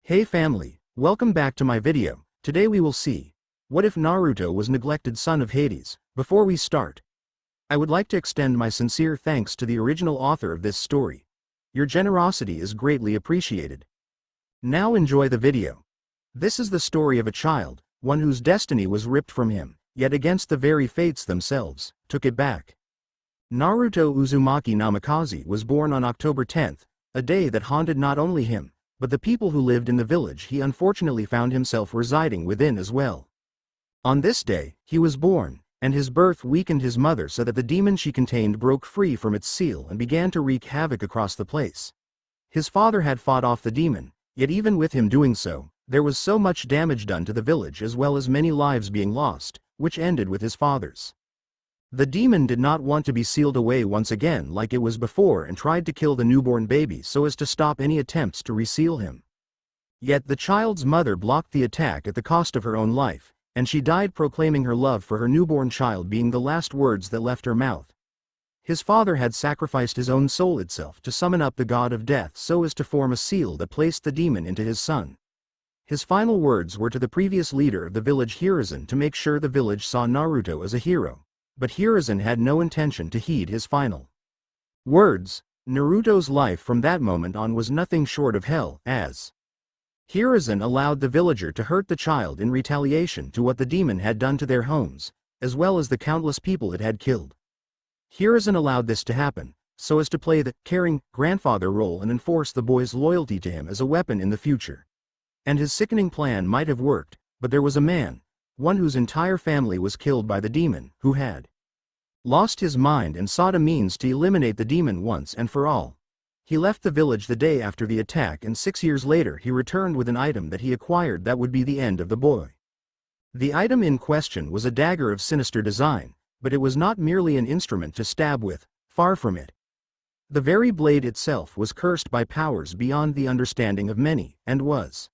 Hey family, welcome back to my video. Today we will see, what if Naruto was neglected son of Hades? Before we start, I would like to extend my sincere thanks to the original author of this story. Your generosity is greatly appreciated. Now enjoy the video. This is the story of a child, one whose destiny was ripped from him, yet against the very fates themselves, took it back. Naruto Uzumaki Namikaze was born on October 10th, a day that haunted not only him, but the people who lived in the village he unfortunately found himself residing within as well. On this day, he was born, and his birth weakened his mother so that the demon she contained broke free from its seal and began to wreak havoc across the place. His father had fought off the demon, yet even with him doing so, there was so much damage done to the village as well as many lives being lost, which ended with his father's. The demon did not want to be sealed away once again like it was before and tried to kill the newborn baby so as to stop any attempts to reseal him. Yet the child's mother blocked the attack at the cost of her own life, and she died proclaiming her love for her newborn child being the last words that left her mouth. His father had sacrificed his own soul itself to summon up the god of death so as to form a seal that placed the demon into his son. His final words were to the previous leader of the village Hiruzen to make sure the village saw Naruto as a hero. But Hiruzen had no intention to heed his final words. Naruto's life from that moment on was nothing short of hell, as Hiruzen allowed the villager to hurt the child in retaliation to what the demon had done to their homes, as well as the countless people it had killed. Hiruzen allowed this to happen, so as to play the caring grandfather role and enforce the boy's loyalty to him as a weapon in the future. And his sickening plan might have worked, but there was a man, one whose entire family was killed by the demon, who had lost his mind and sought a means to eliminate the demon once and for all. He left the village the day after the attack and 6 years later he returned with an item that he acquired that would be the end of the boy. The item in question was a dagger of sinister design, but it was not merely an instrument to stab with, far from it. The very blade itself was cursed by powers beyond the understanding of many, and was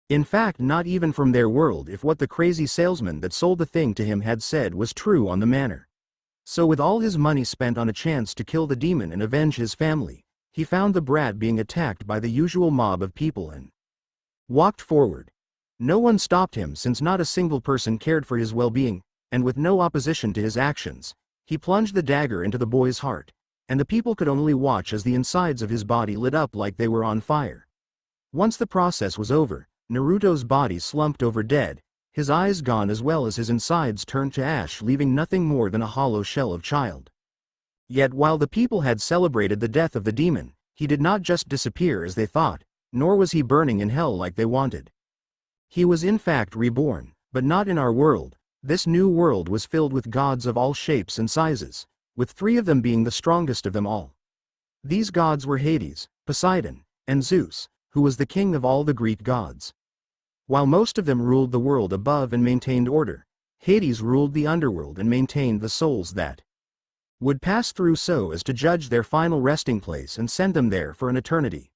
in fact not even from their world if what the crazy salesman that sold the thing to him had said was true on the manor. So with all his money spent on a chance to kill the demon and avenge his family, he found the brat being attacked by the usual mob of people and walked forward. No one stopped him since not a single person cared for his well-being, and with no opposition to his actions, he plunged the dagger into the boy's heart, and the people could only watch as the insides of his body lit up like they were on fire. Once the process was over, Naruto's body slumped over dead, his eyes gone as well as his insides turned to ash, leaving nothing more than a hollow shell of child. Yet while the people had celebrated the death of the demon, he did not just disappear as they thought, nor was he burning in hell like they wanted. He was in fact reborn, but not in our world. This new world was filled with gods of all shapes and sizes, with 3 of them being the strongest of them all. These gods were Hades, Poseidon, and Zeus, who was the king of all the Greek gods. While most of them ruled the world above and maintained order, Hades ruled the underworld and maintained the souls that would pass through so as to judge their final resting place and send them there for an eternity.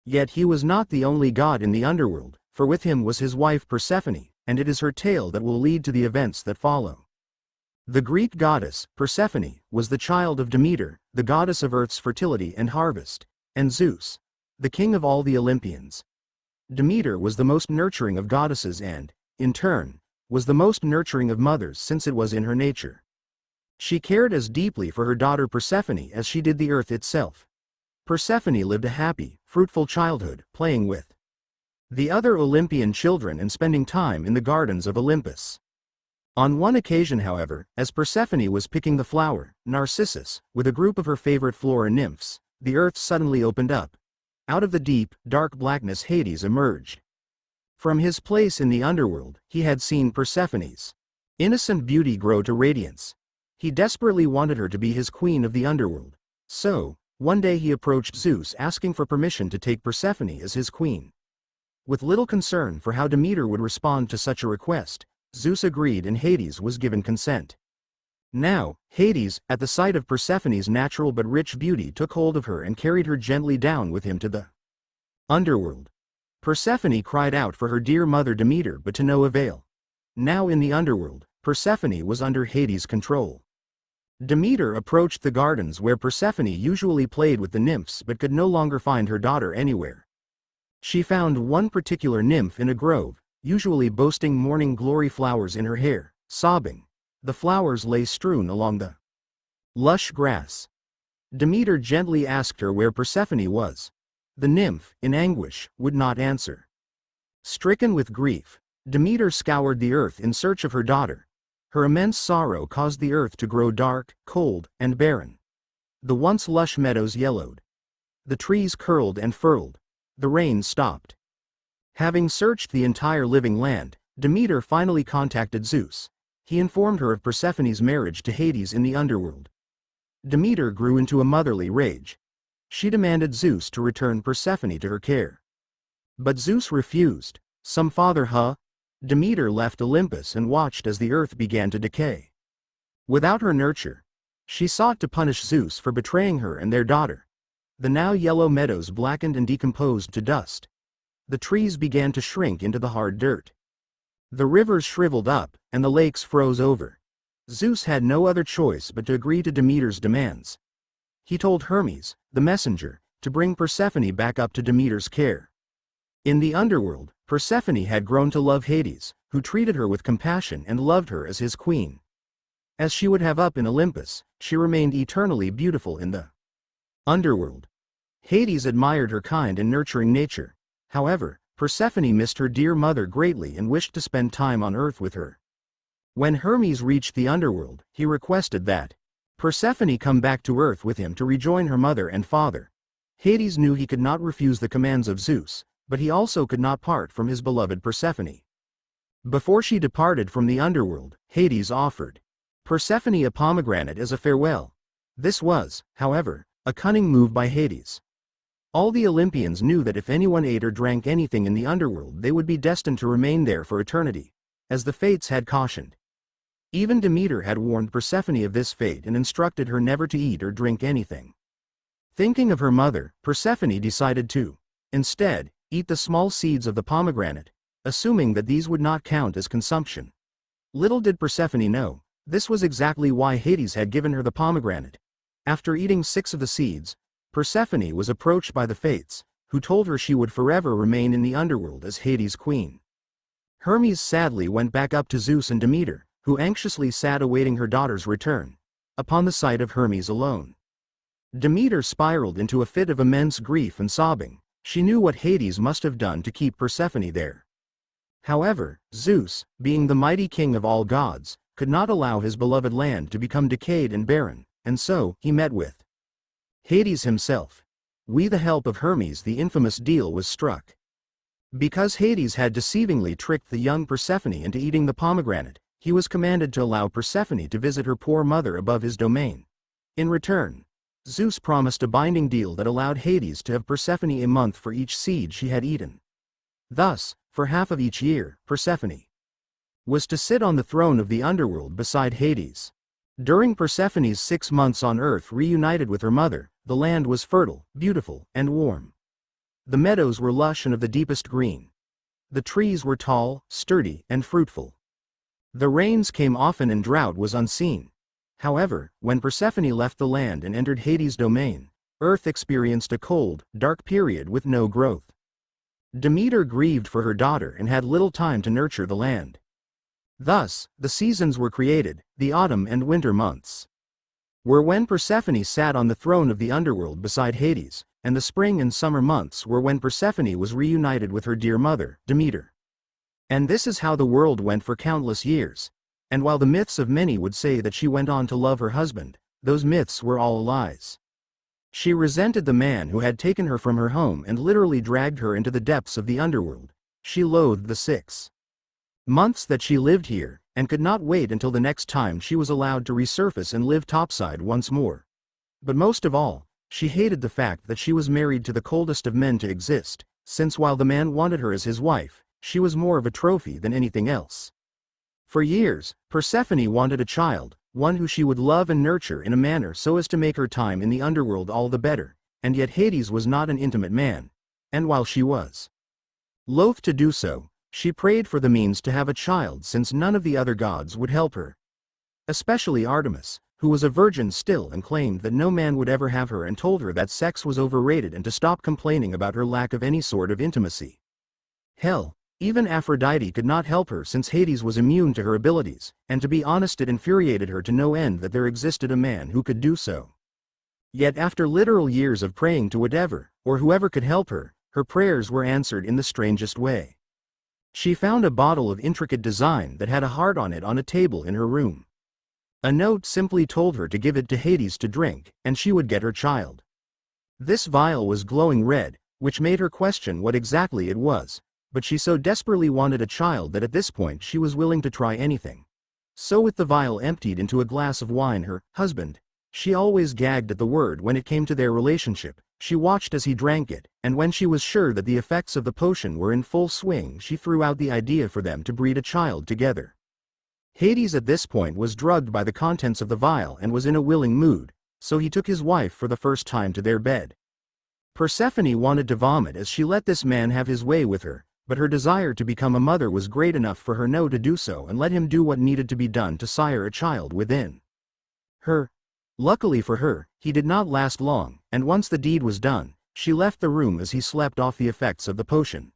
Yet he was not the only god in the underworld, for with him was his wife Persephone, and it is her tale that will lead to the events that follow. The Greek goddess, Persephone, was the child of Demeter, the goddess of earth's fertility and harvest, and Zeus, the king of all the Olympians. Demeter was the most nurturing of goddesses and, in turn, was the most nurturing of mothers since it was in her nature. She cared as deeply for her daughter Persephone as she did the earth itself. Persephone lived a happy, fruitful childhood, playing with the other Olympian children and spending time in the gardens of Olympus. On one occasion, however, as Persephone was picking the flower, Narcissus, with a group of her favorite flora nymphs, the earth suddenly opened up. Out of the deep, dark blackness Hades emerged. From his place in the underworld, he had seen Persephone's innocent beauty grow to radiance. He desperately wanted her to be his queen of the underworld. So, one day he approached Zeus asking for permission to take Persephone as his queen. With little concern for how Demeter would respond to such a request, Zeus agreed and Hades was given consent. Now, Hades, at the sight of Persephone's natural but rich beauty, took hold of her and carried her gently down with him to the underworld. Persephone cried out for her dear mother Demeter but to no avail. Now in the underworld, Persephone was under Hades' control. Demeter approached the gardens where Persephone usually played with the nymphs but could no longer find her daughter anywhere. She found one particular nymph in a grove, usually boasting morning glory flowers in her hair, sobbing. The flowers lay strewn along the lush grass. Demeter gently asked her where Persephone was. The nymph, in anguish, would not answer. Stricken with grief, Demeter scoured the earth in search of her daughter. Her immense sorrow caused the earth to grow dark, cold, and barren. The once lush meadows yellowed. The trees curled and furled. The rain stopped. Having searched the entire living land, Demeter finally contacted Zeus. He informed her of Persephone's marriage to Hades in the underworld. Demeter grew into a motherly rage. She demanded Zeus to return Persephone to her care. But Zeus refused. Some father, huh? Demeter left Olympus and watched as the earth began to decay. Without her nurture, she sought to punish Zeus for betraying her and their daughter. The now yellow meadows blackened and decomposed to dust. The trees began to shrink into the hard dirt. The rivers shriveled up, and the lakes froze over. Zeus had no other choice but to agree to Demeter's demands. He told Hermes, the messenger, to bring Persephone back up to Demeter's care. In the underworld, Persephone had grown to love Hades, who treated her with compassion and loved her as his queen. As she would have up in Olympus, she remained eternally beautiful in the underworld. Hades admired her kind and nurturing nature. However, Persephone missed her dear mother greatly and wished to spend time on earth with her. When Hermes reached the underworld, he requested that Persephone come back to earth with him to rejoin her mother and father. Hades knew he could not refuse the commands of Zeus, but he also could not part from his beloved Persephone. Before she departed from the underworld, Hades offered Persephone a pomegranate as a farewell. This was, however, a cunning move by Hades. All the Olympians knew that if anyone ate or drank anything in the underworld, they would be destined to remain there for eternity, as the fates had cautioned. Even Demeter had warned Persephone of this fate and instructed her never to eat or drink anything. Thinking of her mother, Persephone decided to, instead, eat the small seeds of the pomegranate, assuming that these would not count as consumption. Little did Persephone know, this was exactly why Hades had given her the pomegranate. After eating 6 of the seeds, Persephone was approached by the fates, who told her she would forever remain in the underworld as Hades' queen. Hermes sadly went back up to Zeus and Demeter, who anxiously sat awaiting her daughter's return. Upon the sight of Hermes alone, Demeter spiraled into a fit of immense grief and sobbing. She knew what Hades must have done to keep Persephone there. However, Zeus, being the mighty king of all gods, could not allow his beloved land to become decayed and barren, and so, he met with Hades himself. With the help of Hermes, the infamous deal was struck. Because Hades had deceivingly tricked the young Persephone into eating the pomegranate, he was commanded to allow Persephone to visit her poor mother above his domain. In return, Zeus promised a binding deal that allowed Hades to have Persephone a month for each seed she had eaten. Thus, for half of each year, Persephone was to sit on the throne of the underworld beside Hades. During Persephone's 6 months on earth reunited with her mother, the land was fertile, beautiful, and warm. The meadows were lush and of the deepest green. The trees were tall, sturdy, and fruitful. The rains came often and drought was unseen. However, when Persephone left the land and entered Hades' domain, earth experienced a cold, dark period with no growth. Demeter grieved for her daughter and had little time to nurture the land. Thus, the seasons were created, the autumn and winter months were when Persephone sat on the throne of the underworld beside Hades, and the spring and summer months were when Persephone was reunited with her dear mother, Demeter. And this is how the world went for countless years. And while the myths of many would say that she went on to love her husband, those myths were all lies. She resented the man who had taken her from her home and literally dragged her into the depths of the underworld. She loathed the 6 months that she lived here, and could not wait until the next time she was allowed to resurface and live topside once more. But most of all, she hated the fact that she was married to the coldest of men to exist, since while the man wanted her as his wife, she was more of a trophy than anything else. For years, Persephone wanted a child, one who she would love and nurture in a manner so as to make her time in the underworld all the better, and yet Hades was not an intimate man, and while she was loath to do so, she prayed for the means to have a child since none of the other gods would help her. Especially Artemis, who was a virgin still and claimed that no man would ever have her and told her that sex was overrated and to stop complaining about her lack of any sort of intimacy. Hell, even Aphrodite could not help her since Hades was immune to her abilities, and to be honest it infuriated her to no end that there existed a man who could do so. Yet after literal years of praying to whatever, or whoever could help her, her prayers were answered in the strangest way. She found a bottle of intricate design that had a heart on it on a table in her room. A note simply told her to give it to Hades to drink, and she would get her child. This vial was glowing red, which made her question what exactly it was, but she so desperately wanted a child that at this point she was willing to try anything. So with the vial emptied into a glass of wine, her husband, she always gagged at the word when it came to their relationship, she watched as he drank it, and when she was sure that the effects of the potion were in full swing she threw out the idea for them to breed a child together. Hades at this point was drugged by the contents of the vial and was in a willing mood, so he took his wife for the first time to their bed. Persephone wanted to vomit as she let this man have his way with her, but her desire to become a mother was great enough for her to do so and let him do what needed to be done to sire a child within her. Luckily for her, he did not last long, and once the deed was done, she left the room as he slept off the effects of the potion.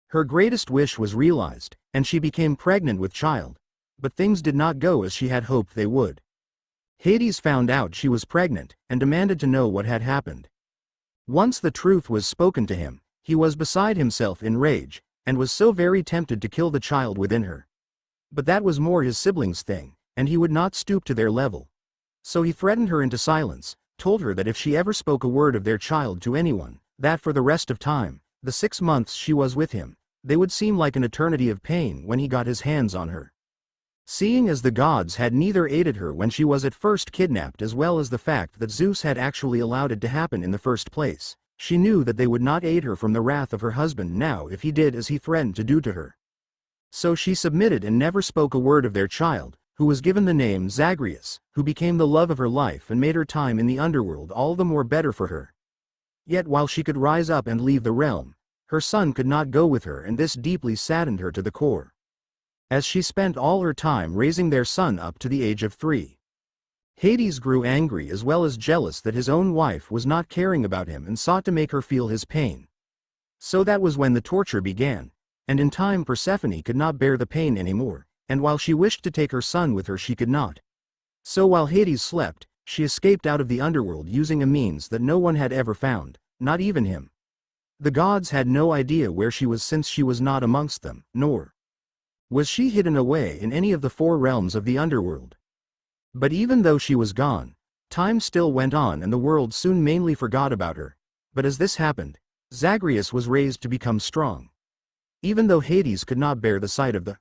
Her greatest wish was realized, and she became pregnant with child, but things did not go as she had hoped they would. Hades found out she was pregnant, and demanded to know what had happened. Once the truth was spoken to him, he was beside himself in rage, and was so very tempted to kill the child within her. But that was more his siblings' thing, and he would not stoop to their level. So he threatened her into silence, told her that if she ever spoke a word of their child to anyone, that for the rest of time, the 6 months she was with him, they would seem like an eternity of pain when he got his hands on her. Seeing as the gods had neither aided her when she was at first kidnapped as well as the fact that Zeus had actually allowed it to happen in the first place, she knew that they would not aid her from the wrath of her husband now if he did as he threatened to do to her. So she submitted and never spoke a word of their child, who was given the name Zagreus, who became the love of her life and made her time in the underworld all the more better for her. Yet while she could rise up and leave the realm, her son could not go with her, and this deeply saddened her to the core, as she spent all her time raising their son up to the age of 3. Hades grew angry as well as jealous that his own wife was not caring about him and sought to make her feel his pain. So that was when the torture began, and in time Persephone could not bear the pain anymore, and while she wished to take her son with her she could not. So while Hades slept, she escaped out of the underworld using a means that no one had ever found, not even him. The gods had no idea where she was since she was not amongst them, nor was she hidden away in any of the 4 realms of the underworld. But even though she was gone, time still went on and the world soon mainly forgot about her. But as this happened, Zagreus was raised to become strong. Even though Hades could not bear the sight of the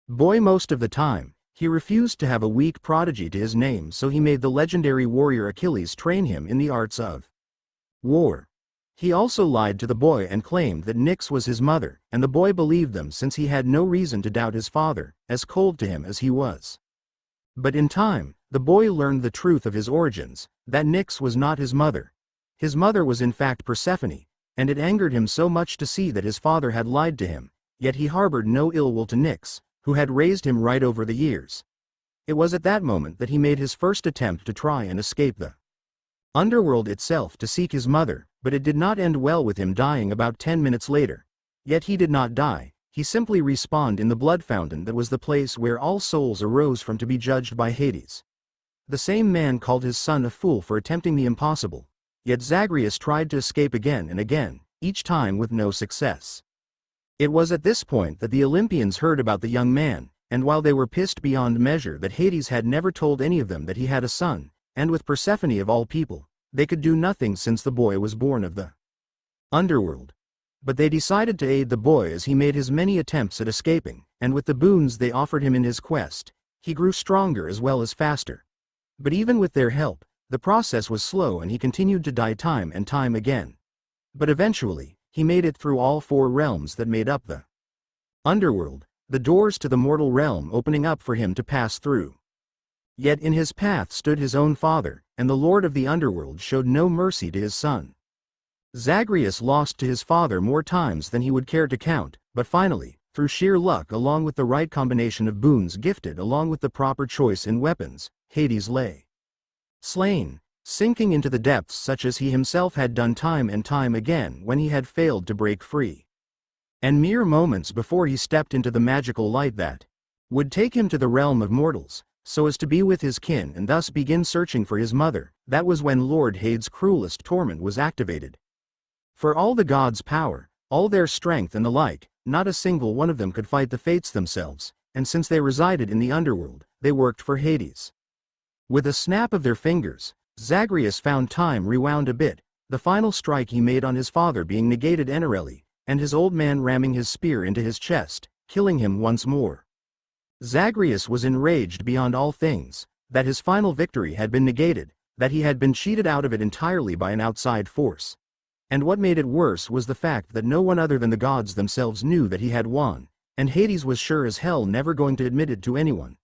boy most of the time, he refused to have a weak prodigy to his name, so he made the legendary warrior Achilles train him in the arts of war. He also lied to the boy and claimed that Nyx was his mother, and the boy believed them since he had no reason to doubt his father, as cold to him as he was. But in time, the boy learned the truth of his origins, that Nyx was not his mother. His mother was in fact Persephone, and it angered him so much to see that his father had lied to him, yet he harbored no ill will to Nyx, who had raised him right over the years. It was at that moment that he made his first attempt to try and escape the underworld itself to seek his mother, but it did not end well with him dying about 10 minutes later. Yet he did not die, he simply respawned in the blood fountain that was the place where all souls arose from to be judged by Hades. The same man called his son a fool for attempting the impossible, yet Zagreus tried to escape again and again, each time with no success. It was at this point that the Olympians heard about the young man, and while they were pissed beyond measure that Hades had never told any of them that he had a son, and with Persephone of all people, they could do nothing since the boy was born of the underworld. But they decided to aid the boy as he made his many attempts at escaping, and with the boons they offered him in his quest, he grew stronger as well as faster. But even with their help, the process was slow and he continued to die time and time again. But eventually, he made it through all 4 realms that made up the underworld, the doors to the mortal realm opening up for him to pass through. Yet in his path stood his own father, and the Lord of the underworld showed no mercy to his son. Zagreus lost to his father more times than he would care to count, but finally, Through sheer luck along with the right combination of boons gifted along with the proper choice in weapons, Hades lay slain, sinking into the depths such as he himself had done time and time again when he had failed to break free. And mere moments before he stepped into the magical light that would take him to the realm of mortals, so as to be with his kin and thus begin searching for his mother, that was when Lord Hades' cruelest torment was activated. For all the gods' power, all their strength and the like, not a single one of them could fight the fates themselves, and since they resided in the underworld, they worked for Hades. With a snap of their fingers, Zagreus found time rewound a bit, the final strike he made on his father being negated entirely, and his old man ramming his spear into his chest, killing him once more. Zagreus was enraged beyond all things, that his final victory had been negated, that he had been cheated out of it entirely by an outside force. And what made it worse was the fact that no one other than the gods themselves knew that he had won, and Hades was sure as hell never going to admit it to anyone.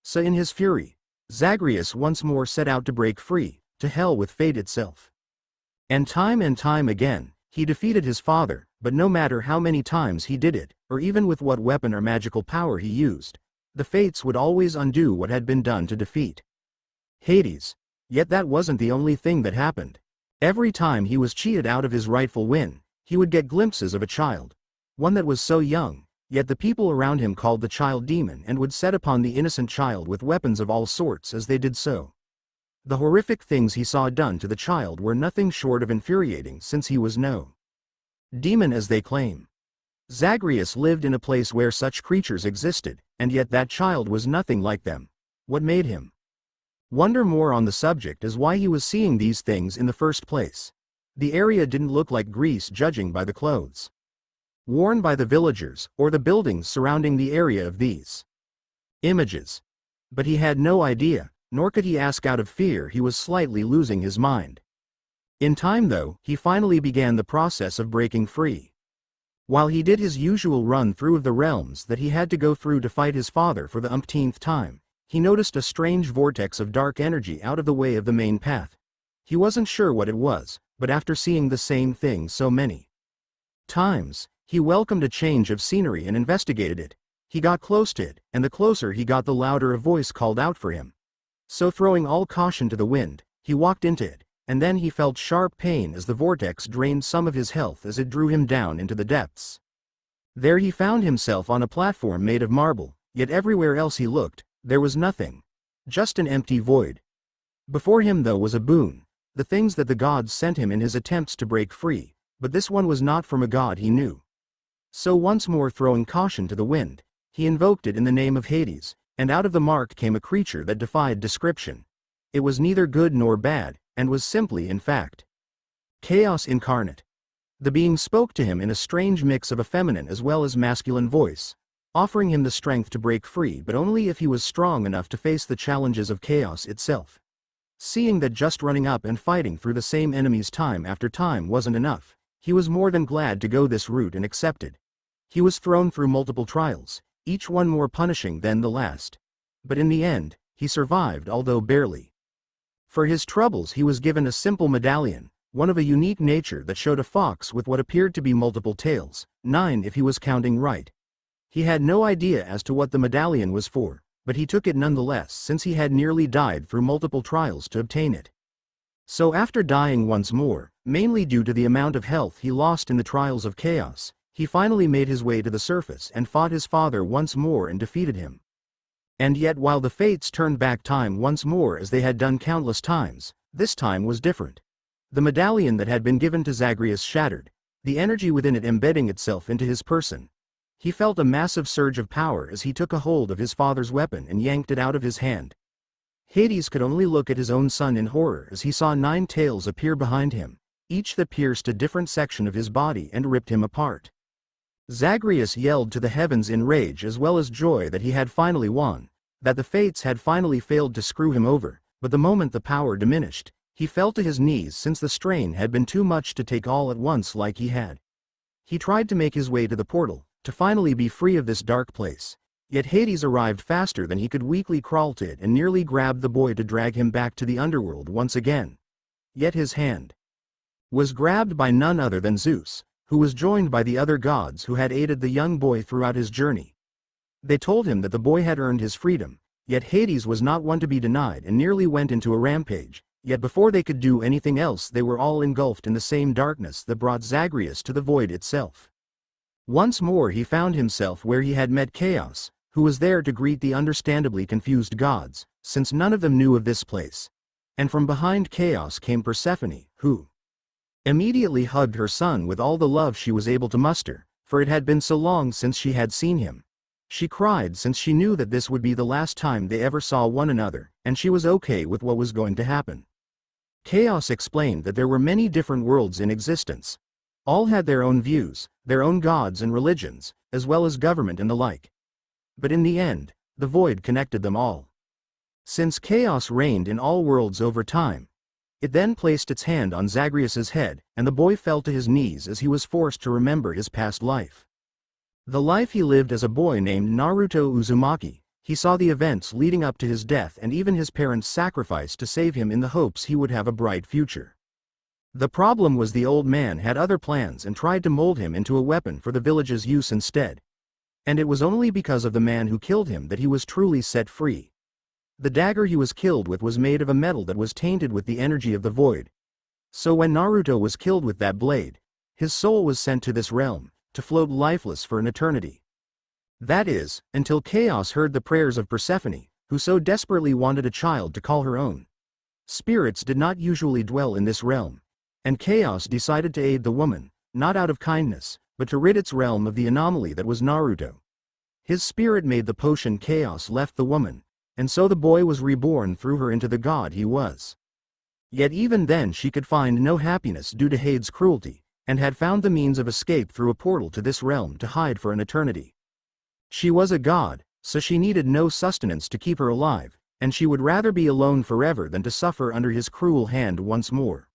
So in his fury, Zagreus once more set out to break free, to hell with fate itself. And time again, he defeated his father, but no matter how many times he did it, or even with what weapon or magical power he used, the fates would always undo what had been done to defeat Hades. Yet that wasn't the only thing that happened. Every time he was cheated out of his rightful win, he would get glimpses of a child, one that was so young, yet the people around him called the child demon and would set upon the innocent child with weapons of all sorts as they did so. The horrific things he saw done to the child were nothing short of infuriating since he was no demon as they claim. Zagreus lived in a place where such creatures existed, and yet that child was nothing like them. What made him wonder more on the subject is why he was seeing these things in the first place. The area didn't look like Greece judging by the clothes worn by the villagers, or the buildings surrounding the area of these images. But he had no idea, nor could he ask out of fear he was slightly losing his mind. In time though, he finally began the process of breaking free. While he did his usual run through of the realms that he had to go through to fight his father for the umpteenth time, he noticed a strange vortex of dark energy out of the way of the main path. He wasn't sure what it was, but after seeing the same thing so many times, he welcomed a change of scenery and investigated it. He got close to it, and the closer he got the louder a voice called out for him. So throwing all caution to the wind, he walked into it, and then he felt sharp pain as the vortex drained some of his health as it drew him down into the depths. There he found himself on a platform made of marble, yet everywhere else he looked, there was nothing. Just an empty void. Before him though was a boon, the things that the gods sent him in his attempts to break free, but this one was not from a god he knew. So once more throwing caution to the wind, he invoked it in the name of Hades, and out of the mark came a creature that defied description. It was neither good nor bad, and was simply in fact chaos incarnate. The being spoke to him in a strange mix of a feminine as well as masculine voice, offering him the strength to break free but only if he was strong enough to face the challenges of chaos itself. Seeing that just running up and fighting through the same enemies time after time wasn't enough, he was more than glad to go this route and accepted. He was thrown through multiple trials, each one more punishing than the last. But in the end, he survived although barely. For his troubles he was given a simple medallion, one of a unique nature that showed a fox with what appeared to be multiple tails, 9 if he was counting right. He had no idea as to what the medallion was for, but he took it nonetheless since he had nearly died through multiple trials to obtain it. So after dying once more, mainly due to the amount of health he lost in the trials of chaos, he finally made his way to the surface and fought his father once more and defeated him. And yet while the fates turned back time once more as they had done countless times, this time was different. The medallion that had been given to Zagreus shattered, the energy within it embedding itself into his person. He felt a massive surge of power as he took a hold of his father's weapon and yanked it out of his hand. Hades could only look at his own son in horror as he saw 9 tails appear behind him, each that pierced a different section of his body and ripped him apart. Zagreus yelled to the heavens in rage as well as joy that he had finally won, that the fates had finally failed to screw him over, but the moment the power diminished, he fell to his knees since the strain had been too much to take all at once like he had. He tried to make his way to the portal, to finally be free of this dark place, yet Hades arrived faster than he could weakly crawl to it and nearly grabbed the boy to drag him back to the underworld once again. Yet his hand was grabbed by none other than Zeus, who was joined by the other gods who had aided the young boy throughout his journey. They told him that the boy had earned his freedom, yet Hades was not one to be denied and nearly went into a rampage, yet before they could do anything else they were all engulfed in the same darkness that brought Zagreus to the void itself. Once more he found himself where he had met Chaos, who was there to greet the understandably confused gods, since none of them knew of this place. And from behind Chaos came Persephone, who immediately hugged her son with all the love she was able to muster, for it had been so long since she had seen him. She cried since she knew that this would be the last time they ever saw one another, and she was okay with what was going to happen. Chaos explained that there were many different worlds in existence. All had their own views, their own gods and religions, as well as government and the like. But in the end, the void connected them all. Since Chaos reigned in all worlds over time, it then placed its hand on Zagreus's head, and the boy fell to his knees as he was forced to remember his past life. The life he lived as a boy named Naruto Uzumaki. He saw the events leading up to his death and even his parents' sacrifice to save him in the hopes he would have a bright future. The problem was the old man had other plans and tried to mold him into a weapon for the village's use instead. And it was only because of the man who killed him that he was truly set free. The dagger he was killed with was made of a metal that was tainted with the energy of the void. So when Naruto was killed with that blade, his soul was sent to this realm, to float lifeless for an eternity. That is, until Chaos heard the prayers of Persephone, who so desperately wanted a child to call her own. Spirits did not usually dwell in this realm, and Chaos decided to aid the woman, not out of kindness, but to rid its realm of the anomaly that was Naruto. His spirit made the potion Chaos left the woman, and so the boy was reborn through her into the god he was. Yet even then she could find no happiness due to Hades' cruelty, and had found the means of escape through a portal to this realm to hide for an eternity. She was a god, so she needed no sustenance to keep her alive, and she would rather be alone forever than to suffer under his cruel hand once more.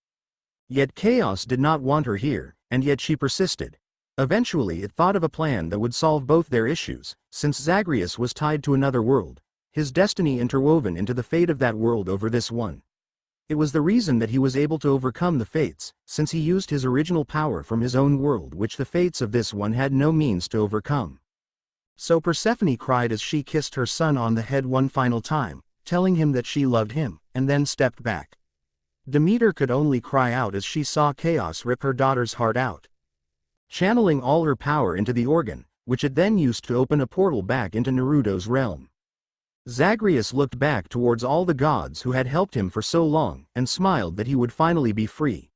Yet Chaos did not want her here, and yet she persisted. Eventually it thought of a plan that would solve both their issues, since Zagreus was tied to another world, his destiny interwoven into the fate of that world over this one. It was the reason that he was able to overcome the fates, since he used his original power from his own world which the fates of this one had no means to overcome. So Persephone cried as she kissed her son on the head one final time, telling him that she loved him, and then stepped back. Demeter could only cry out as she saw Chaos rip her daughter's heart out, channeling all her power into the organ, which it then used to open a portal back into Naruto's realm. Zagreus looked back towards all the gods who had helped him for so long, and smiled that he would finally be free.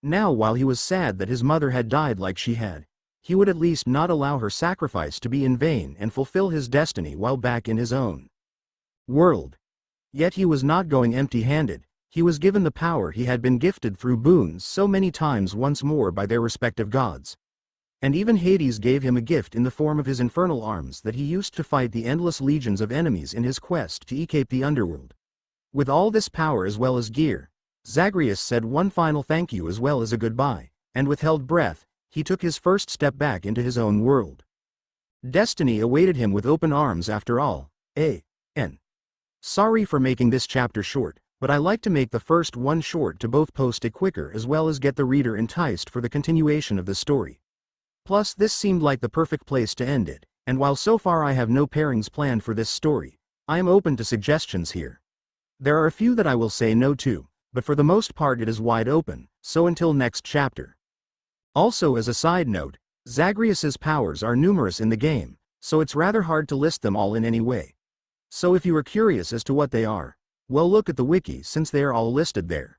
Now while he was sad that his mother had died like she had, he would at least not allow her sacrifice to be in vain and fulfill his destiny while back in his own world. Yet he was not going empty-handed. He was given the power he had been gifted through boons so many times once more by their respective gods. And even Hades gave him a gift in the form of his infernal arms that he used to fight the endless legions of enemies in his quest to escape the underworld. With all this power as well as gear, Zagreus said one final thank you as well as a goodbye, and with held breath, he took his first step back into his own world. Destiny awaited him with open arms after all. Sorry for making this chapter short, but I like to make the first one short to both post it quicker as well as get the reader enticed for the continuation of the story. Plus this seemed like the perfect place to end it, and while so far I have no pairings planned for this story, I am open to suggestions here. There are a few that I will say no to, but for the most part it is wide open, so until next chapter. Also as a side note, Zagreus's powers are numerous in the game, so it's rather hard to list them all in any way. So if you are curious as to what they are, well look at the wiki since they are all listed there.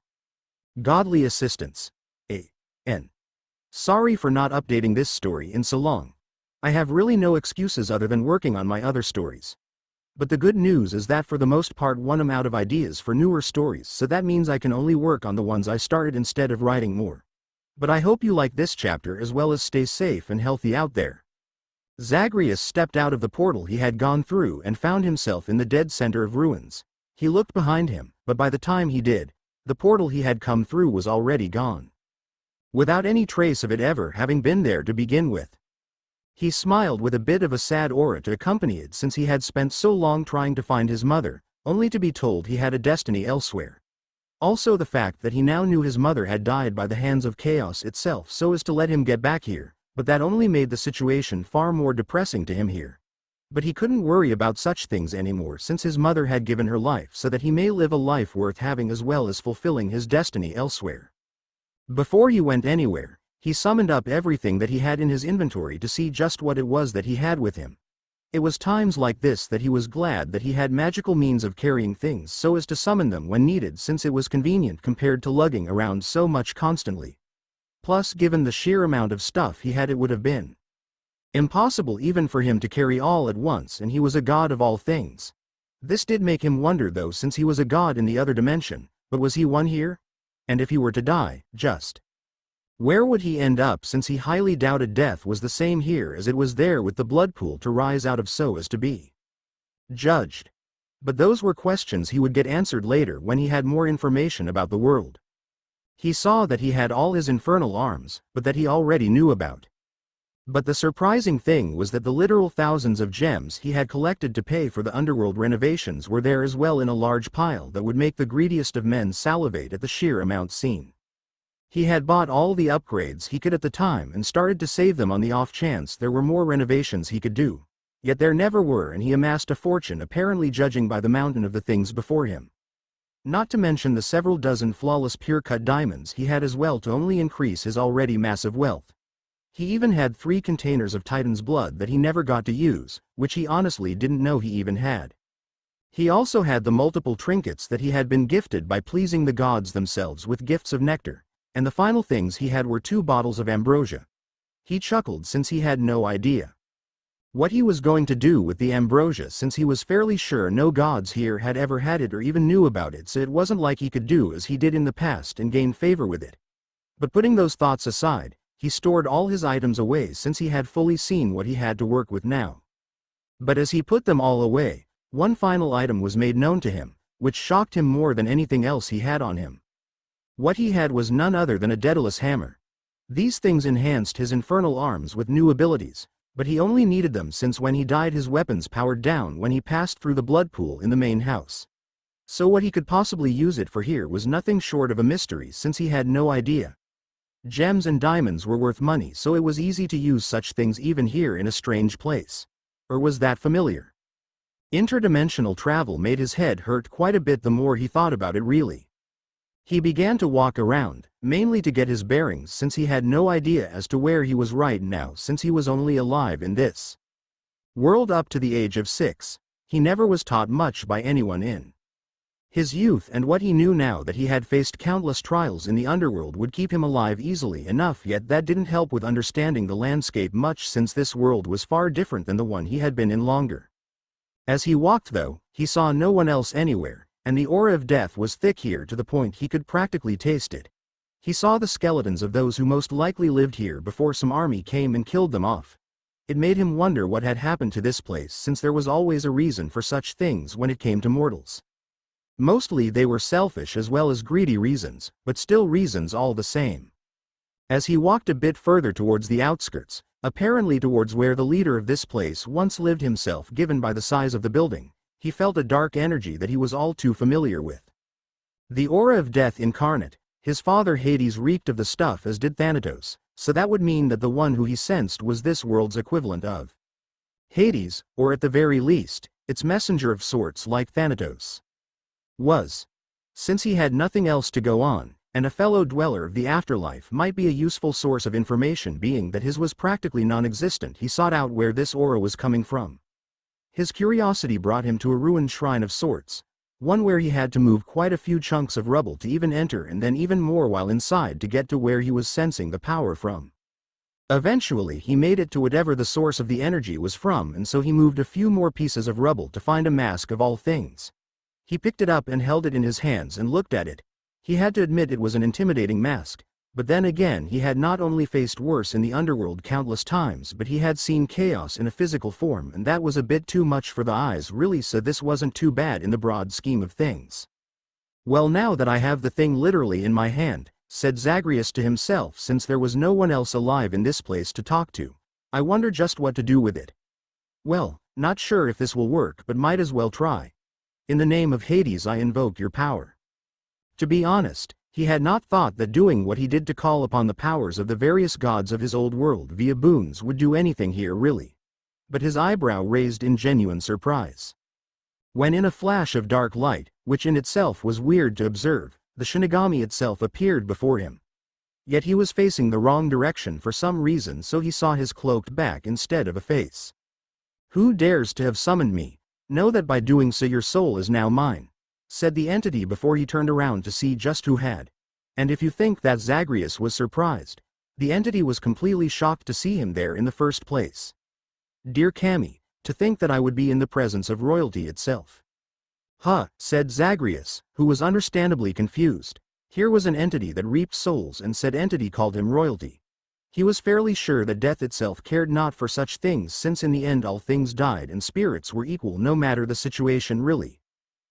Godly Assistance. A.N. Sorry for not updating this story in so long. I have really no excuses other than working on my other stories. But the good news is that for the most part I'm out of ideas for newer stories, so that means I can only work on the ones I started instead of writing more. But I hope you like this chapter as well as stay safe and healthy out there. Zagreus stepped out of the portal he had gone through and found himself in the dead center of ruins. He looked behind him, but by the time he did, the portal he had come through was already gone, without any trace of it ever having been there to begin with. He smiled with a bit of a sad aura to accompany it since he had spent so long trying to find his mother, only to be told he had a destiny elsewhere. Also the fact that he now knew his mother had died by the hands of chaos itself so as to let him get back here, but that only made the situation far more depressing to him here. But he couldn't worry about such things anymore since his mother had given her life so that he may live a life worth having as well as fulfilling his destiny elsewhere. Before he went anywhere, he summoned up everything that he had in his inventory to see just what it was that he had with him. It was times like this that he was glad that he had magical means of carrying things so as to summon them when needed since it was convenient compared to lugging around so much constantly. Plus, given the sheer amount of stuff he had, it would have been impossible even for him to carry all at once, and he was a god of all things. This did make him wonder though, since he was a god in the other dimension, but was he one here? And if he were to die, just where would he end up, since he highly doubted death was the same here as it was there with the blood pool to rise out of so as to be judged. But those were questions he would get answered later when he had more information about the world. He saw that he had all his infernal arms, but that he already knew about. But the surprising thing was that the literal thousands of gems he had collected to pay for the underworld renovations were there as well in a large pile that would make the greediest of men salivate at the sheer amount seen. He had bought all the upgrades he could at the time and started to save them on the off chance there were more renovations he could do. Yet there never were, and he amassed a fortune apparently judging by the mountain of the things before him. Not to mention the several dozen flawless pure-cut diamonds he had as well to only increase his already massive wealth. He even had 3 containers of Titan's blood that he never got to use, which he honestly didn't know he even had. He also had the multiple trinkets that he had been gifted by pleasing the gods themselves with gifts of nectar. And the final things he had were 2 bottles of ambrosia. He chuckled since he had no idea what he was going to do with the ambrosia, since he was fairly sure no gods here had ever had it or even knew about it, so it wasn't like he could do as he did in the past and gain favor with it. But putting those thoughts aside, he stored all his items away since he had fully seen what he had to work with now. But as he put them all away, one final item was made known to him, which shocked him more than anything else he had on him. What he had was none other than a Daedalus hammer. These things enhanced his infernal arms with new abilities, but he only needed them since when he died his weapons powered down when he passed through the blood pool in the main house. So what he could possibly use it for here was nothing short of a mystery since he had no idea. Gems and diamonds were worth money, so it was easy to use such things even here in a strange place. Or was that familiar? Interdimensional travel made his head hurt quite a bit the more he thought about it really. He began to walk around, mainly to get his bearings since he had no idea as to where he was right now since he was only alive in this world up to the age of 6. He never was taught much by anyone in his youth, and what he knew now that he had faced countless trials in the underworld would keep him alive easily enough, yet that didn't help with understanding the landscape much since this world was far different than the one he had been in longer. As he walked though, he saw no one else anywhere. And the aura of death was thick here to the point he could practically taste it. He saw the skeletons of those who most likely lived here before some army came and killed them off. It made him wonder what had happened to this place, since there was always a reason for such things when it came to mortals. Mostly they were selfish as well as greedy reasons, but still reasons all the same. As he walked a bit further towards the outskirts, apparently towards where the leader of this place once lived himself, given by the size of the building, he felt a dark energy that he was all too familiar with. The aura of death incarnate. His father Hades reeked of the stuff as did Thanatos, so that would mean that the one who he sensed was this world's equivalent of Hades, or at the very least, its messenger of sorts like Thanatos was. Since he had nothing else to go on, and a fellow dweller of the afterlife might be a useful source of information, being that his was practically non-existent, he sought out where this aura was coming from. His curiosity brought him to a ruined shrine of sorts, one where he had to move quite a few chunks of rubble to even enter, and then even more while inside to get to where he was sensing the power from. Eventually he made it to whatever the source of the energy was from, and so he moved a few more pieces of rubble to find a mask of all things. He picked it up and held it in his hands and looked at it. He had to admit it was an intimidating mask. But then again, he had not only faced worse in the underworld countless times, but he had seen chaos in a physical form, and that was a bit too much for the eyes really, so this wasn't too bad in the broad scheme of things. Well, now that I have the thing literally in my hand, said Zagreus to himself, since there was no one else alive in this place to talk to, I wonder just what to do with it. Well, not sure if this will work, but might as well try. In the name of Hades I invoke your power. To be honest, he had not thought that doing what he did to call upon the powers of the various gods of his old world via boons would do anything here really. But his eyebrow raised in genuine surprise. When in a flash of dark light, which in itself was weird to observe, the Shinigami itself appeared before him. Yet he was facing the wrong direction for some reason, so he saw his cloaked back instead of a face. "Who dares to have summoned me? Know that by doing so your soul is now mine," said the entity before he turned around to see just who had. And if you think that Zagreus was surprised, the entity was completely shocked to see him there in the first place. "Dear Kami, to think that I would be in the presence of royalty itself." "Huh," said Zagreus, who was understandably confused. Here was an entity that reaped souls, and said entity called him royalty. He was fairly sure that death itself cared not for such things, since in the end all things died and spirits were equal no matter the situation really.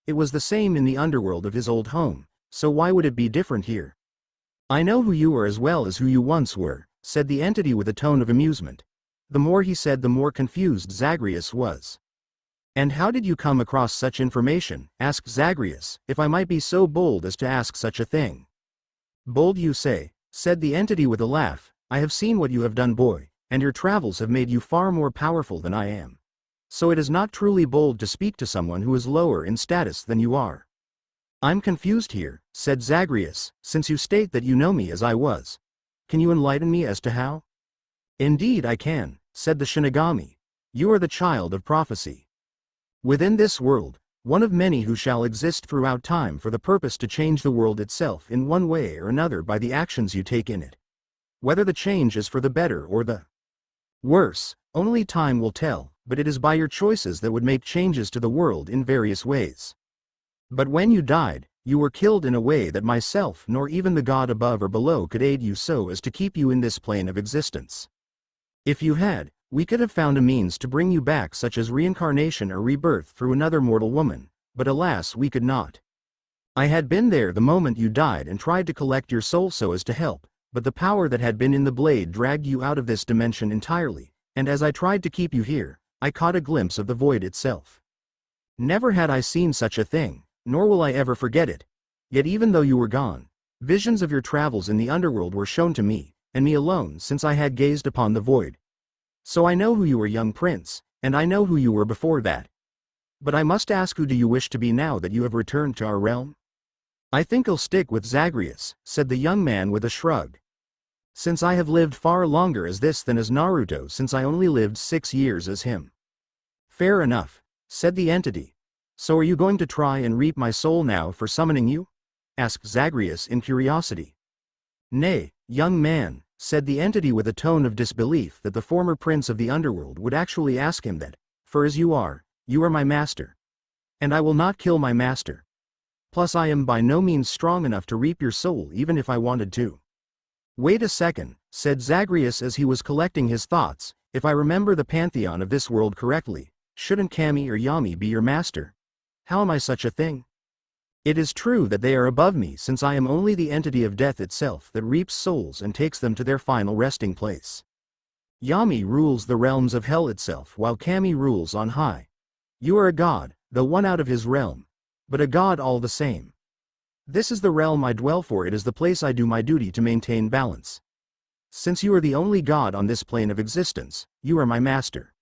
It was the same in the underworld of his old home, so why would it be different here? "I know who you are as well as who you once were," said the entity with a tone of amusement. The more he said, the more confused Zagreus was. "And how did you come across such information?" asked Zagreus, "if I might be so bold as to ask such a thing." "Bold you say," said the entity with a laugh. "I have seen what you have done, boy, and your travels have made you far more powerful than I am. So it is not truly bold to speak to someone who is lower in status than you are." "I'm confused here," said Zagreus, "since you state that you know me as I was. Can you enlighten me as to how?" "Indeed I can," said the Shinigami. "You are the child of prophecy. Within this world, one of many who shall exist throughout time for the purpose to change the world itself in one way or another by the actions you take in it. Whether the change is for the better or the worse, only time will tell, but it is by your choices that would make changes to the world in various ways. But when you died, you were killed in a way that myself nor even the god above or below could aid you so as to keep you in this plane of existence. If you had, we could have found a means to bring you back, such as reincarnation or rebirth through another mortal woman, but alas, we could not. I had been there the moment you died and tried to collect your soul so as to help, but the power that had been in the blade dragged you out of this dimension entirely, and as I tried to keep you here, I caught a glimpse of the void itself. Never had I seen such a thing, nor will I ever forget it. Yet even though you were gone, visions of your travels in the underworld were shown to me, and me alone, since I had gazed upon the void. So I know who you were, young prince, and I know who you were before that. But I must ask, who do you wish to be now that you have returned to our realm?" "I think I'll stick with Zagreus," said the young man with a shrug. "Since I have lived far longer as this than as Naruto, since I only lived 6 years as him." "Fair enough," said the entity. "So are you going to try and reap my soul now for summoning you?" asked Zagreus in curiosity. "Nay, young man," said the entity with a tone of disbelief that the former prince of the underworld would actually ask him that, "for as you are my master. And I will not kill my master. Plus I am by no means strong enough to reap your soul even if I wanted to." "Wait a second," said Zagreus as he was collecting his thoughts. "If I remember the pantheon of this world correctly, shouldn't Kami or Yami be your master? How am I such a thing? It is true that they are above me, since I am only the entity of death itself that reaps souls and takes them to their final resting place. Yami rules the realms of hell itself, while Kami rules on high. You are a god, though one out of his realm, but a god all the same. This is the realm I dwell, for it is the place I do my duty to maintain balance. Since you are the only god on this plane of existence, you are my master."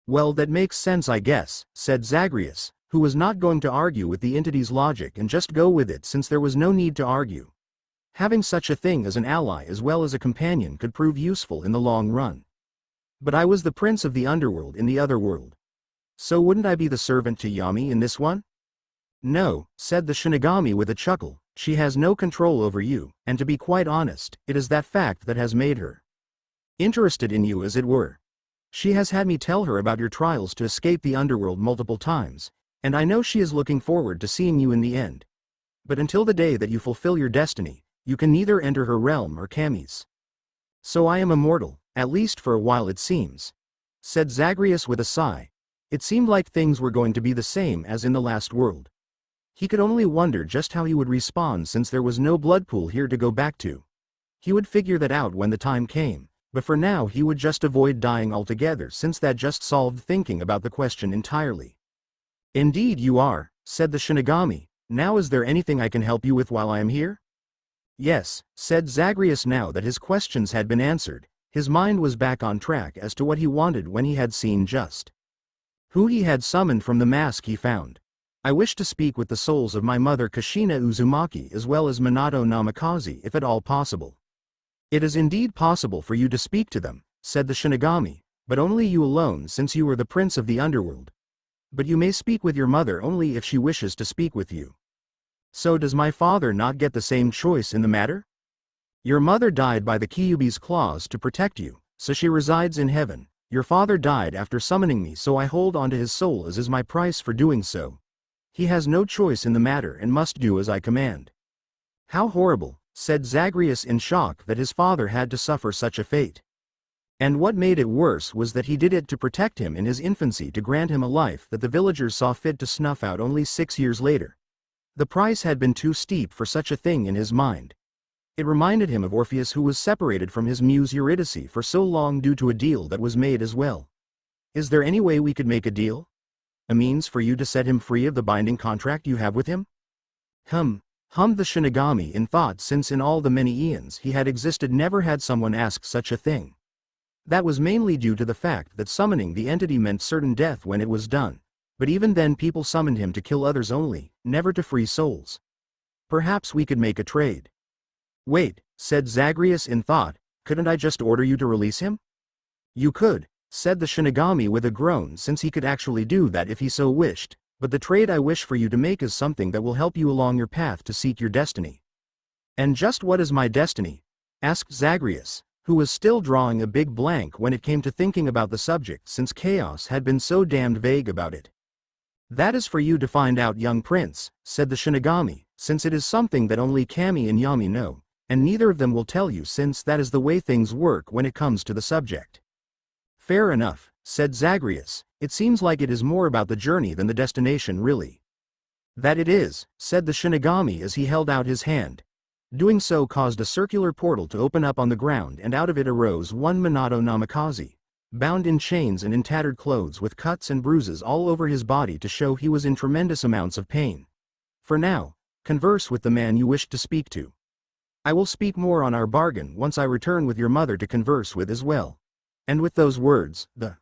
"Well, that makes sense, I guess," said Zagreus, who was not going to argue with the entity's logic and just go with it, since there was no need to argue. Having such a thing as an ally as well as a companion could prove useful in the long run. "But I was the prince of the underworld in the other world. So wouldn't I be the servant to Yami in this one?" "No," said the Shinigami with a chuckle, "she has no control over you, and to be quite honest, it is that fact that has made her interested in you, as it were. She has had me tell her about your trials to escape the underworld multiple times, and I know she is looking forward to seeing you in the end. But until the day that you fulfill your destiny, you can neither enter her realm or Kami's. So I am immortal, at least for a while it seems," said Zagreus with a sigh. It seemed like things were going to be the same as in the last world. He could only wonder just how he would respond, since there was no blood pool here to go back to. He would figure that out when the time came, but for now he would just avoid dying altogether, since that just solved thinking about the question entirely. "Indeed you are," said the Shinigami. Now is there anything I can help you with while I am here? Yes, said Zagreus. Now that his questions had been answered, his mind was back on track as to what he wanted when he had seen just who he had summoned from the mask he found. I wish to speak with the souls of my mother Kushina Uzumaki as well as Minato Namikaze if at all possible. It is indeed possible for you to speak to them, said the Shinigami, but only you alone since you are the prince of the underworld. But you may speak with your mother only if she wishes to speak with you. So does my father not get the same choice in the matter? Your mother died by the Kyuubi's claws to protect you, so she resides in heaven. Your father died after summoning me, so I hold on to his soul as is my price for doing so. He has no choice in the matter and must do as I command. How horrible, said Zagreus in shock that his father had to suffer such a fate. And what made it worse was that he did it to protect him in his infancy, to grant him a life that the villagers saw fit to snuff out only 6 years later. The price had been too steep for such a thing in his mind. It reminded him of Orpheus, who was separated from his muse Eurydice for so long due to a deal that was made as well. Is there any way we could make a deal? A means for you to set him free of the binding contract you have with him? Hummed the Shinigami in thought, since in all the many eons he had existed never had someone ask such a thing. That was mainly due to the fact that summoning the entity meant certain death when it was done, but even then people summoned him to kill others only, never to free souls. Perhaps we could make a trade. Wait, said Zagreus in thought, couldn't I just order you to release him? You could, said the Shinigami with a groan, since he could actually do that if he so wished, but the trade I wish for you to make is something that will help you along your path to seek your destiny. And just what is my destiny? Asked Zagreus, who was still drawing a big blank when it came to thinking about the subject, since Chaos had been so damned vague about it. That is for you to find out, young prince, said the Shinigami, since it is something that only Kami and Yami know, and neither of them will tell you, since that is the way things work when it comes to the subject. Fair enough, said Zagreus, it seems like it is more about the journey than the destination, really. That it is, said the Shinigami as he held out his hand. Doing so caused a circular portal to open up on the ground, and out of it arose one Minato Namikaze, bound in chains and in tattered clothes with cuts and bruises all over his body to show he was in tremendous amounts of pain. For now, converse with the man you wished to speak to. I will speak more on our bargain once I return with your mother to converse with as well. And with those words, the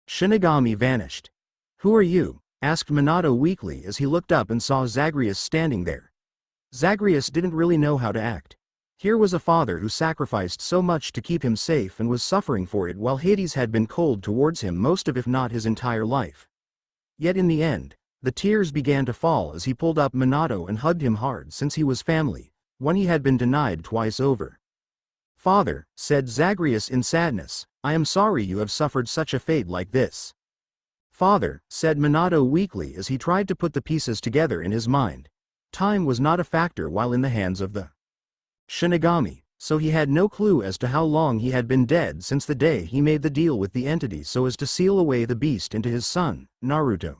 Shinigami vanished. Who are you? Asked Minato weakly as he looked up and saw Zagreus standing there. Zagreus didn't really know how to act. Here was a father who sacrificed so much to keep him safe and was suffering for it, while Hades had been cold towards him most of, if not his entire life. Yet in the end, the tears began to fall as he pulled up Minato and hugged him hard, since he was family, one he had been denied twice over. Father, said Zagreus in sadness, I am sorry you have suffered such a fate like this. Father, said Minato weakly as he tried to put the pieces together in his mind. Time was not a factor while in the hands of the Shinigami, so he had no clue as to how long he had been dead since the day he made the deal with the entity so as to seal away the beast into his son, Naruto.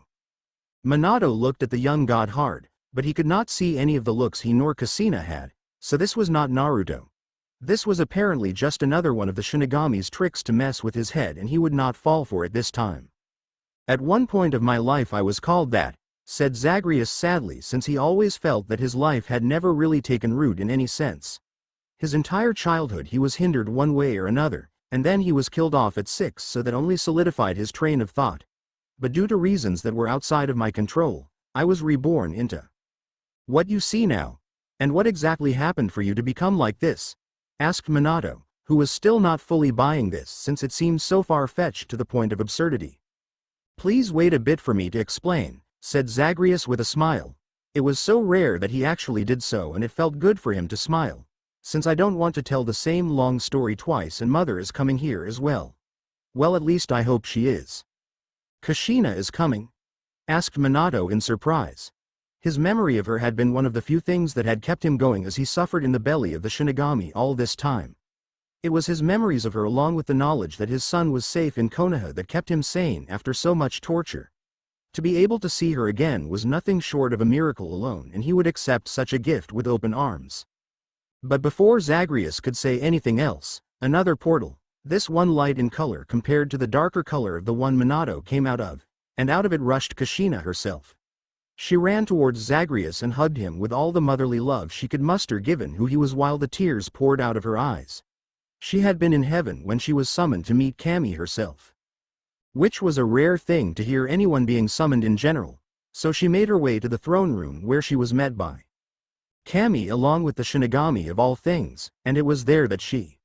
Minato looked at the young god hard, but he could not see any of the looks he nor Kushina had, so this was not Naruto. This was apparently just another one of the Shinigami's tricks to mess with his head, and he would not fall for it this time. At one point of my life I was called that, said Zagreus sadly, since he always felt that his life had never really taken root in any sense. His entire childhood he was hindered one way or another, and then he was killed off at 6, so that only solidified his train of thought. But due to reasons that were outside of my control, I was reborn into what you see now. And what exactly happened for you to become like this? Asked Minato, who was still not fully buying this since it seemed so far-fetched to the point of absurdity. Please wait a bit for me to explain, said Zagreus with a smile. It was so rare that he actually did so, and it felt good for him to smile, since I don't want to tell the same long story twice, and mother is coming here as well. Well, at least I hope she is. Kushina is coming? Asked Minato in surprise. His memory of her had been one of the few things that had kept him going as he suffered in the belly of the Shinigami all this time. It was his memories of her along with the knowledge that his son was safe in Konoha that kept him sane after so much torture. To be able to see her again was nothing short of a miracle alone, and he would accept such a gift with open arms. But before Zagreus could say anything else, another portal, this one light in color compared to the darker color of the one Minato, came out of, and out of it rushed Kushina herself. She ran towards Zagreus and hugged him with all the motherly love she could muster given who he was while the tears poured out of her eyes. She had been in heaven when she was summoned to meet Kami herself, which was a rare thing to hear anyone being summoned in general, so she made her way to the throne room where she was met by Kami along with the Shinigami of all things, and it was there that she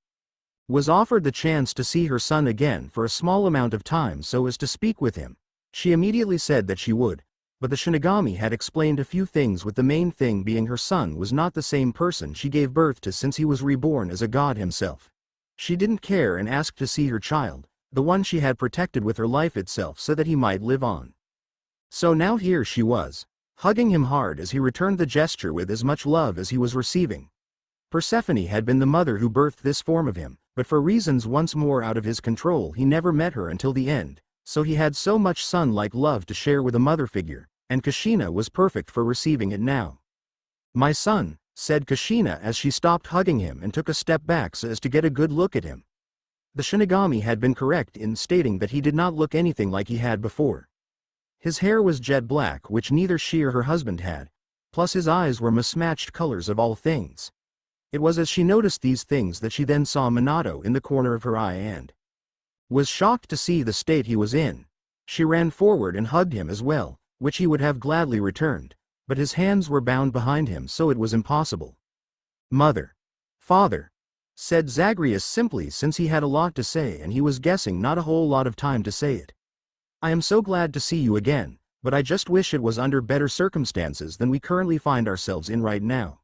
was offered the chance to see her son again for a small amount of time so as to speak with him. She immediately said that she would, but the Shinigami had explained a few things, with the main thing being her son was not the same person she gave birth to since he was reborn as a god himself. She didn't care and asked to see her child, the one she had protected with her life itself so that he might live on. So now here she was, hugging him hard as he returned the gesture with as much love as he was receiving. Persephone had been the mother who birthed this form of him, but for reasons once more out of his control he never met her until the end, so he had so much son-like love to share with a mother figure, and Kushina was perfect for receiving it now. "My son," said Kushina as she stopped hugging him and took a step back so as to get a good look at him. The Shinigami had been correct in stating that he did not look anything like he had before. His hair was jet black, which neither she or her husband had, plus his eyes were mismatched colors of all things. It was as she noticed these things that she then saw Minato in the corner of her eye and was shocked to see the state he was in. She ran forward and hugged him as well, which he would have gladly returned, but his hands were bound behind him so it was impossible. "Mother. Father," said Zagreus simply since he had a lot to say and he was guessing not a whole lot of time to say it. "I am so glad to see you again, but I just wish it was under better circumstances than we currently find ourselves in right now."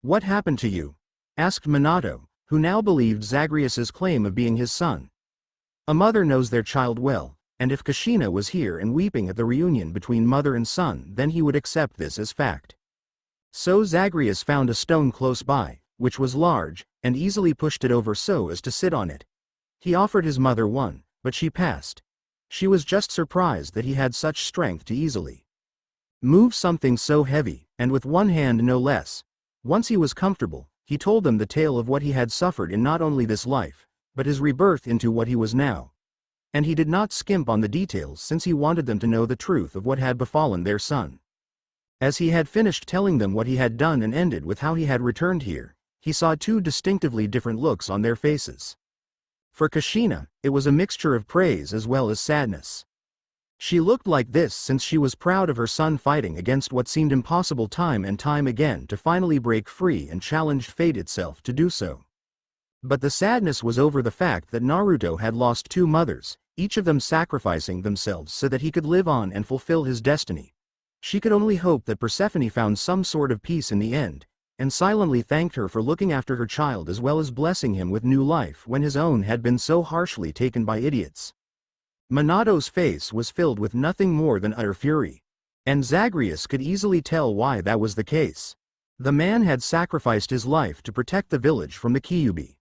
"What happened to you?" asked Minato, who now believed Zagreus's claim of being his son. A mother knows their child well, and if Kushina was here and weeping at the reunion between mother and son then he would accept this as fact. So Zagreus found a stone close by, which was large, and easily pushed it over so as to sit on it. He offered his mother one, but she passed. She was just surprised that he had such strength to easily move something so heavy, and with one hand no less. Once he was comfortable, he told them the tale of what he had suffered in not only this life, but his rebirth into what he was now. And he did not skimp on the details since he wanted them to know the truth of what had befallen their son. As he had finished telling them what he had done and ended with how he had returned here, he saw two distinctively different looks on their faces. For Kushina, it was a mixture of praise as well as sadness. She looked like this since she was proud of her son fighting against what seemed impossible time and time again to finally break free and challenged fate itself to do so. But the sadness was over the fact that Naruto had lost two mothers, each of them sacrificing themselves so that he could live on and fulfill his destiny. She could only hope that Persephone found some sort of peace in the end, and silently thanked her for looking after her child as well as blessing him with new life when his own had been so harshly taken by idiots. Minato's face was filled with nothing more than utter fury. And Zagreus could easily tell why that was the case. The man had sacrificed his life to protect the village from the Kyuubi.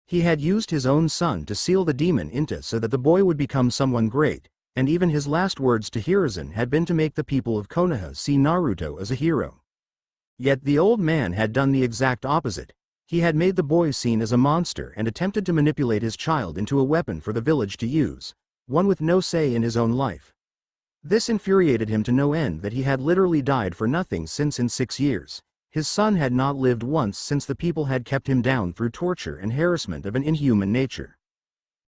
He had used his own son to seal the demon into so that the boy would become someone great, and even his last words to Hiruzen had been to make the people of Konoha see Naruto as a hero. Yet the old man had done the exact opposite. He had made the boy seen as a monster and attempted to manipulate his child into a weapon for the village to use, one with no say in his own life. This infuriated him to no end that he had literally died for nothing since in 6 years, his son had not lived once since the people had kept him down through torture and harassment of an inhuman nature.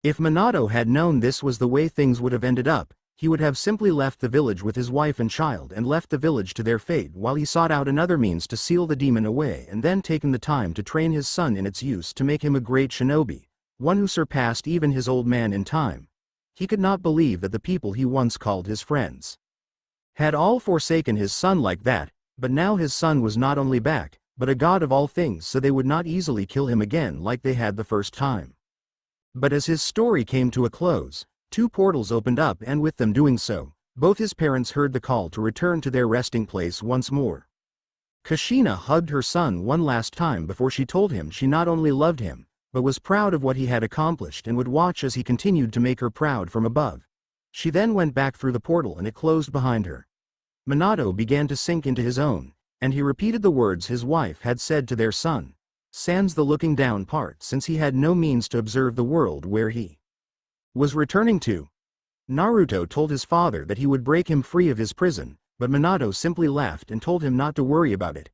If Minato had known this was the way things would have ended up, he would have simply left the village with his wife and child and left the village to their fate while he sought out another means to seal the demon away and then taken the time to train his son in its use to make him a great shinobi, one who surpassed even his old man in time. He could not believe that the people he once called his friends had all forsaken his son like that, but now his son was not only back, but a god of all things, so they would not easily kill him again like they had the first time. But as his story came to a close, 2 portals opened up, and with them doing so, both his parents heard the call to return to their resting place once more. Kushina hugged her son one last time before she told him she not only loved him, but was proud of what he had accomplished and would watch as he continued to make her proud from above. She then went back through the portal and it closed behind her. Minato began to sink into his own, and he repeated the words his wife had said to their son, sans the looking down part, since he had no means to observe the world where he was returning to. Naruto told his father that he would break him free of his prison, but Minato simply laughed and told him not to worry about it.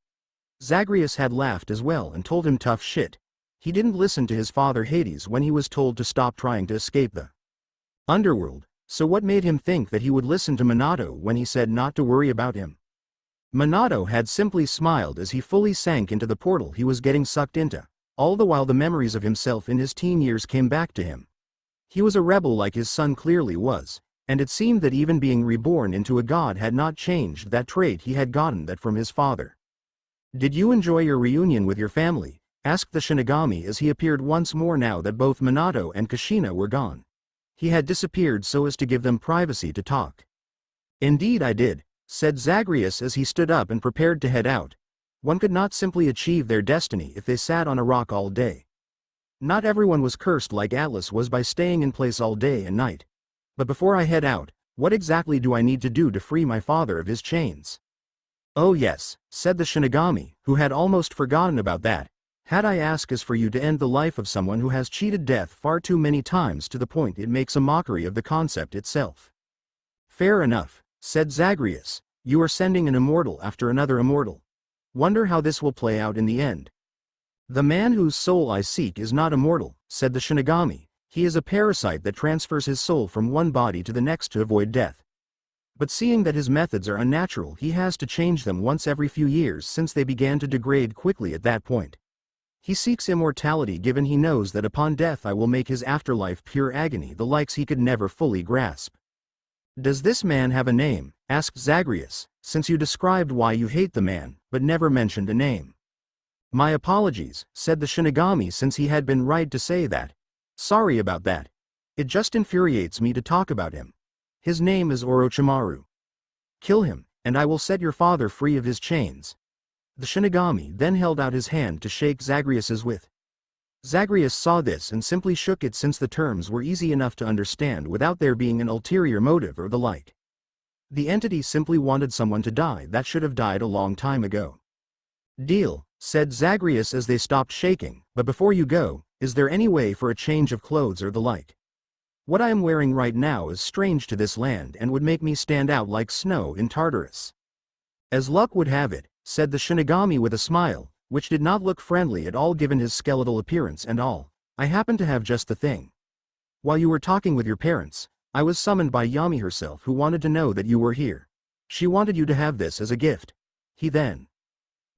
Zagreus had laughed as well and told him tough shit. He didn't listen to his father Hades when he was told to stop trying to escape the underworld, so what made him think that he would listen to Minato when he said not to worry about him? Minato had simply smiled as he fully sank into the portal he was getting sucked into, all the while the memories of himself in his teen years came back to him. He was a rebel like his son clearly was, and it seemed that even being reborn into a god had not changed that trait he had gotten that from his father. "Did you enjoy your reunion with your family?" asked the Shinigami as he appeared once more now that both Minato and Kushina were gone. He had disappeared so as to give them privacy to talk. "Indeed I did," said Zagreus as he stood up and prepared to head out. One could not simply achieve their destiny if they sat on a rock all day. Not everyone was cursed like Atlas was by staying in place all day and night. "But before I head out, what exactly do I need to do to free my father of his chains?" "Oh yes," said the Shinigami, who had almost forgotten about that. "Had I ask is for you to end the life of someone who has cheated death far too many times to the point it makes a mockery of the concept itself." "Fair enough," said Zagreus. "You are sending an immortal after another immortal. Wonder how this will play out in the end." "The man whose soul I seek is not immortal," said the Shinigami. "He is a parasite that transfers his soul from one body to the next to avoid death. But seeing that his methods are unnatural, he has to change them once every few years since they began to degrade quickly at that point. He seeks immortality given he knows that upon death I will make his afterlife pure agony, the likes he could never fully grasp." "Does this man have a name?" asked Zagreus, "since you described why you hate the man, but never mentioned a name." "My apologies," said the Shinigami, since he had been right to say that. "Sorry about that. It just infuriates me to talk about him. His name is Orochimaru. Kill him, and I will set your father free of his chains." The Shinigami then held out his hand to shake Zagreus's with. Zagreus saw this and simply shook it since the terms were easy enough to understand without there being an ulterior motive or the like. The entity simply wanted someone to die that should have died a long time ago. "Deal," said Zagreus as they stopped shaking, "but before you go, is there any way for a change of clothes or the like? What I am wearing right now is strange to this land and would make me stand out like snow in Tartarus." "As luck would have it," said the Shinigami with a smile, which did not look friendly at all given his skeletal appearance and all, "I happen to have just the thing. While you were talking with your parents, I was summoned by Yami herself, who wanted to know that you were here. She wanted you to have this as a gift." He then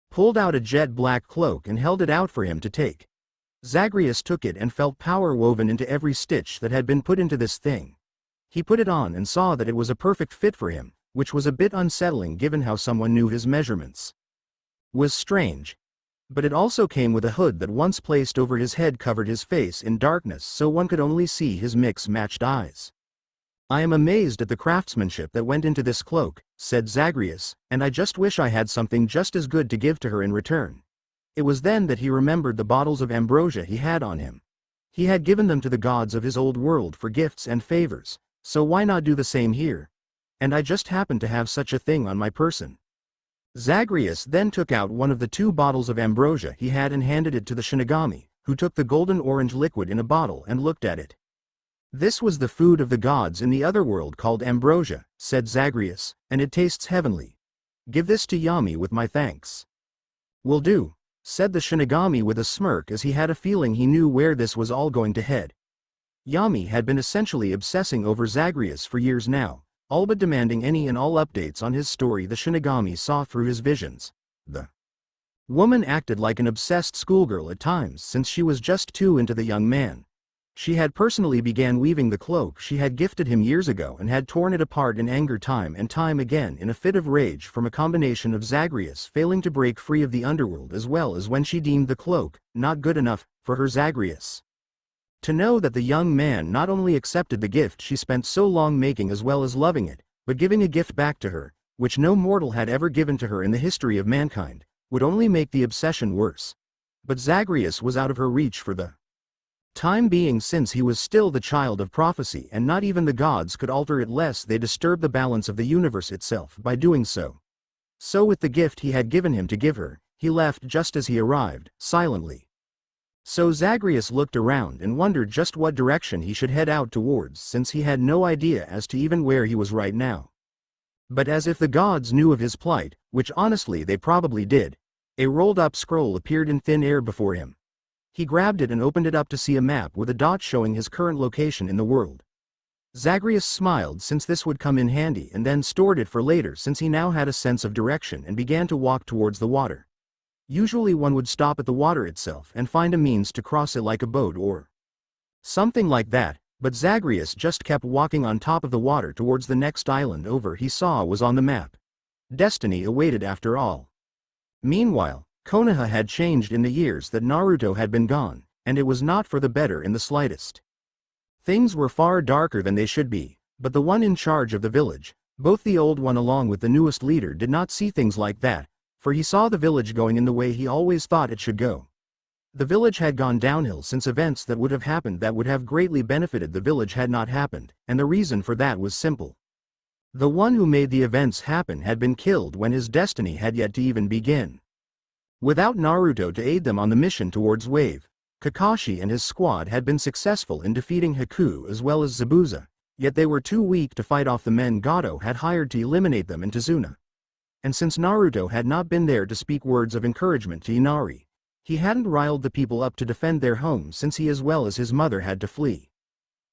pulled out a jet black cloak and held it out for him to take. Zagreus took it and felt power woven into every stitch that had been put into this thing. He put it on and saw that it was a perfect fit for him, which was a bit unsettling given how someone knew his measurements. Was strange. But it also came with a hood that once placed over his head covered his face in darkness so one could only see his mix-matched eyes. "I am amazed at the craftsmanship that went into this cloak," said Zagreus, "and I just wish I had something just as good to give to her in return." It was then that he remembered the bottles of ambrosia he had on him. He had given them to the gods of his old world for gifts and favors, so why not do the same here? "And I just happen to have such a thing on my person." Zagreus then took out one of the 2 bottles of ambrosia he had and handed it to the Shinigami, who took the golden-orange liquid in a bottle and looked at it. "This was the food of the gods in the other world called ambrosia," said Zagreus, "and it tastes heavenly. Give this to Yami with my thanks." "Will do," said the Shinigami with a smirk as he had a feeling he knew where this was all going to head. Yami had been essentially obsessing over Zagreus for years now, all but demanding any and all updates on his story the Shinigami saw through his visions. The woman acted like an obsessed schoolgirl at times since she was just too into the young man. She had personally began weaving the cloak she had gifted him years ago and had torn it apart in anger time and time again in a fit of rage from a combination of Zagreus failing to break free of the underworld as well as when she deemed the cloak not good enough for her Zagreus. To know that the young man not only accepted the gift she spent so long making as well as loving it, but giving a gift back to her, which no mortal had ever given to her in the history of mankind, would only make the obsession worse. But Zagreus was out of her reach for the time being since he was still the child of prophecy and not even the gods could alter it lest they disturb the balance of the universe itself by doing so. So with the gift he had given him to give her, he left just as he arrived, silently. So Zagreus looked around and wondered just what direction he should head out towards since he had no idea as to even where he was right now. But as if the gods knew of his plight, which honestly they probably did, a rolled-up scroll appeared in thin air before him. He grabbed it and opened it up to see a map with a dot showing his current location in the world. Zagreus smiled since this would come in handy and then stored it for later since he now had a sense of direction and began to walk towards the water. Usually one would stop at the water itself and find a means to cross it like a boat or something like that, but Zagreus just kept walking on top of the water towards the next island over he saw was on the map. Destiny awaited after all. Meanwhile, Konoha had changed in the years that Naruto had been gone, and it was not for the better in the slightest. Things were far darker than they should be, but the one in charge of the village, both the old one along with the newest leader, did not see things like that, for he saw the village going in the way he always thought it should go. The village had gone downhill since events that would have happened that would have greatly benefited the village had not happened, and the reason for that was simple. The one who made the events happen had been killed when his destiny had yet to even begin. Without Naruto to aid them on the mission towards Wave, Kakashi and his squad had been successful in defeating Haku as well as Zabuza, yet they were too weak to fight off the men Gato had hired to eliminate them in Tazuna. And since Naruto had not been there to speak words of encouragement to Inari, he hadn't riled the people up to defend their home since he as well as his mother had to flee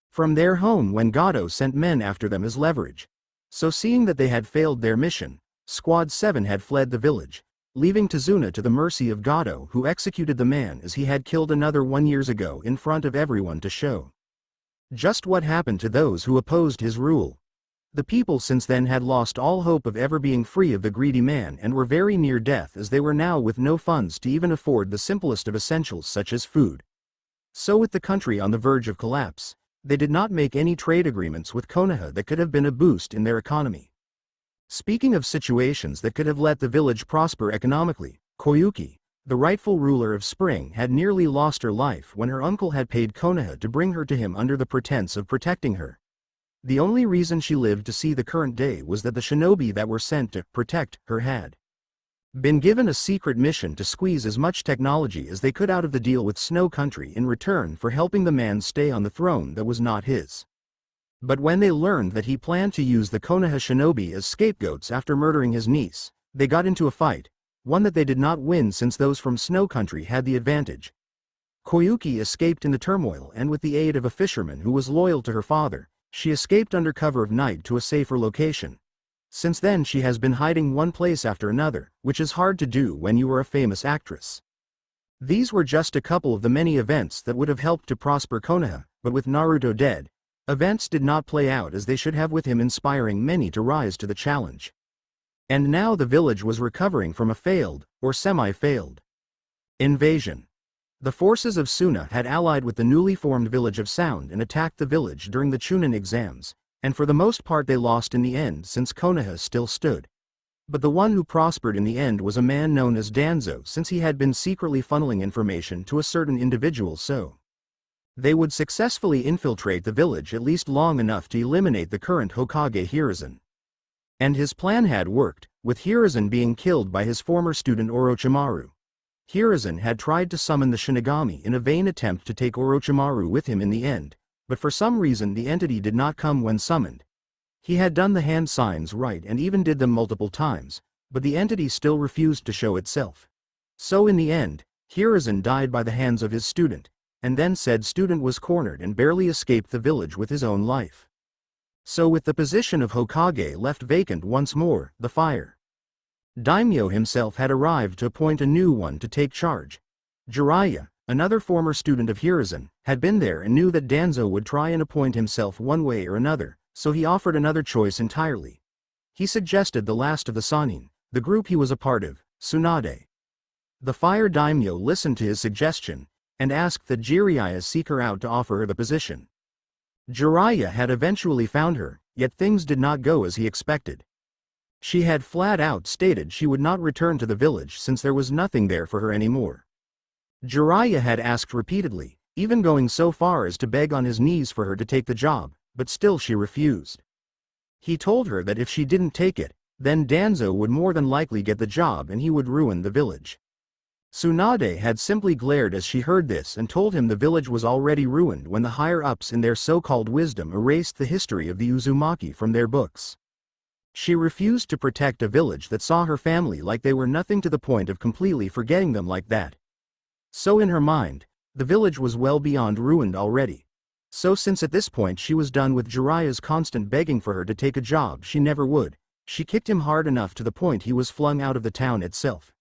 from their home when Gato sent men after them as leverage. So seeing that they had failed their mission, Squad 7 had fled the village, leaving Tazuna to the mercy of Gato, who executed the man as he had killed another 1 year ago in front of everyone to show just what happened to those who opposed his rule. The people since then had lost all hope of ever being free of the greedy man and were very near death, as they were now with no funds to even afford the simplest of essentials such as food. So with the country on the verge of collapse, they did not make any trade agreements with Konoha that could have been a boost in their economy. Speaking of situations that could have let the village prosper economically, Koyuki, the rightful ruler of Spring, had nearly lost her life when her uncle had paid Konoha to bring her to him under the pretense of protecting her. The only reason she lived to see the current day was that the shinobi that were sent to protect her had been given a secret mission to squeeze as much technology as they could out of the deal with Snow Country in return for helping the man stay on the throne that was not his. But when they learned that he planned to use the Konoha shinobi as scapegoats after murdering his niece, they got into a fight, one that they did not win since those from Snow Country had the advantage. Koyuki escaped in the turmoil, and with the aid of a fisherman who was loyal to her father, she escaped under cover of night to a safer location. Since then she has been hiding one place after another, which is hard to do when you are a famous actress. These were just a couple of the many events that would have helped to prosper Konoha, but with Naruto dead, events did not play out as they should have, with him inspiring many to rise to the challenge. And now the village was recovering from a failed, or semi-failed, invasion. The forces of Suna had allied with the newly formed village of Sound and attacked the village during the Chunin exams, and for the most part they lost in the end since Konoha still stood. But the one who prospered in the end was a man known as Danzo, since he had been secretly funneling information to a certain individual so they would successfully infiltrate the village at least long enough to eliminate the current Hokage Hiruzen. And his plan had worked, with Hiruzen being killed by his former student Orochimaru. Hiruzen had tried to summon the Shinigami in a vain attempt to take Orochimaru with him in the end, but for some reason the entity did not come when summoned. He had done the hand signs right and even did them multiple times, but the entity still refused to show itself. So in the end, Hiruzen died by the hands of his student, and then said student was cornered and barely escaped the village with his own life. So with the position of Hokage left vacant once more, the fire daimyo himself had arrived to appoint a new one to take charge. Jiraiya, another former student of Hiruzen, had been there and knew that Danzo would try and appoint himself one way or another, so he offered another choice entirely. He suggested the last of the Sannin, the group he was a part of, Tsunade. The fire daimyo listened to his suggestion, and asked that Jiraiya seek her out to offer her the position. Jiraiya had eventually found her, yet things did not go as he expected. She had flat out stated she would not return to the village since there was nothing there for her anymore. Jiraiya had asked repeatedly, even going so far as to beg on his knees for her to take the job, but still she refused. He told her that if she didn't take it, then Danzo would more than likely get the job and he would ruin the village. Tsunade had simply glared as she heard this and told him the village was already ruined when the higher-ups in their so-called wisdom erased the history of the Uzumaki from their books. She refused to protect a village that saw her family like they were nothing, to the point of completely forgetting them like that. So in her mind, the village was well beyond ruined already. So since at this point she was done with Jiraiya's constant begging for her to take a job she never would, she kicked him hard enough to the point he was flung out of the town itself.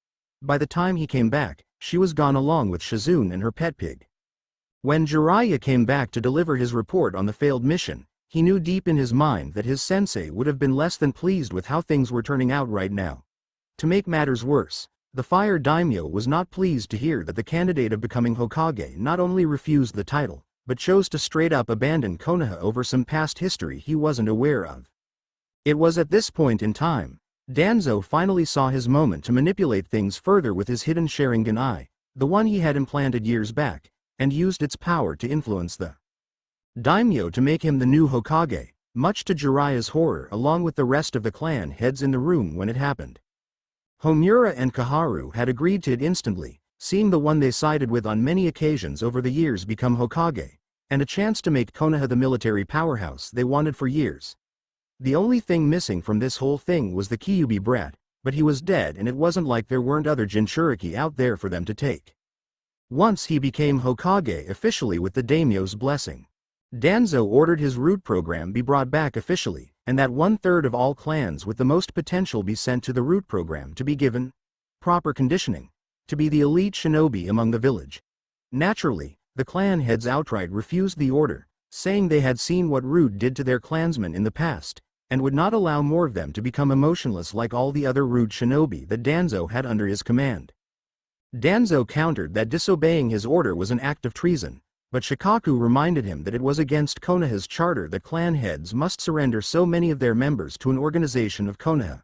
By the time he came back, she was gone along with Shizune and her pet pig. When Jiraiya came back to deliver his report on the failed mission, he knew deep in his mind that his sensei would have been less than pleased with how things were turning out right now. To make matters worse, the Fire Daimyo was not pleased to hear that the candidate of becoming Hokage not only refused the title, but chose to straight up abandon Konoha over some past history he wasn't aware of. It was at this point in time, Danzo finally saw his moment to manipulate things further with his hidden Sharingan eye, the one he had implanted years back, and used its power to influence the Daimyo to make him the new Hokage, much to Jiraiya's horror along with the rest of the clan heads in the room when it happened. Homura and Kaharu had agreed to it instantly, seeing the one they sided with on many occasions over the years become Hokage, and a chance to make Konoha the military powerhouse they wanted for years. The only thing missing from this whole thing was the Kyuubi brat, but he was dead and it wasn't like there weren't other Jinchuriki out there for them to take. Once he became Hokage officially with the daimyo's blessing, Danzo ordered his root program be brought back officially, and that 1/3 of all clans with the most potential be sent to the root program to be given proper conditioning, to be the elite shinobi among the village. Naturally, the clan heads outright refused the order, saying they had seen what Root did to their clansmen in the past, and would not allow more of them to become emotionless like all the other Root shinobi that Danzo had under his command. Danzo countered that disobeying his order was an act of treason, but Shikaku reminded him that it was against Konoha's charter that clan heads must surrender so many of their members to an organization of Konoha.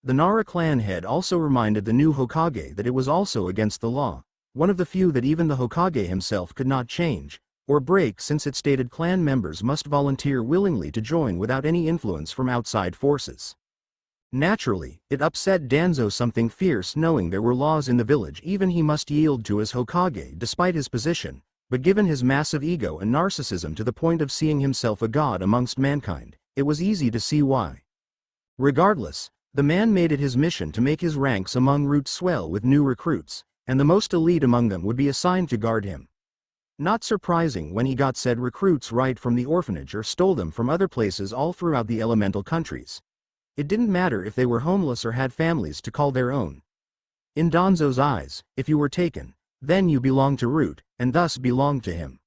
The Nara clan head also reminded the new Hokage that it was also against the law, one of the few that even the Hokage himself could not change or break, since it stated clan members must volunteer willingly to join without any influence from outside forces. Naturally, it upset Danzo something fierce knowing there were laws in the village even he must yield to as Hokage despite his position, but given his massive ego and narcissism to the point of seeing himself a god amongst mankind, it was easy to see why. Regardless, the man made it his mission to make his ranks among Root swell with new recruits, and the most elite among them would be assigned to guard him. Not surprising when he got said recruits right from the orphanage or stole them from other places all throughout the elemental countries. It didn't matter if they were homeless or had families to call their own. In Danzo's eyes, if you were taken, then you belonged to Root, and thus belonged to him.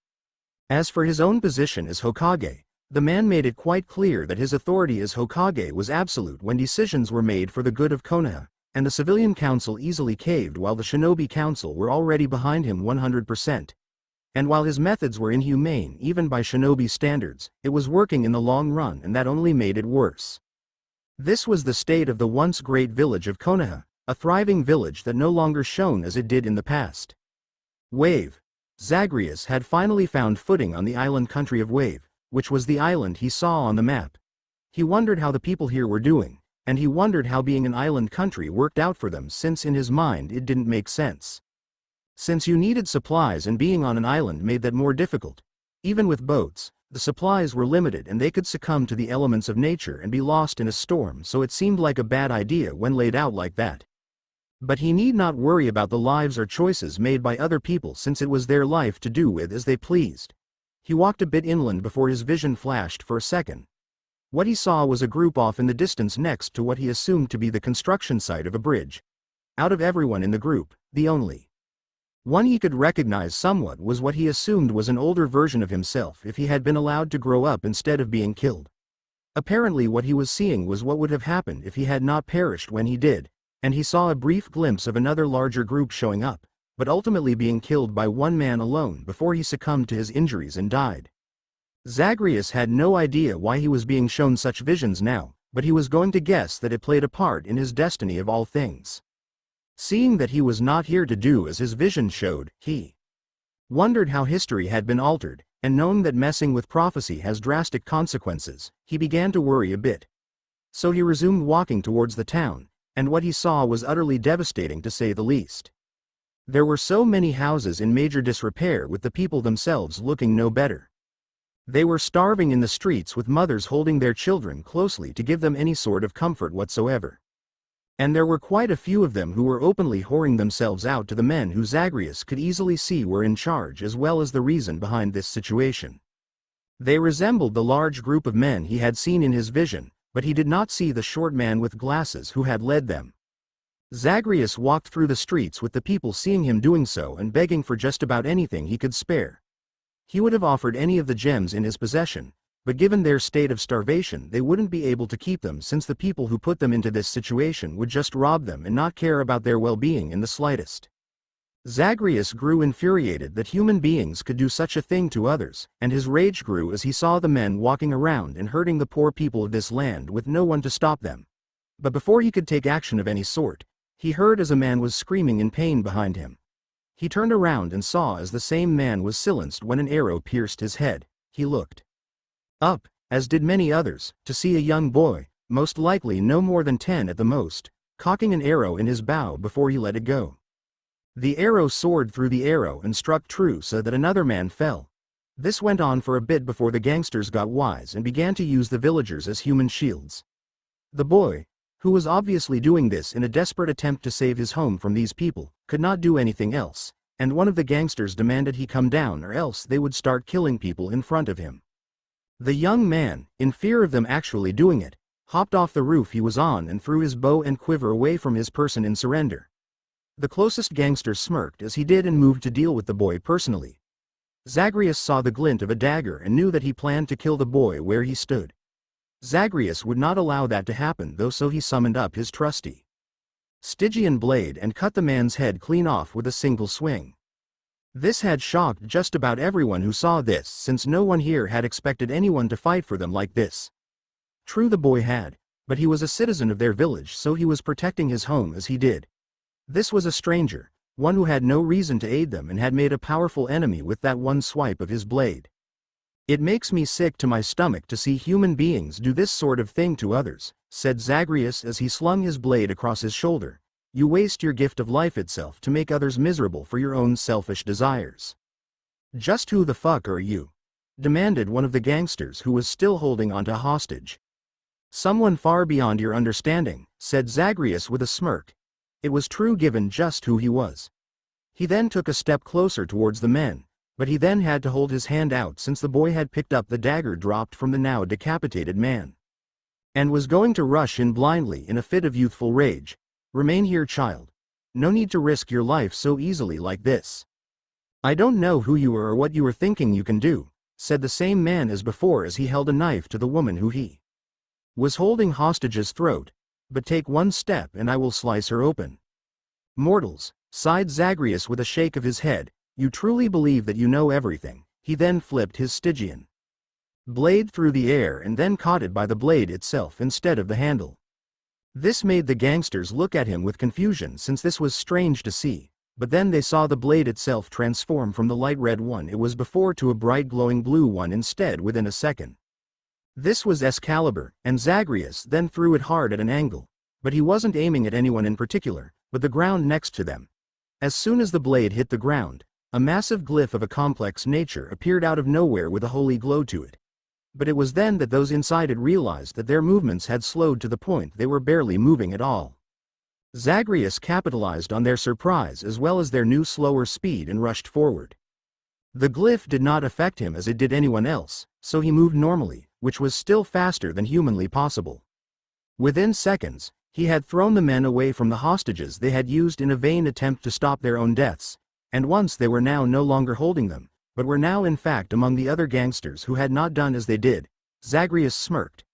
As for his own position as Hokage, the man made it quite clear that his authority as Hokage was absolute when decisions were made for the good of Konoha, and the civilian council easily caved while the shinobi council were already behind him 100%. And while his methods were inhumane even by shinobi standards, it was working in the long run, and that only made it worse. This was the state of the once great village of Konoha, a thriving village that no longer shone as it did in the past. Wave. Zagreus had finally found footing on the island country of Wave, which was the island he saw on the map. He wondered how the people here were doing, and he wondered how being an island country worked out for them, since in his mind it didn't make sense. Since you needed supplies and being on an island made that more difficult. Even with boats, the supplies were limited and they could succumb to the elements of nature and be lost in a storm, so it seemed like a bad idea when laid out like that. But he need not worry about the lives or choices made by other people, since it was their life to do with as they pleased. He walked a bit inland before his vision flashed for a second. What he saw was a group off in the distance next to what he assumed to be the construction site of a bridge. Out of everyone in the group, the only one he could recognize somewhat was what he assumed was an older version of himself if he had been allowed to grow up instead of being killed. Apparently what he was seeing was what would have happened if he had not perished when he did, and he saw a brief glimpse of another larger group showing up, but ultimately being killed by one man alone before he succumbed to his injuries and died. Zagreus had no idea why he was being shown such visions now, but he was going to guess that it played a part in his destiny of all things. Seeing that he was not here to do as his vision showed, he wondered how history had been altered, and knowing that messing with prophecy has drastic consequences, he began to worry a bit. So he resumed walking towards the town, and what he saw was utterly devastating to say the least. There were so many houses in major disrepair with the people themselves looking no better. They were starving in the streets with mothers holding their children closely to give them any sort of comfort whatsoever. And there were quite a few of them who were openly whoring themselves out to the men who Zagreus could easily see were in charge, as well as the reason behind this situation. They resembled the large group of men he had seen in his vision, but he did not see the short man with glasses who had led them. Zagreus walked through the streets with the people seeing him doing so and begging for just about anything he could spare. He would have offered any of the gems in his possession, but given their state of starvation they wouldn't be able to keep them, since the people who put them into this situation would just rob them and not care about their well-being in the slightest. Zagreus grew infuriated that human beings could do such a thing to others, and his rage grew as he saw the men walking around and hurting the poor people of this land with no one to stop them. But before he could take action of any sort, he heard as a man was screaming in pain behind him. He turned around and saw as the same man was silenced when an arrow pierced his head. He looked up, as did many others, to see a young boy, most likely no more than 10 at the most, cocking an arrow in his bow before he let it go. The arrow soared through the arrow and struck true so that another man fell. This went on for a bit before the gangsters got wise and began to use the villagers as human shields. The boy, who was obviously doing this in a desperate attempt to save his home from these people, could not do anything else, and one of the gangsters demanded he come down or else they would start killing people in front of him. The young man, in fear of them actually doing it, hopped off the roof he was on and threw his bow and quiver away from his person in surrender. The closest gangster smirked as he did and moved to deal with the boy personally. Zagreus saw the glint of a dagger and knew that he planned to kill the boy where he stood. Zagreus would not allow that to happen though, so he summoned up his trusty Stygian blade and cut the man's head clean off with a single swing. This had shocked just about everyone who saw this, since no one here had expected anyone to fight for them like this. True, the boy had, but he was a citizen of their village, so he was protecting his home as he did. This was a stranger, one who had no reason to aid them and had made a powerful enemy with that one swipe of his blade. "It makes me sick to my stomach to see human beings do this sort of thing to others," said Zagreus as he slung his blade across his shoulder. "You waste your gift of life itself to make others miserable for your own selfish desires." "Just who the fuck are you?" demanded one of the gangsters who was still holding onto hostage. "Someone far beyond your understanding," said Zagreus with a smirk. It was true given just who he was. He then took a step closer towards the men, but he then had to hold his hand out since the boy had picked up the dagger dropped from the now decapitated man, and was going to rush in blindly in a fit of youthful rage. "Remain here, child. No need to risk your life so easily like this. I don't know who you are or what you are thinking you can do," said the same man as before as he held a knife to the woman who he was holding hostage's throat. "But take one step and I will slice her open." "Mortals," sighed Zagreus with a shake of his head, "you truly believe that you know everything." He then flipped his Stygian blade through the air and then caught it by the blade itself instead of the handle. This made the gangsters look at him with confusion, since this was strange to see, but then they saw the blade itself transform from the light red one it was before to a bright glowing blue one instead within a second. This was Excalibur, and Zagreus then threw it hard at an angle, but he wasn't aiming at anyone in particular, but the ground next to them. As soon as the blade hit the ground, a massive glyph of a complex nature appeared out of nowhere with a holy glow to it. But it was then that those inside it realized that their movements had slowed to the point they were barely moving at all. Zagreus capitalized on their surprise as well as their new slower speed and rushed forward. The glyph did not affect him as it did anyone else, so he moved normally, which was still faster than humanly possible. Within seconds, he had thrown the men away from the hostages they had used in a vain attempt to stop their own deaths, and once they were now no longer holding them, but were now in fact among the other gangsters who had not done as they did. Zagreus smirked.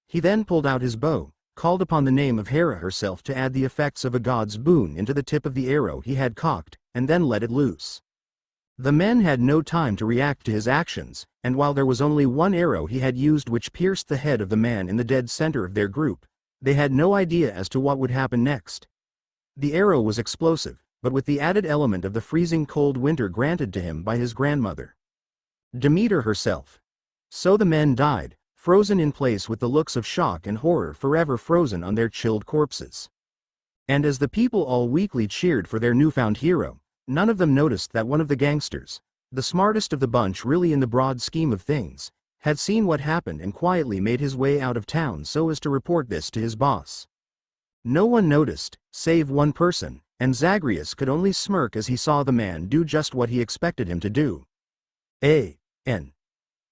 He then pulled out his bow, called upon the name of Hera herself to add the effects of a god's boon into the tip of the arrow he had cocked, and then let it loose. The men had no time to react to his actions, and while there was only one arrow he had used which pierced the head of the man in the dead center of their group, they had no idea as to what would happen next. The arrow was explosive, but with the added element of the freezing cold winter granted to him by his grandmother, Demeter herself. So the men died, frozen in place with the looks of shock and horror forever frozen on their chilled corpses. And as the people all weakly cheered for their newfound hero, none of them noticed that one of the gangsters, the smartest of the bunch really in the broad scheme of things, had seen what happened and quietly made his way out of town so as to report this to his boss. No one noticed, save one person, and Zagreus could only smirk as he saw the man do just what he expected him to do. A.N.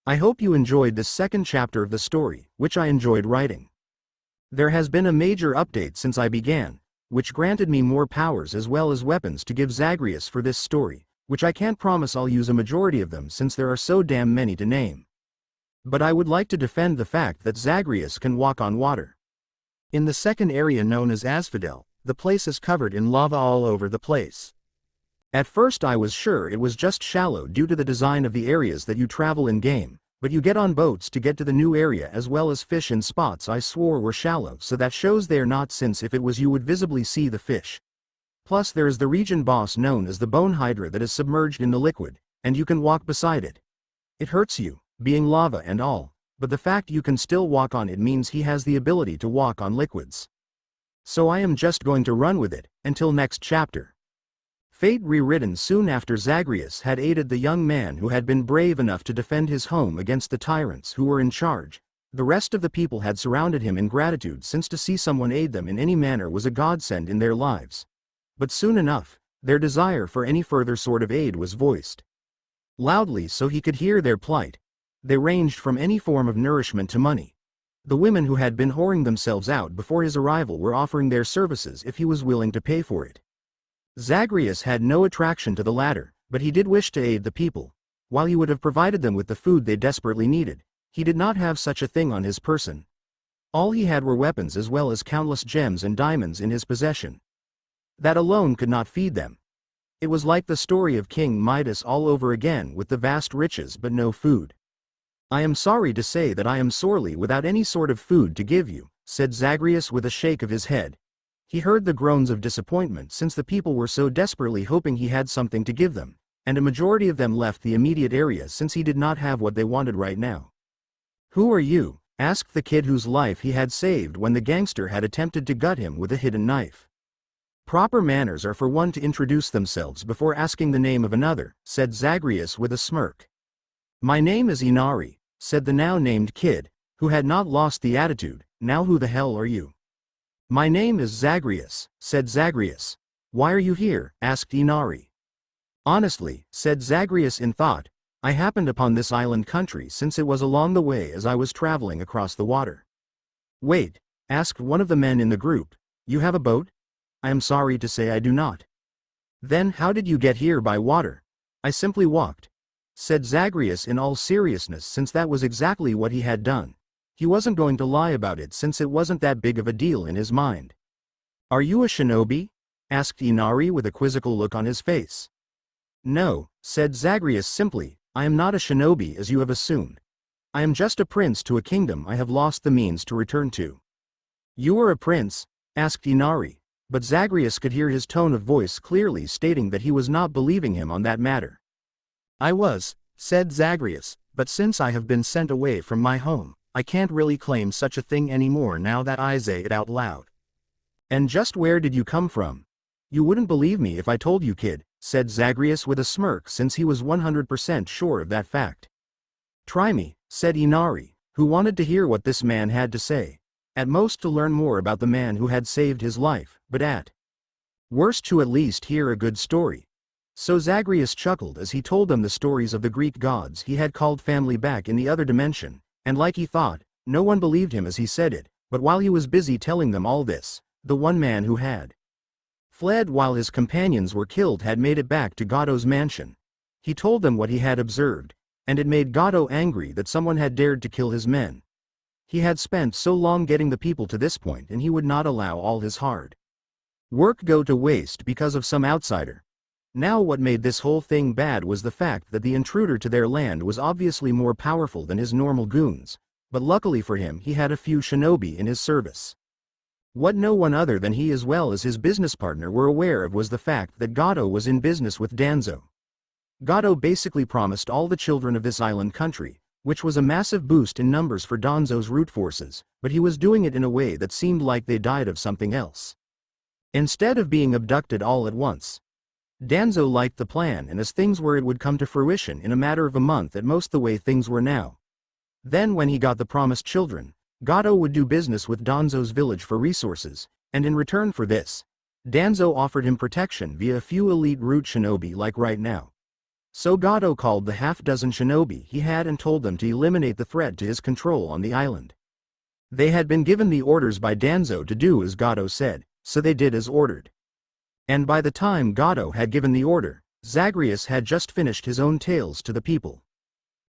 I hope you enjoyed this second chapter of the story, which I enjoyed writing. There has been a major update since I began, which granted me more powers as well as weapons to give Zagreus for this story, which I can't promise I'll use a majority of them since there are so damn many to name. But I would like to defend the fact that Zagreus can walk on water. In the second area known as Asphodel, the place is covered in lava all over the place. At first I was sure it was just shallow due to the design of the areas that you travel in game, but you get on boats to get to the new area as well as fish in spots I swore were shallow, so that shows they are not, since if it was you would visibly see the fish. Plus there is the region boss known as the bone hydra that is submerged in the liquid, and you can walk beside it. It hurts you, being lava and all, but the fact you can still walk on it means he has the ability to walk on liquids. So I am just going to run with it, until next chapter. Fate rewritten. Soon after Zagreus had aided the young man who had been brave enough to defend his home against the tyrants who were in charge, the rest of the people had surrounded him in gratitude, since to see someone aid them in any manner was a godsend in their lives. But soon enough, their desire for any further sort of aid was voiced loudly so he could hear their plight. They ranged from any form of nourishment to money. The women who had been whoring themselves out before his arrival were offering their services if he was willing to pay for it. Zagreus had no attraction to the latter, but he did wish to aid the people. While he would have provided them with the food they desperately needed, he did not have such a thing on his person. All he had were weapons as well as countless gems and diamonds in his possession. That alone could not feed them. It was like the story of King Midas all over again, with the vast riches but no food. I am sorry to say that I am sorely without any sort of food to give you, said Zagreus with a shake of his head. He heard the groans of disappointment since the people were so desperately hoping he had something to give them, and a majority of them left the immediate area since he did not have what they wanted right now. Who are you? Asked the kid whose life he had saved when the gangster had attempted to gut him with a hidden knife. Proper manners are for one to introduce themselves before asking the name of another, said Zagreus with a smirk. My name is Inari, said the now named kid, who had not lost the attitude. Now who the hell are you? My name is Zagreus, said Zagreus. Why are you here? Asked Inari. Honestly, said Zagreus in thought, I happened upon this island country since it was along the way as I was traveling across the water. Wait, asked one of the men in the group, you have a boat? I am sorry to say I do not. Then how did you get here by water? I simply walked, said Zagreus in all seriousness, since that was exactly what he had done. He wasn't going to lie about it since it wasn't that big of a deal in his mind. Are you a shinobi? Asked Inari with a quizzical look on his face. No, said Zagreus simply, I am not a shinobi as you have assumed. I am just a prince to a kingdom I have lost the means to return to. You are a prince? Asked Inari, but Zagreus could hear his tone of voice clearly stating that he was not believing him on that matter. I was, said Zagreus, but since I have been sent away from my home, I can't really claim such a thing anymore now that I say it out loud. And just where did you come from? You wouldn't believe me if I told you, kid, said Zagreus with a smirk, since he was 100% sure of that fact. Try me, said Inari, who wanted to hear what this man had to say. At most to learn more about the man who had saved his life, but at worst to at least hear a good story. So Zagreus chuckled as he told them the stories of the Greek gods he had called family back in the other dimension. And like he thought, no one believed him as he said it, but while he was busy telling them all this, the one man who had fled while his companions were killed had made it back to Gado's mansion. He told them what he had observed, and it made Gado angry that someone had dared to kill his men. He had spent so long getting the people to this point, and he would not allow all his hard work go to waste because of some outsider. Now what made this whole thing bad was the fact that the intruder to their land was obviously more powerful than his normal goons, but luckily for him he had a few shinobi in his service. What no one other than he as well as his business partner were aware of was the fact that Gado was in business with Danzo. Gado basically promised all the children of this island country, which was a massive boost in numbers for Danzo's root forces, but he was doing it in a way that seemed like they died of something else. Instead of being abducted all at once. Danzo liked the plan, and as things were it would come to fruition in a matter of a month at most the way things were now. Then when he got the promised children, Gato would do business with Danzo's village for resources, and in return for this, Danzo offered him protection via a few elite root shinobi like right now. So Gato called the half-dozen shinobi he had and told them to eliminate the threat to his control on the island. They had been given the orders by Danzo to do as Gato said, so they did as ordered. And by the time Gato had given the order, Zagreus had just finished his own tales to the people.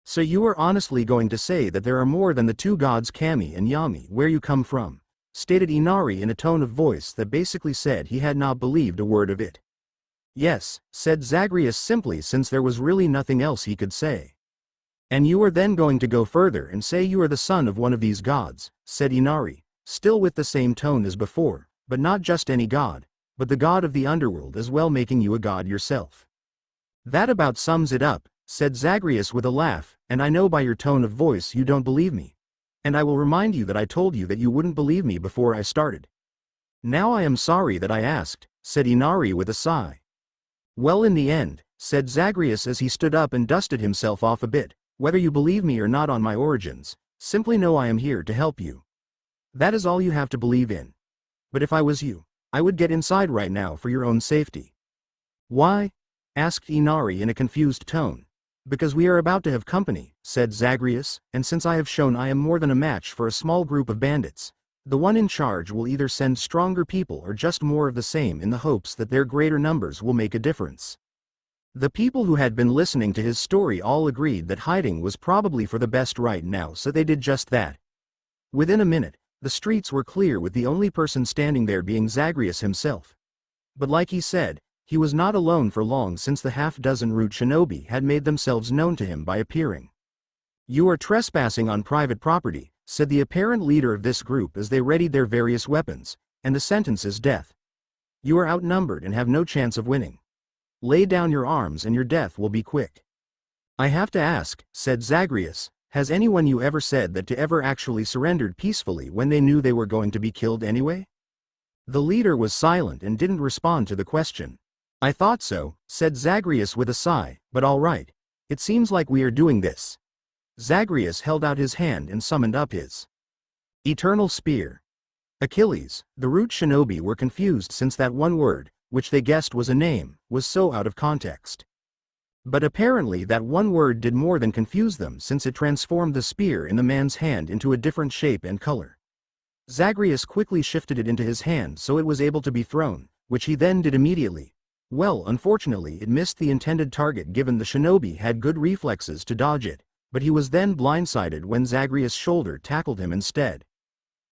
So you are honestly going to say that there are more than the two gods Kami and Yami where you come from? Stated Inari in a tone of voice that basically said he had not believed a word of it. Yes, said Zagreus simply since there was really nothing else he could say. And you are then going to go further and say you are the son of one of these gods, said Inari, still with the same tone as before, but not just any god, but the god of the underworld as well, making you a god yourself. That about sums it up, said Zagreus with a laugh, and I know by your tone of voice you don't believe me. And I will remind you that I told you that you wouldn't believe me before I started. Now I am sorry that I asked, said Inari with a sigh. Well, in the end, said Zagreus as he stood up and dusted himself off a bit, whether you believe me or not on my origins, simply know I am here to help you. That is all you have to believe in. But if I was you, I would get inside right now for your own safety. Why? Asked Inari in a confused tone. Because we are about to have company, said Zagreus, and since I have shown I am more than a match for a small group of bandits, the one in charge will either send stronger people or just more of the same in the hopes that their greater numbers will make a difference. The people who had been listening to his story all agreed that hiding was probably for the best right now, so they did just that. Within a minute, the streets were clear with the only person standing there being Zagreus himself. But like he said, he was not alone for long since the half-dozen root shinobi had made themselves known to him by appearing. You are trespassing on private property, said the apparent leader of this group as they readied their various weapons, and the sentence is death. You are outnumbered and have no chance of winning. Lay down your arms and your death will be quick. I have to ask, said Zagreus, has anyone you ever said that to ever actually surrendered peacefully when they knew they were going to be killed anyway? The leader was silent and didn't respond to the question. I thought so, said Zagreus with a sigh, but all right. It seems like we are doing this. Zagreus held out his hand and summoned up his eternal spear. Achilles, the root shinobi were confused since that one word, which they guessed was a name, was so out of context. But apparently that one word did more than confuse them since it transformed the spear in the man's hand into a different shape and color. Zagreus quickly shifted it into his hand so it was able to be thrown, which he then did immediately. Well, unfortunately it missed the intended target given the shinobi had good reflexes to dodge it, but he was then blindsided when Zagreus' shoulder tackled him instead.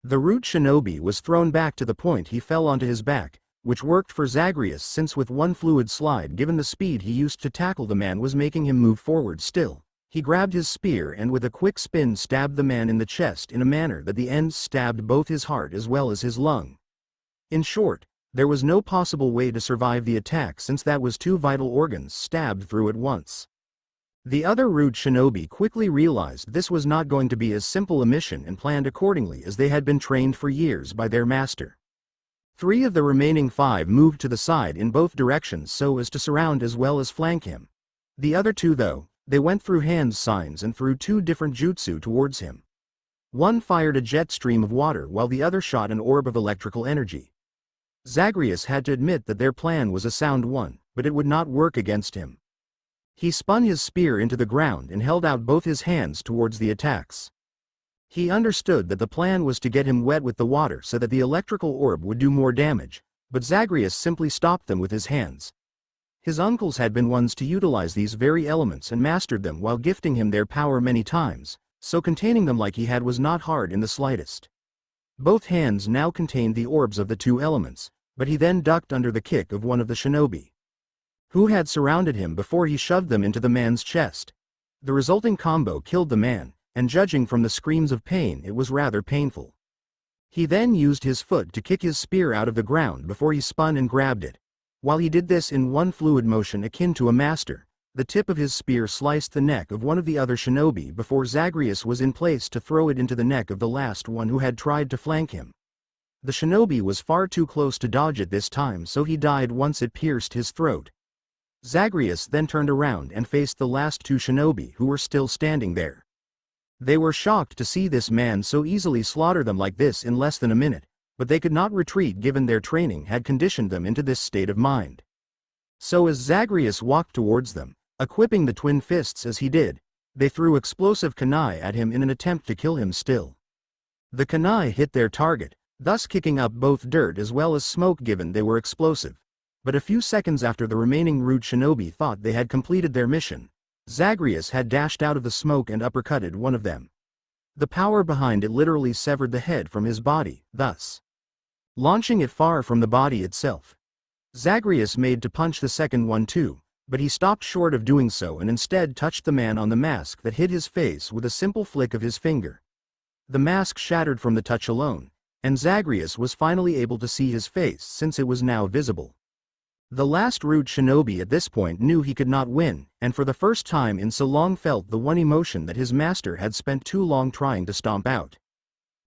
The root shinobi was thrown back to the point he fell onto his back, which worked for Zagreus since with one fluid slide given the speed he used to tackle the man was making him move forward still. He grabbed his spear and with a quick spin stabbed the man in the chest in a manner that the ends stabbed both his heart as well as his lung. In short, there was no possible way to survive the attack since that was two vital organs stabbed through at once. The other root shinobi quickly realized this was not going to be as simple a mission and planned accordingly as they had been trained for years by their master. 3 of the remaining 5 moved to the side in both directions so as to surround as well as flank him. The other 2 though, they went through hand signs and threw 2 different jutsu towards him. One fired a jet stream of water while the other shot an orb of electrical energy. Zagreus had to admit that their plan was a sound one, but it would not work against him. He spun his spear into the ground and held out both his hands towards the attacks. He understood that the plan was to get him wet with the water so that the electrical orb would do more damage, but Zagreus simply stopped them with his hands. His uncles had been ones to utilize these very elements and mastered them while gifting him their power many times, so containing them like he had was not hard in the slightest. Both hands now contained the orbs of the 2 elements, but he then ducked under the kick of one of the shinobi, who had surrounded him before he shoved them into the man's chest. The resulting combo killed the man, and judging from the screams of pain it was rather painful. He then used his foot to kick his spear out of the ground before he spun and grabbed it. While he did this in one fluid motion akin to a master, the tip of his spear sliced the neck of one of the other shinobi before Zagreus was in place to throw it into the neck of the last one who had tried to flank him. The shinobi was far too close to dodge it this time so he died once it pierced his throat. Zagreus then turned around and faced the last 2 shinobi who were still standing there. They were shocked to see this man so easily slaughter them like this in less than a minute, but they could not retreat given their training had conditioned them into this state of mind. So as Zagreus walked towards them, equipping the twin fists as he did, they threw explosive kunai at him in an attempt to kill him still. The kunai hit their target, thus kicking up both dirt as well as smoke given they were explosive. But a few seconds after the remaining rude shinobi thought they had completed their mission, Zagreus had dashed out of the smoke and uppercutted one of them. The power behind it literally severed the head from his body, thus launching it far from the body itself. Zagreus made to punch the second one too, but he stopped short of doing so and instead touched the man on the mask that hid his face with a simple flick of his finger. The mask shattered from the touch alone, and Zagreus was finally able to see his face since it was now visible. The last rude shinobi at this point knew he could not win, and for the first time in so long felt the one emotion that his master had spent too long trying to stomp out.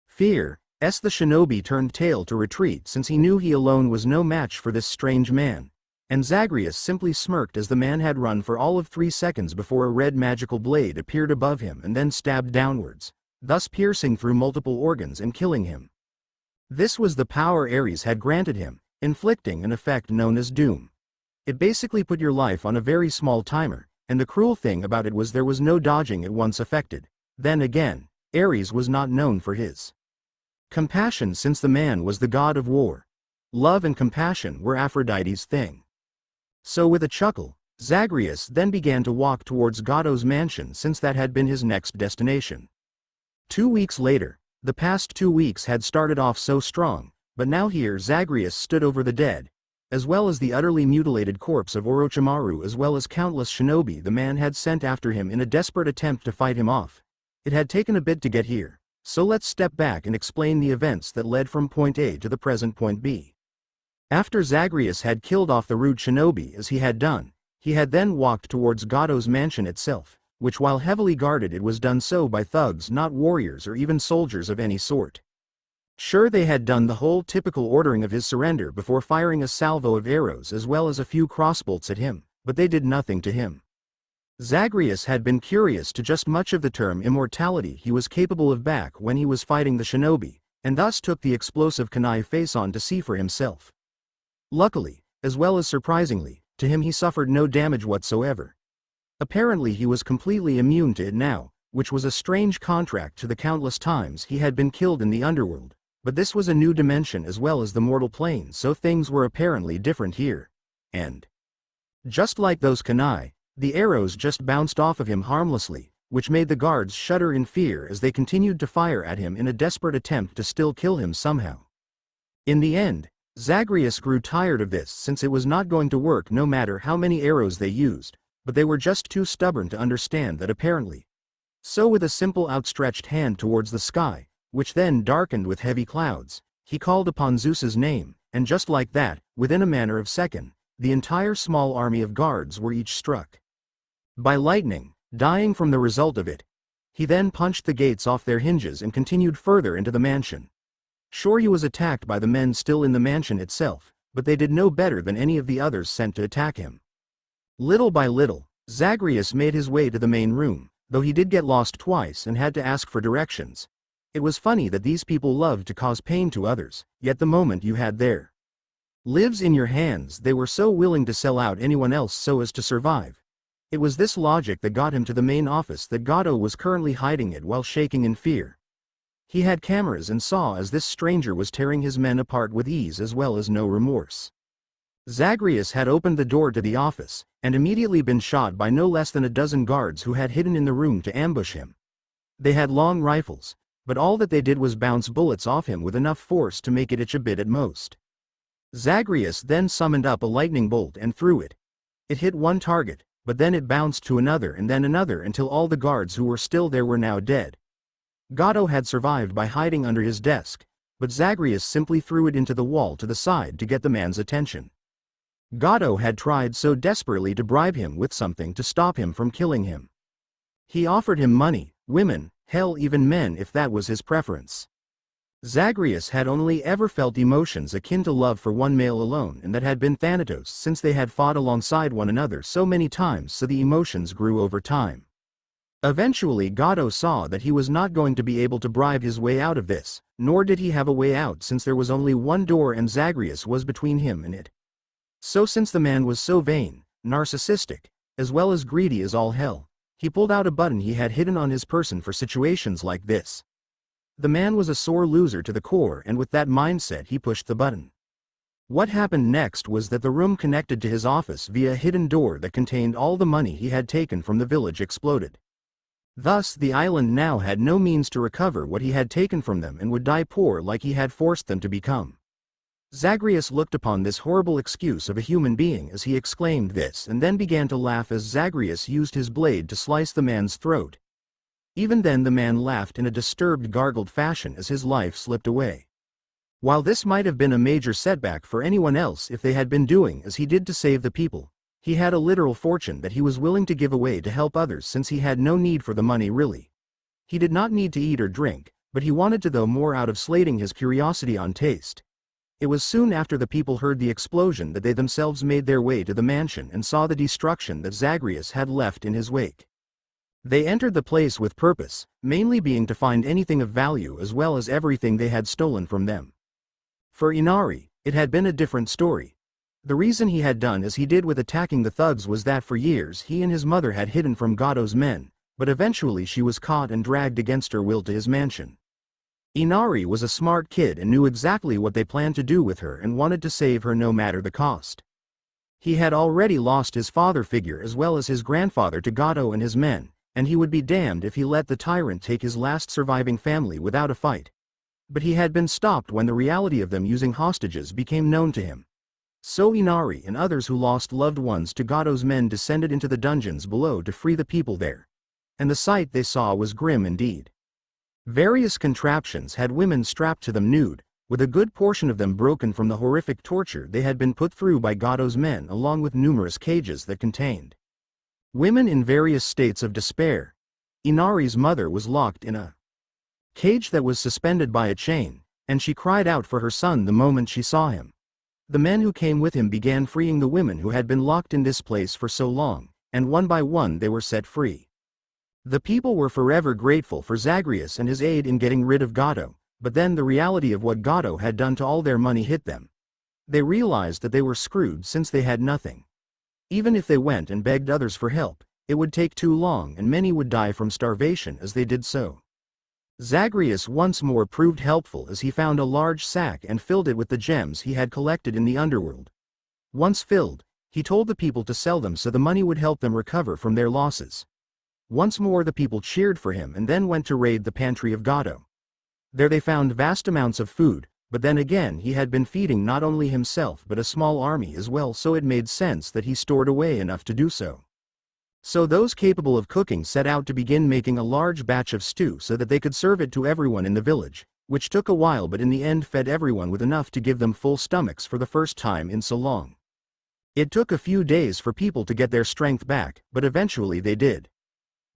Fear. The shinobi turned tail to retreat since he knew he alone was no match for this strange man, and Zagreus simply smirked as the man had run for all of 3 seconds before a red magical blade appeared above him and then stabbed downwards, thus piercing through multiple organs and killing him. This was the power Ares had granted him, inflicting an effect known as doom. It basically put your life on a very small timer, and the cruel thing about it was there was no dodging it once affected. Then again, Ares was not known for his compassion since the man was the god of war. Love and compassion were Aphrodite's thing. So with a chuckle, Zagreus then began to walk towards Gado's mansion since that had been his next destination. 2 weeks later, the past 2 weeks had started off so strong, but now here Zagreus stood over the dead, as well as the utterly mutilated corpse of Orochimaru as well as countless shinobi the man had sent after him in a desperate attempt to fight him off. It had taken a bit to get here. So let's step back and explain the events that led from point A to the present point B. After Zagreus had killed off the rude shinobi as he had done, he had then walked towards Gado's mansion itself, which while heavily guarded it was done so by thugs not warriors or even soldiers of any sort. Sure they had done the whole typical ordering of his surrender before firing a salvo of arrows as well as a few crossbolts at him, but they did nothing to him. Zagreus had been curious to just much of the term immortality he was capable of back when he was fighting the shinobi, and thus took the explosive kunai face on to see for himself. Luckily, as well as surprisingly, to him he suffered no damage whatsoever. Apparently he was completely immune to it now, which was a strange contrast to the countless times he had been killed in the underworld, but this was a new dimension as well as the mortal plane, so things were apparently different here. And just like those kunai, the arrows just bounced off of him harmlessly, which made the guards shudder in fear as they continued to fire at him in a desperate attempt to still kill him somehow. In the end, Zagreus grew tired of this since it was not going to work no matter how many arrows they used, but they were just too stubborn to understand that apparently. So with a simple outstretched hand towards the sky, which then darkened with heavy clouds, he called upon Zeus's name, and just like that, within a matter of second, the entire small army of guards were each struck by lightning, dying from the result of it. He then punched the gates off their hinges and continued further into the mansion. Sure he was attacked by the men still in the mansion itself, but they did no better than any of the others sent to attack him. Little by little, Zagreus made his way to the main room, though he did get lost twice and had to ask for directions. It was funny that these people loved to cause pain to others, yet the moment you had their lives in your hands they were so willing to sell out anyone else so as to survive. It was this logic that got him to the main office that Gado was currently hiding it while shaking in fear. He had cameras and saw as this stranger was tearing his men apart with ease as well as no remorse. Zagreus had opened the door to the office, and immediately been shot by no less than a dozen guards who had hidden in the room to ambush him. They had long rifles, but all that they did was bounce bullets off him with enough force to make it itch a bit at most. Zagreus then summoned up a lightning bolt and threw it. It hit one target, but then it bounced to another and then another until all the guards who were still there were now dead. Gado had survived by hiding under his desk, but Zagreus simply threw it into the wall to the side to get the man's attention. Gado had tried so desperately to bribe him with something to stop him from killing him. He offered him money, women, hell even men if that was his preference. Zagreus had only ever felt emotions akin to love for one male alone, and that had been Thanatos since they had fought alongside one another so many times, so the emotions grew over time. Eventually Gato saw that he was not going to be able to bribe his way out of this, nor did he have a way out since there was only one door and Zagreus was between him and it. So since the man was so vain, narcissistic, as well as greedy as all hell, he pulled out a button he had hidden on his person for situations like this. The man was a sore loser to the core, and with that mindset he pushed the button. What happened next was that the room connected to his office via a hidden door that contained all the money he had taken from the village exploded. Thus the island now had no means to recover what he had taken from them and would die poor like he had forced them to become. Zagreus looked upon this horrible excuse of a human being as he exclaimed this and then began to laugh as Zagreus used his blade to slice the man's throat. Even then the man laughed in a disturbed gargled fashion as his life slipped away. While this might have been a major setback for anyone else if they had been doing as he did to save the people, he had a literal fortune that he was willing to give away to help others since he had no need for the money really. He did not need to eat or drink, but he wanted to though more out of slating his curiosity on taste. It was soon after the people heard the explosion that they themselves made their way to the mansion and saw the destruction that Zagreus had left in his wake. They entered the place with purpose, mainly being to find anything of value as well as everything they had stolen from them. For Inari, it had been a different story. The reason he had done as he did with attacking the thugs was that for years he and his mother had hidden from Gato's men, but eventually she was caught and dragged against her will to his mansion. Inari was a smart kid and knew exactly what they planned to do with her and wanted to save her no matter the cost. He had already lost his father figure as well as his grandfather to Gato and his men, and he would be damned if he let the tyrant take his last surviving family without a fight. But he had been stopped when the reality of them using hostages became known to him. So Inari and others who lost loved ones to Gato's men descended into the dungeons below to free the people there. And the sight they saw was grim indeed. Various contraptions had women strapped to them nude, with a good portion of them broken from the horrific torture they had been put through by Gato's men, along with numerous cages that contained women in various states of despair. Inari's mother was locked in a cage that was suspended by a chain, and she cried out for her son the moment she saw him. The men who came with him began freeing the women who had been locked in this place for so long, and one by one they were set free. The people were forever grateful for Zagreus and his aid in getting rid of Gato, but then the reality of what Gato had done to all their money hit them. They realized that they were screwed since they had nothing. Even if they went and begged others for help, it would take too long and many would die from starvation as they did so. Zagreus once more proved helpful as he found a large sack and filled it with the gems he had collected in the underworld. Once filled, he told the people to sell them so the money would help them recover from their losses. Once more the people cheered for him and then went to raid the pantry of Gato. There they found vast amounts of food, but then again he had been feeding not only himself but a small army as well, so it made sense that he stored away enough to do so. So those capable of cooking set out to begin making a large batch of stew so that they could serve it to everyone in the village, which took a while but in the end fed everyone with enough to give them full stomachs for the first time in so long. It took a few days for people to get their strength back, but eventually they did.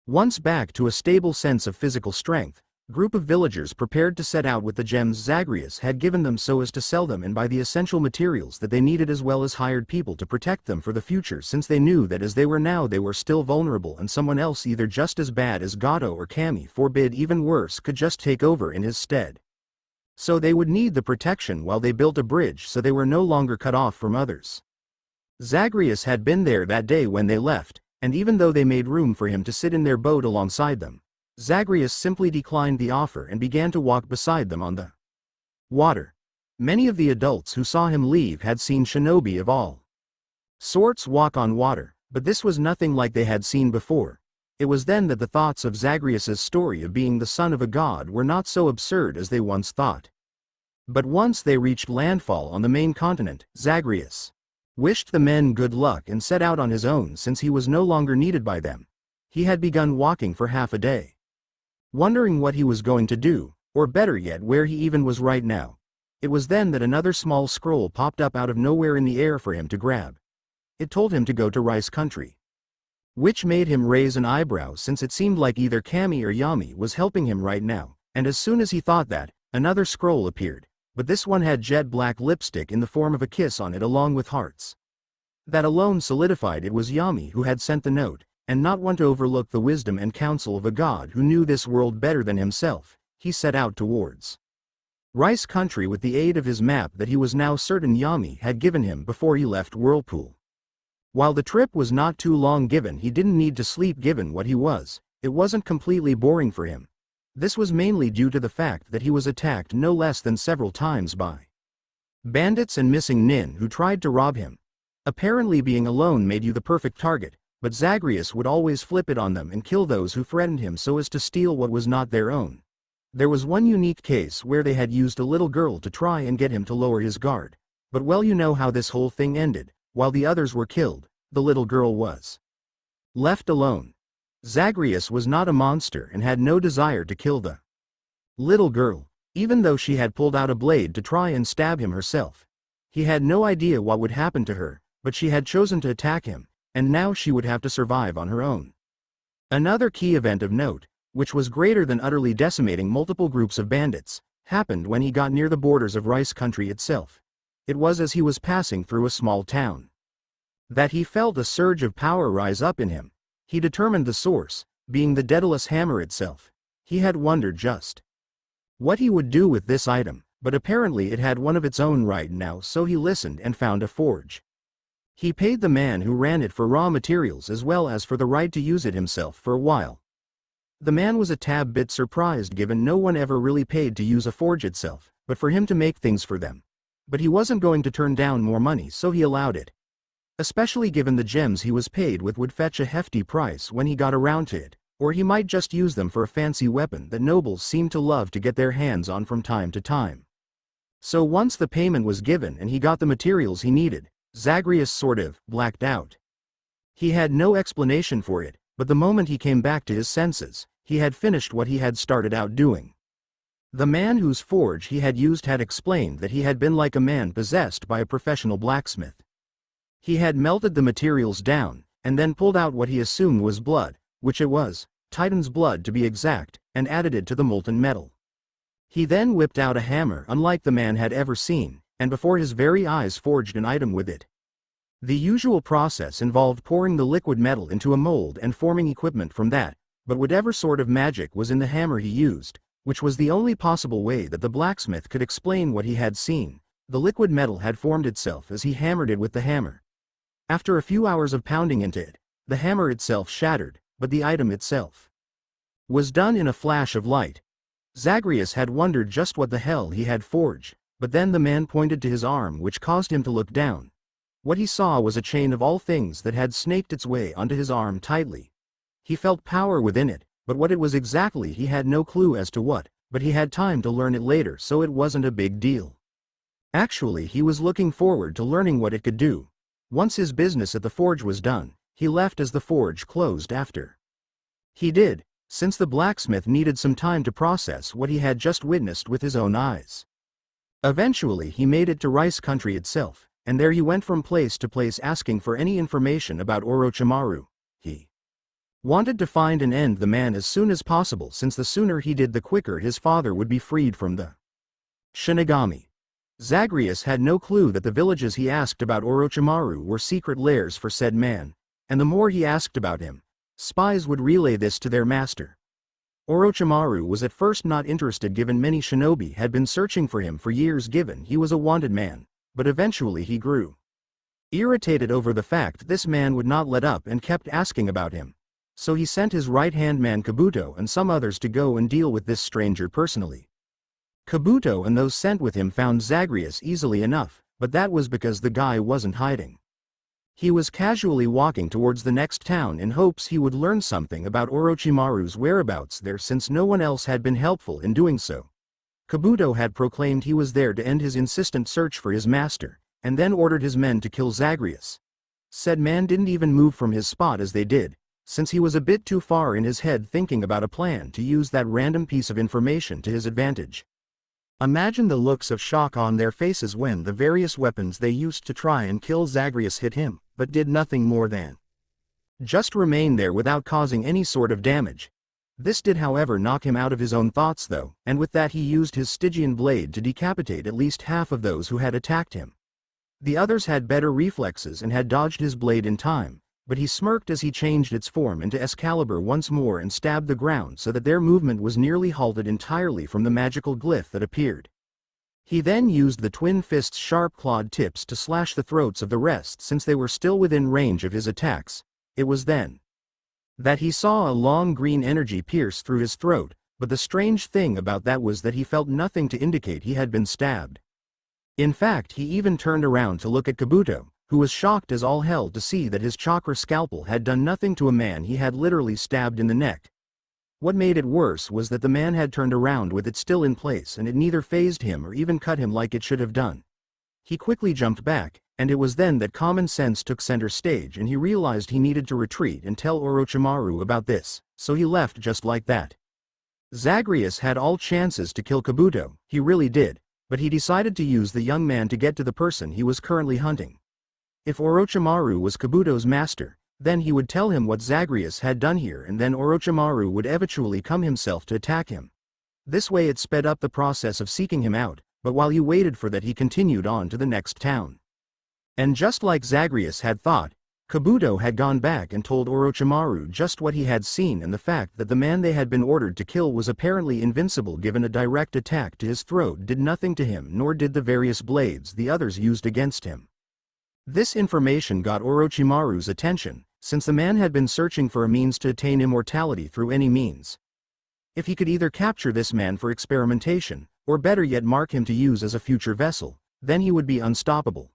Once back to a stable sense of physical strength, a group of villagers prepared to set out with the gems Zagreus had given them so as to sell them and buy the essential materials that they needed, as well as hired people to protect them for the future, since they knew that as they were now they were still vulnerable and someone else either just as bad as Gato or Kami, forbid even worse, could just take over in his stead. So they would need the protection while they built a bridge so they were no longer cut off from others. Zagreus had been there that day when they left, and even though they made room for him to sit in their boat alongside them, Zagreus simply declined the offer and began to walk beside them on the water. Many of the adults who saw him leave had seen shinobi of all sorts walk on water, but this was nothing like they had seen before. It was then that the thoughts of Zagreus's story of being the son of a god were not so absurd as they once thought. But once they reached landfall on the main continent, Zagreus wished the men good luck and set out on his own since he was no longer needed by them. He had begun walking for half a day, wondering what he was going to do, or better yet where he even was right now. It was then that another small scroll popped up out of nowhere in the air for him to grab. It told him to go to Rice Country, which made him raise an eyebrow since it seemed like either Kami or Yami was helping him right now, and as soon as he thought that, another scroll appeared. But this one had jet black lipstick in the form of a kiss on it along with hearts. That alone solidified it was Yami who had sent the note, and not want to overlook the wisdom and counsel of a god who knew this world better than himself, he set out towards Rice Country with the aid of his map that he was now certain Yami had given him before he left Whirlpool. While the trip was not too long given he didn't need to sleep given what he was, it wasn't completely boring for him. This was mainly due to the fact that he was attacked no less than several times by bandits and missing nin who tried to rob him. Apparently being alone made you the perfect target, but Zagreus would always flip it on them and kill those who threatened him so as to steal what was not their own. There was one unique case where they had used a little girl to try and get him to lower his guard, but well you know how this whole thing ended. While the others were killed, the little girl was left alone. Zagreus was not a monster and had no desire to kill the little girl, even though she had pulled out a blade to try and stab him herself. He had no idea what would happen to her, but she had chosen to attack him, and now she would have to survive on her own. Another key event of note, which was greater than utterly decimating multiple groups of bandits, happened when he got near the borders of Rice Country itself. It was as he was passing through a small town that he felt a surge of power rise up in him. He determined the source, being the Daedalus hammer itself. He had wondered just what he would do with this item, but apparently it had one of its own right now, so he listened and found a forge. He paid the man who ran it for raw materials as well as for the right to use it himself for a while. The man was a tad bit surprised given no one ever really paid to use a forge itself, but for him to make things for them. But he wasn't going to turn down more money, so he allowed it. Especially given the gems he was paid with would fetch a hefty price when he got around to it, or he might just use them for a fancy weapon that nobles seemed to love to get their hands on from time to time. So once the payment was given and he got the materials he needed, Zagreus sort of blacked out. He had no explanation for it, but the moment he came back to his senses, he had finished what he had started out doing. The man whose forge he had used had explained that he had been like a man possessed by a professional blacksmith. He had melted the materials down, and then pulled out what he assumed was blood, which it was, Titan's blood to be exact, and added it to the molten metal. He then whipped out a hammer unlike the man had ever seen, and before his very eyes forged an item with it. The usual process involved pouring the liquid metal into a mold and forming equipment from that, but whatever sort of magic was in the hammer he used, which was the only possible way that the blacksmith could explain what he had seen, the liquid metal had formed itself as he hammered it with the hammer. After a few hours of pounding into it, the hammer itself shattered, but the item itself was done in a flash of light. Zagreus had wondered just what the hell he had forged, but then the man pointed to his arm which caused him to look down. What he saw was a chain of all things that had snaked its way onto his arm tightly. He felt power within it, but what it was exactly he had no clue as to what, but he had time to learn it later so it wasn't a big deal. Actually he was looking forward to learning what it could do. Once his business at the forge was done, he left as the forge closed after. He did, since the blacksmith needed some time to process what he had just witnessed with his own eyes. Eventually he made it to Rice Country itself, and there he went from place to place asking for any information about Orochimaru. He wanted to find and end the man as soon as possible, since the sooner he did the quicker his father would be freed from the Shinigami. Zagreus had no clue that the villages he asked about Orochimaru were secret lairs for said man, and the more he asked about him, spies would relay this to their master. Orochimaru was at first not interested given many shinobi had been searching for him for years given he was a wanted man, but eventually he grew irritated over the fact this man would not let up and kept asking about him. So he sent his right-hand man Kabuto and some others to go and deal with this stranger personally. Kabuto and those sent with him found Zagreus easily enough, but that was because the guy wasn't hiding. He was casually walking towards the next town in hopes he would learn something about Orochimaru's whereabouts there, since no one else had been helpful in doing so. Kabuto had proclaimed he was there to end his insistent search for his master, and then ordered his men to kill Zagreus. Said man didn't even move from his spot as they did, since he was a bit too far in his head thinking about a plan to use that random piece of information to his advantage. Imagine the looks of shock on their faces when the various weapons they used to try and kill Zagreus hit him, but did nothing more than just remain there without causing any sort of damage. This did however knock him out of his own thoughts though, and with that he used his Stygian blade to decapitate at least half of those who had attacked him. The others had better reflexes and had dodged his blade in time, but he smirked as he changed its form into Excalibur once more and stabbed the ground so that their movement was nearly halted entirely from the magical glyph that appeared. He then used the twin fist's sharp clawed tips to slash the throats of the rest since they were still within range of his attacks. It was then that he saw a long green energy pierce through his throat, but the strange thing about that was that he felt nothing to indicate he had been stabbed. In fact, he even turned around to look at Kabuto, who was shocked as all hell to see that his chakra scalpel had done nothing to a man he had literally stabbed in the neck. What made it worse was that the man had turned around with it still in place and it neither fazed him or even cut him like it should have done. He quickly jumped back, and it was then that common sense took center stage and he realized he needed to retreat and tell Orochimaru about this, so he left just like that. Zagreus had all chances to kill Kabuto, he really did, but he decided to use the young man to get to the person he was currently hunting. If Orochimaru was Kabuto's master, then he would tell him what Zagreus had done here and then Orochimaru would eventually come himself to attack him. This way it sped up the process of seeking him out, but while he waited for that he continued on to the next town. And just like Zagreus had thought, Kabuto had gone back and told Orochimaru just what he had seen and the fact that the man they had been ordered to kill was apparently invincible given a direct attack to his throat did nothing to him nor did the various blades the others used against him. This information got Orochimaru's attention, since the man had been searching for a means to attain immortality through any means. If he could either capture this man for experimentation, or better yet mark him to use as a future vessel, then he would be unstoppable.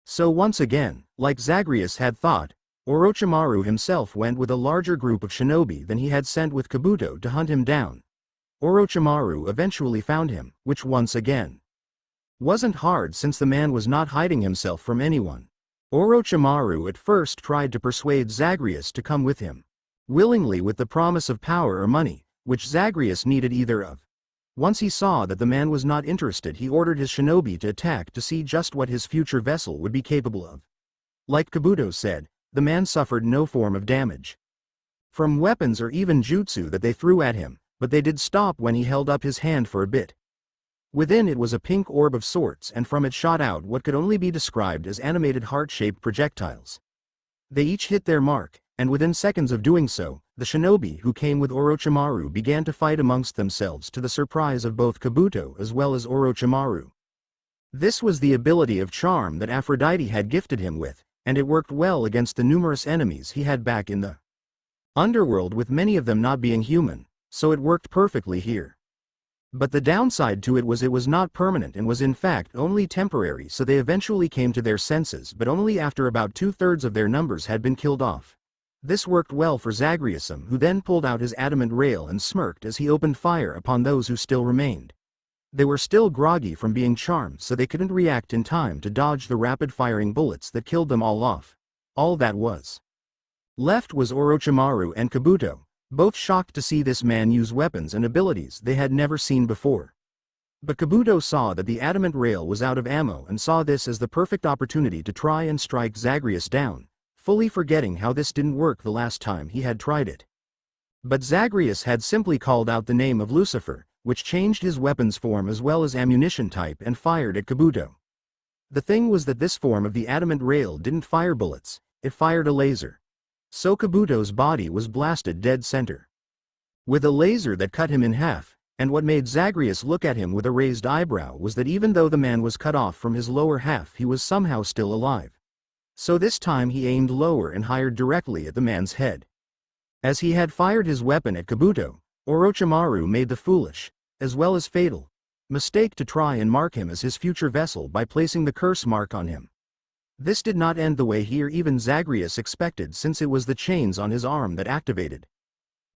So once again, like Zagreus had thought, Orochimaru himself went with a larger group of shinobi than he had sent with Kabuto to hunt him down. Orochimaru eventually found him, which once again wasn't hard since the man was not hiding himself from anyone. Orochimaru at first tried to persuade Zagreus to come with him, willingly with the promise of power or money, which Zagreus needed either of. Once he saw that the man was not interested, he ordered his shinobi to attack to see just what his future vessel would be capable of. Like Kabuto said, the man suffered no form of damage from weapons or even jutsu that they threw at him, but they did stop when he held up his hand for a bit. Within it was a pink orb of sorts and from it shot out what could only be described as animated heart-shaped projectiles. They each hit their mark, and within seconds of doing so, the shinobi who came with Orochimaru began to fight amongst themselves to the surprise of both Kabuto as well as Orochimaru. This was the ability of charm that Aphrodite had gifted him with, and it worked well against the numerous enemies he had back in the underworld with many of them not being human, so it worked perfectly here. But the downside to it was not permanent and was in fact only temporary, so they eventually came to their senses but only after about 2/3 of their numbers had been killed off. This worked well for Zagreus, who then pulled out his adamant rail and smirked as he opened fire upon those who still remained. They were still groggy from being charmed, so they couldn't react in time to dodge the rapid-firing bullets that killed them all off. All that was left was Orochimaru and Kabuto, both shocked to see this man use weapons and abilities they had never seen before. But Kabuto saw that the adamant rail was out of ammo and saw this as the perfect opportunity to try and strike Zagreus down, fully forgetting how this didn't work the last time he had tried it. But Zagreus had simply called out the name of Lucifer, which changed his weapon's form as well as ammunition type and fired at Kabuto. The thing was that this form of the adamant rail didn't fire bullets, it fired a laser. So Kabuto's body was blasted dead center with a laser that cut him in half, and what made Zagreus look at him with a raised eyebrow was that even though the man was cut off from his lower half, he was somehow still alive. So this time he aimed lower and fired directly at the man's head. As he had fired his weapon at Kabuto, Orochimaru made the foolish, as well as fatal, mistake to try and mark him as his future vessel by placing the curse mark on him. This did not end the way he or even Zagreus expected, since it was the chains on his arm that activated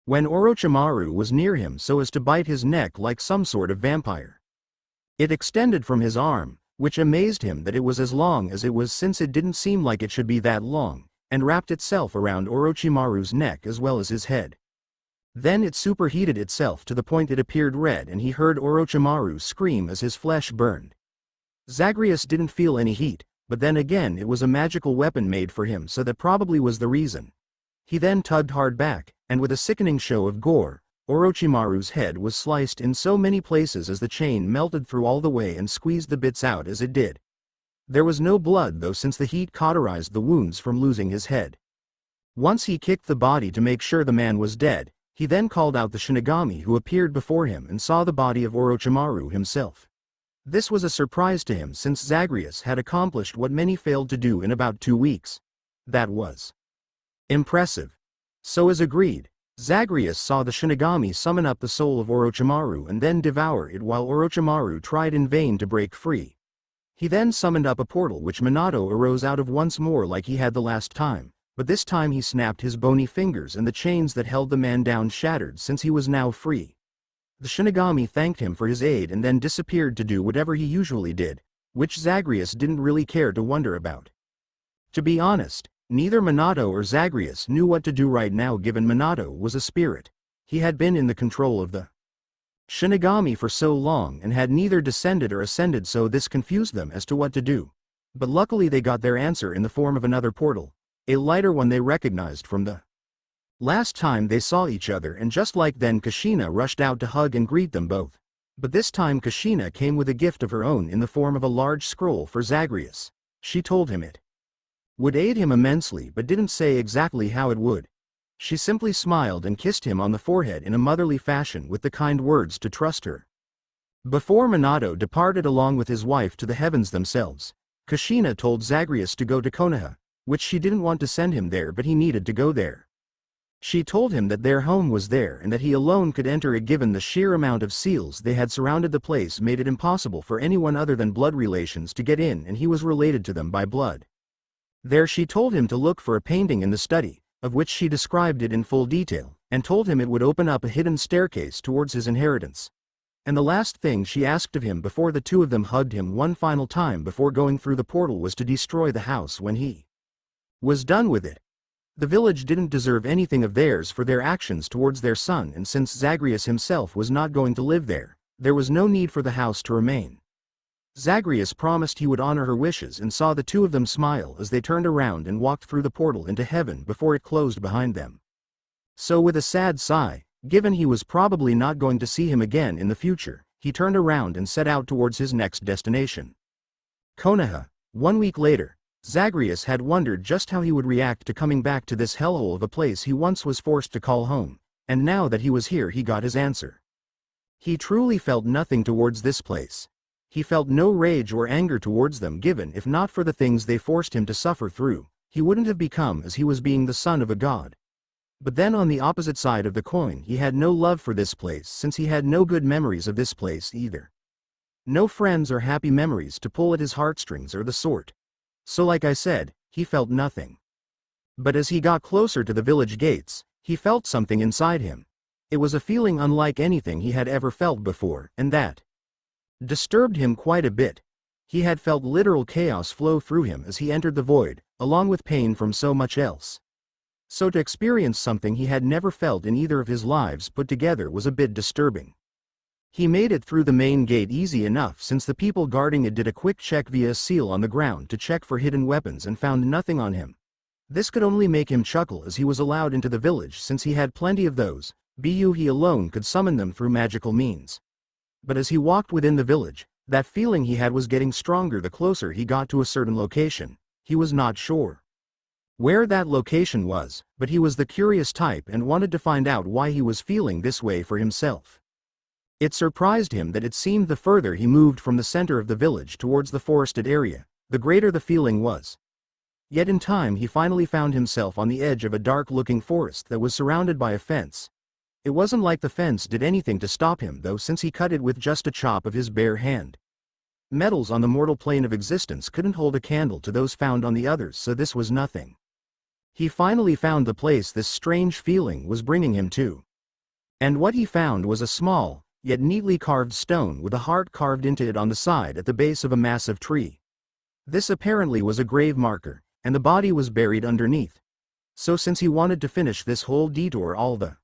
when Orochimaru was near him so as to bite his neck like some sort of vampire. It extended from his arm, which amazed him that it was as long as it was, since it didn't seem like it should be that long, and wrapped itself around Orochimaru's neck as well as his head. Then it superheated itself to the point it appeared red and he heard Orochimaru scream as his flesh burned. Zagreus didn't feel any heat, but then again it was a magical weapon made for him, so that probably was the reason. He then tugged hard back, and with a sickening show of gore, Orochimaru's head was sliced in so many places as the chain melted through all the way and squeezed the bits out as it did. There was no blood though, since the heat cauterized the wounds from losing his head. Once he kicked the body to make sure the man was dead, he then called out the Shinigami who appeared before him and saw the body of Orochimaru himself. This was a surprise to him since Zagreus had accomplished what many failed to do in about 2 weeks. That was impressive. So as agreed, Zagreus saw the Shinigami summon up the soul of Orochimaru and then devour it while Orochimaru tried in vain to break free. He then summoned up a portal which Minato arose out of once more like he had the last time, but this time he snapped his bony fingers and the chains that held the man down shattered since he was now free. The Shinigami thanked him for his aid and then disappeared to do whatever he usually did, which Zagreus didn't really care to wonder about. To be honest, neither Minato or Zagreus knew what to do right now given Minato was a spirit. He had been in the control of the Shinigami for so long and had neither descended or ascended, so this confused them as to what to do. But luckily they got their answer in the form of another portal, a lighter one they recognized from the last time they saw each other, and just like then Kushina rushed out to hug and greet them both. But this time Kushina came with a gift of her own in the form of a large scroll for Zagreus. She told him it would aid him immensely but didn't say exactly how it would. She simply smiled and kissed him on the forehead in a motherly fashion with the kind words to trust her. Before Minato departed along with his wife to the heavens themselves, Kushina told Zagreus to go to Konoha, which she didn't want to send him there but he needed to go there. She told him that their home was there and that he alone could enter it given the sheer amount of seals they had surrounded the place made it impossible for anyone other than blood relations to get in, and he was related to them by blood. There she told him to look for a painting in the study, of which she described it in full detail, and told him it would open up a hidden staircase towards his inheritance. And the last thing she asked of him before the two of them hugged him one final time before going through the portal was to destroy the house when he was done with it. The village didn't deserve anything of theirs for their actions towards their son, and since Zagreus himself was not going to live there was no need for the house to remain. Zagreus promised he would honor her wishes and saw the two of them smile as they turned around and walked through the portal into heaven before it closed behind them. So with a sad sigh, given he was probably not going to see him again in the future, he turned around and set out towards his next destination. Konoha. 1 week later, Zagreus had wondered just how he would react to coming back to this hellhole of a place he once was forced to call home, and now that he was here he got his answer. He truly felt nothing towards this place. He felt no rage or anger towards them given if not for the things they forced him to suffer through, he wouldn't have become as he was being the son of a god. But then on the opposite side of the coin he had no love for this place since he had no good memories of this place either. No friends or happy memories to pull at his heartstrings or the sort. So like I said, he felt nothing. But as he got closer to the village gates, he felt something inside him. It was a feeling unlike anything he had ever felt before, and that disturbed him quite a bit. He had felt literal chaos flow through him as he entered the void, along with pain from so much else. So to experience something he had never felt in either of his lives put together was a bit disturbing. He made it through the main gate easy enough since the people guarding it did a quick check via a seal on the ground to check for hidden weapons and found nothing on him. This could only make him chuckle as he was allowed into the village since he had plenty of those, he alone could summon them through magical means. But as he walked within the village, that feeling he had was getting stronger the closer he got to a certain location. He was not sure where that location was, but he was the curious type and wanted to find out why he was feeling this way for himself. It surprised him that it seemed the further he moved from the center of the village towards the forested area, the greater the feeling was. Yet in time he finally found himself on the edge of a dark-looking forest that was surrounded by a fence. It wasn't like the fence did anything to stop him though since he cut it with just a chop of his bare hand. Metals on the mortal plane of existence couldn't hold a candle to those found on the others, so this was nothing. He finally found the place this strange feeling was bringing him to. And what he found was a small, yet neatly carved stone with a heart carved into it on the side at the base of a massive tree. This apparently was a grave marker, and the body was buried underneath. So since he wanted to finish this whole detour all the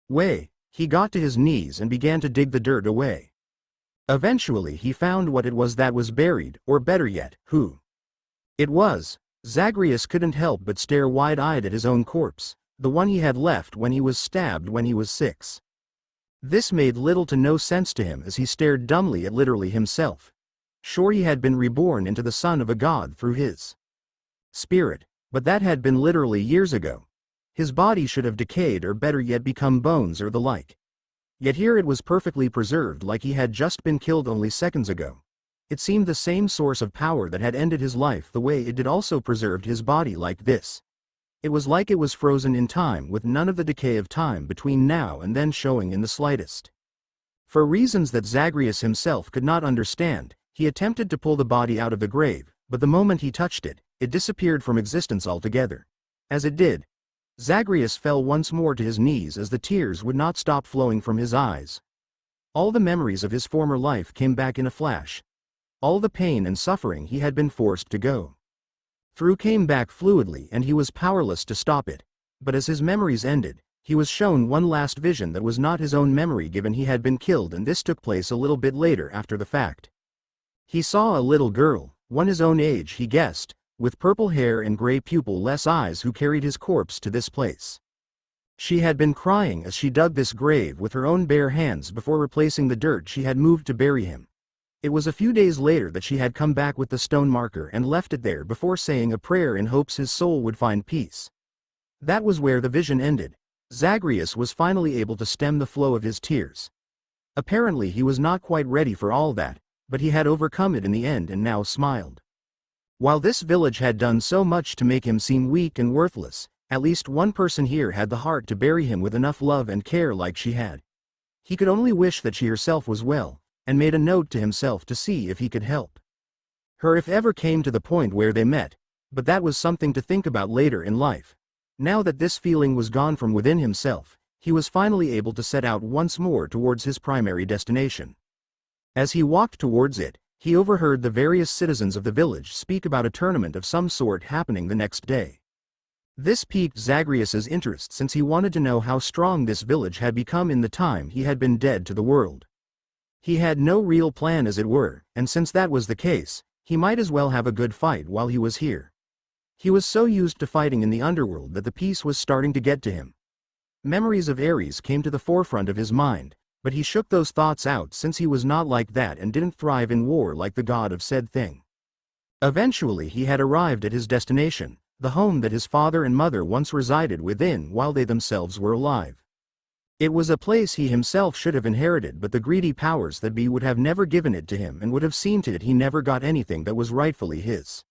way, he got to his knees and began to dig the dirt away. Eventually he found what it was that was buried, or better yet, who it was. Zagreus couldn't help but stare wide-eyed at his own corpse, the one he had left when he was stabbed when he was 6. This made little to no sense to him as he stared dumbly at literally himself. Sure, he had been reborn into the son of a god through his spirit, but that had been literally years ago. His body should have decayed or better yet become bones or the like. Yet here it was perfectly preserved like he had just been killed only seconds ago. It seemed the same source of power that had ended his life the way it did also preserved his body like this. It was like it was frozen in time with none of the decay of time between now and then showing in the slightest. For reasons that Zagreus himself could not understand, he attempted to pull the body out of the grave, but the moment he touched it, it disappeared from existence altogether. As it did, Zagreus fell once more to his knees as the tears would not stop flowing from his eyes. All the memories of his former life came back in a flash. All the pain and suffering he had been forced to go through came back fluidly and he was powerless to stop it. But as his memories ended, he was shown one last vision that was not his own memory given he had been killed, and this took place a little bit later after the fact. He saw a little girl, one his own age he guessed, with purple hair and gray pupil-less eyes who carried his corpse to this place. She had been crying as she dug this grave with her own bare hands before replacing the dirt she had moved to bury him. It was a few days later that she had come back with the stone marker and left it there before saying a prayer in hopes his soul would find peace. That was where the vision ended. Zagreus was finally able to stem the flow of his tears. Apparently he was not quite ready for all that, but he had overcome it in the end and now smiled. While this village had done so much to make him seem weak and worthless, at least one person here had the heart to bury him with enough love and care like she had. He could only wish that she herself was well, and made a note to himself to see if he could help her if ever came to the point where they met, but that was something to think about later in life. Now that this feeling was gone from within himself, he was finally able to set out once more towards his primary destination. As he walked towards it, he overheard the various citizens of the village speak about a tournament of some sort happening the next day. This piqued Zagreus's interest since he wanted to know how strong this village had become in the time he had been dead to the world. He had no real plan as it were, and since that was the case, he might as well have a good fight while he was here. He was so used to fighting in the underworld that the peace was starting to get to him. Memories of Ares came to the forefront of his mind, but he shook those thoughts out since he was not like that and didn't thrive in war like the god of said thing. Eventually he had arrived at his destination, the home that his father and mother once resided within while they themselves were alive. It was a place he himself should have inherited, but the greedy powers that be would have never given it to him and would have seen to it he never got anything that was rightfully his.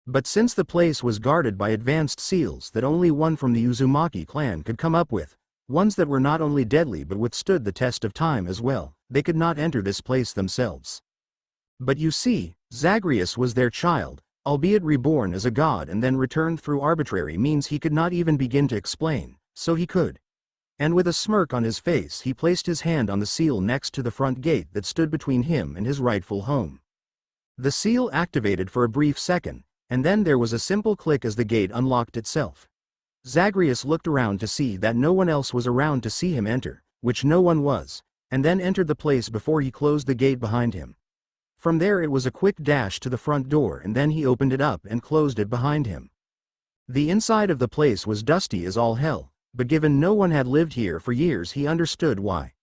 But since the place was guarded by advanced seals that only one from the Uzumaki clan could come up with, ones that were not only deadly but withstood the test of time as well, they could not enter this place themselves. But you see, Zagreus was their child, albeit reborn as a god and then returned through arbitrary means he could not even begin to explain, so he could. And with a smirk on his face he placed his hand on the seal next to the front gate that stood between him and his rightful home. The seal activated for a brief second, and then there was a simple click as the gate unlocked itself. Zagreus looked around to see that no one else was around to see him enter, which no one was, and then entered the place before he closed the gate behind him. From there it was a quick dash to the front door and then he opened it up and closed it behind him. The inside of the place was dusty as all hell, but given no one had lived here for years he understood why.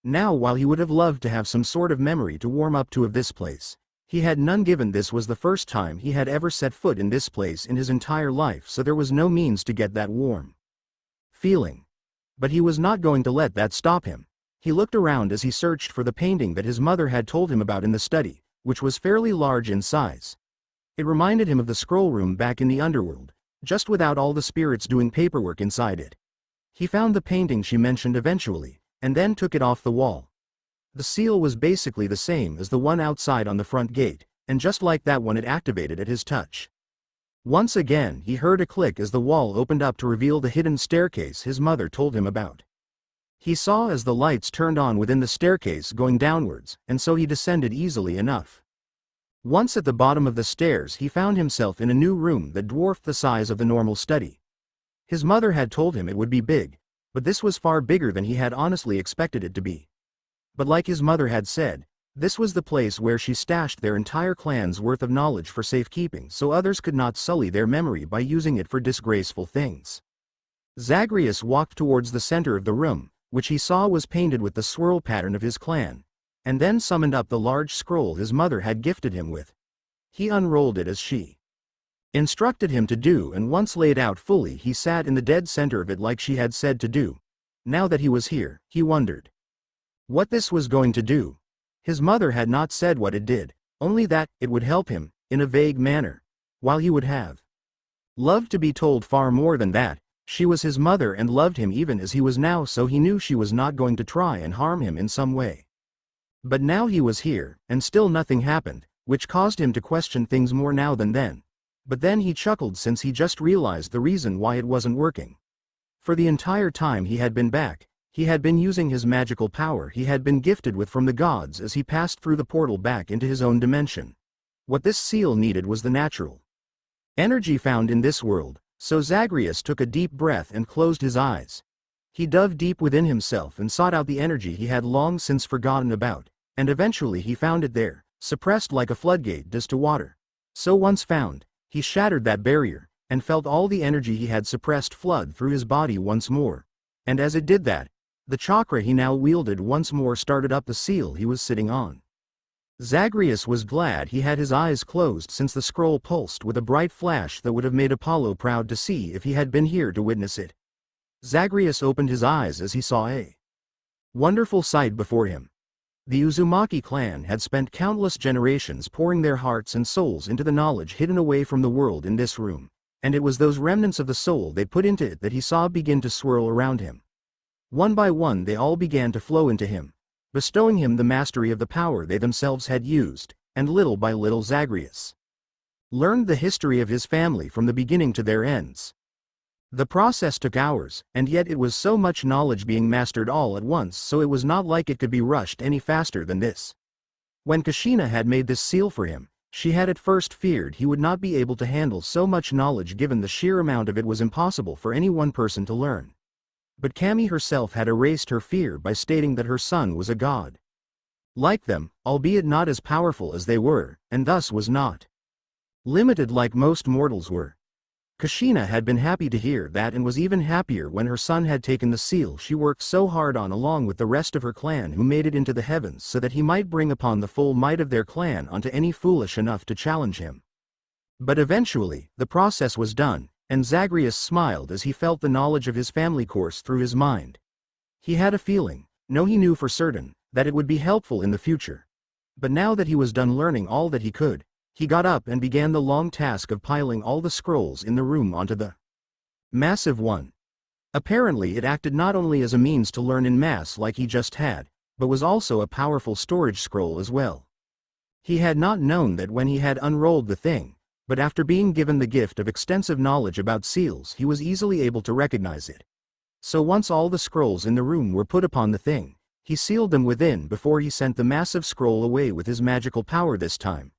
Now while he would have loved to have some sort of memory to warm up to of this place, he had none given this was the first time he had ever set foot in this place in his entire life, so there was no means to get that warm feeling. But he was not going to let that stop him. He looked around as he searched for the painting that his mother had told him about in the study, which was fairly large in size. It reminded him of the scroll room back in the underworld, just without all the spirits doing paperwork inside it. He found the painting she mentioned eventually, and then took it off the wall. The seal was basically the same as the one outside on the front gate, and just like that one it activated at his touch. Once again he heard a click as the wall opened up to reveal the hidden staircase his mother told him about. He saw as the lights turned on within the staircase going downwards, and so he descended easily enough. Once at the bottom of the stairs he found himself in a new room that dwarfed the size of the normal study. His mother had told him it would be big, but this was far bigger than he had honestly expected it to be. But like his mother had said, this was the place where she stashed their entire clan's worth of knowledge for safekeeping so others could not sully their memory by using it for disgraceful things. Zagreus walked towards the center of the room, which he saw was painted with the swirl pattern of his clan, and then summoned up the large scroll his mother had gifted him with. He unrolled it as she instructed him to do, and once laid out fully he sat in the dead center of it like she had said to do. Now that he was here, he wondered what this was going to do. His mother had not said what it did, only that it would help him, in a vague manner. While he would have loved to be told far more than that, she was his mother and loved him even as he was now, so he knew she was not going to try and harm him in some way. But now he was here, and still nothing happened, which caused him to question things more now than then. But then he chuckled since he just realized the reason why it wasn't working. For the entire time he had been back, he had been using his magical power he had been gifted with from the gods as he passed through the portal back into his own dimension. What this seal needed was the natural energy found in this world, so Zagreus took a deep breath and closed his eyes. He dove deep within himself and sought out the energy he had long since forgotten about, and eventually he found it there, suppressed like a floodgate does to water. So once found, he shattered that barrier, and felt all the energy he had suppressed flood through his body once more. And as it did that, the chakra he now wielded once more started up the seal he was sitting on. Zagreus was glad he had his eyes closed since the scroll pulsed with a bright flash that would have made Apollo proud to see if he had been here to witness it. Zagreus opened his eyes as he saw a wonderful sight before him. The Uzumaki clan had spent countless generations pouring their hearts and souls into the knowledge hidden away from the world in this room, and it was those remnants of the soul they put into it that he saw begin to swirl around him. One by one they all began to flow into him, bestowing him the mastery of the power they themselves had used, and little by little Zagreus learned the history of his family from the beginning to their ends. The process took hours, and yet it was so much knowledge being mastered all at once, so it was not like it could be rushed any faster than this. When Kushina had made this seal for him, she had at first feared he would not be able to handle so much knowledge given the sheer amount of it was impossible for any one person to learn. But Kami herself had erased her fear by stating that her son was a god like them, albeit not as powerful as they were, and thus was not limited like most mortals were. Kushina had been happy to hear that and was even happier when her son had taken the seal she worked so hard on along with the rest of her clan who made it into the heavens so that he might bring upon the full might of their clan onto any foolish enough to challenge him. But eventually, the process was done, and Zagreus smiled as he felt the knowledge of his family course through his mind. He had a feeling, no he knew for certain, that it would be helpful in the future. But now that he was done learning all that he could, he got up and began the long task of piling all the scrolls in the room onto the massive one. Apparently it acted not only as a means to learn in mass like he just had, but was also a powerful storage scroll as well. He had not known that when he had unrolled the thing, but after being given the gift of extensive knowledge about seals he was easily able to recognize it. So once all the scrolls in the room were put upon the thing, he sealed them within before he sent the massive scroll away with his magical power this time.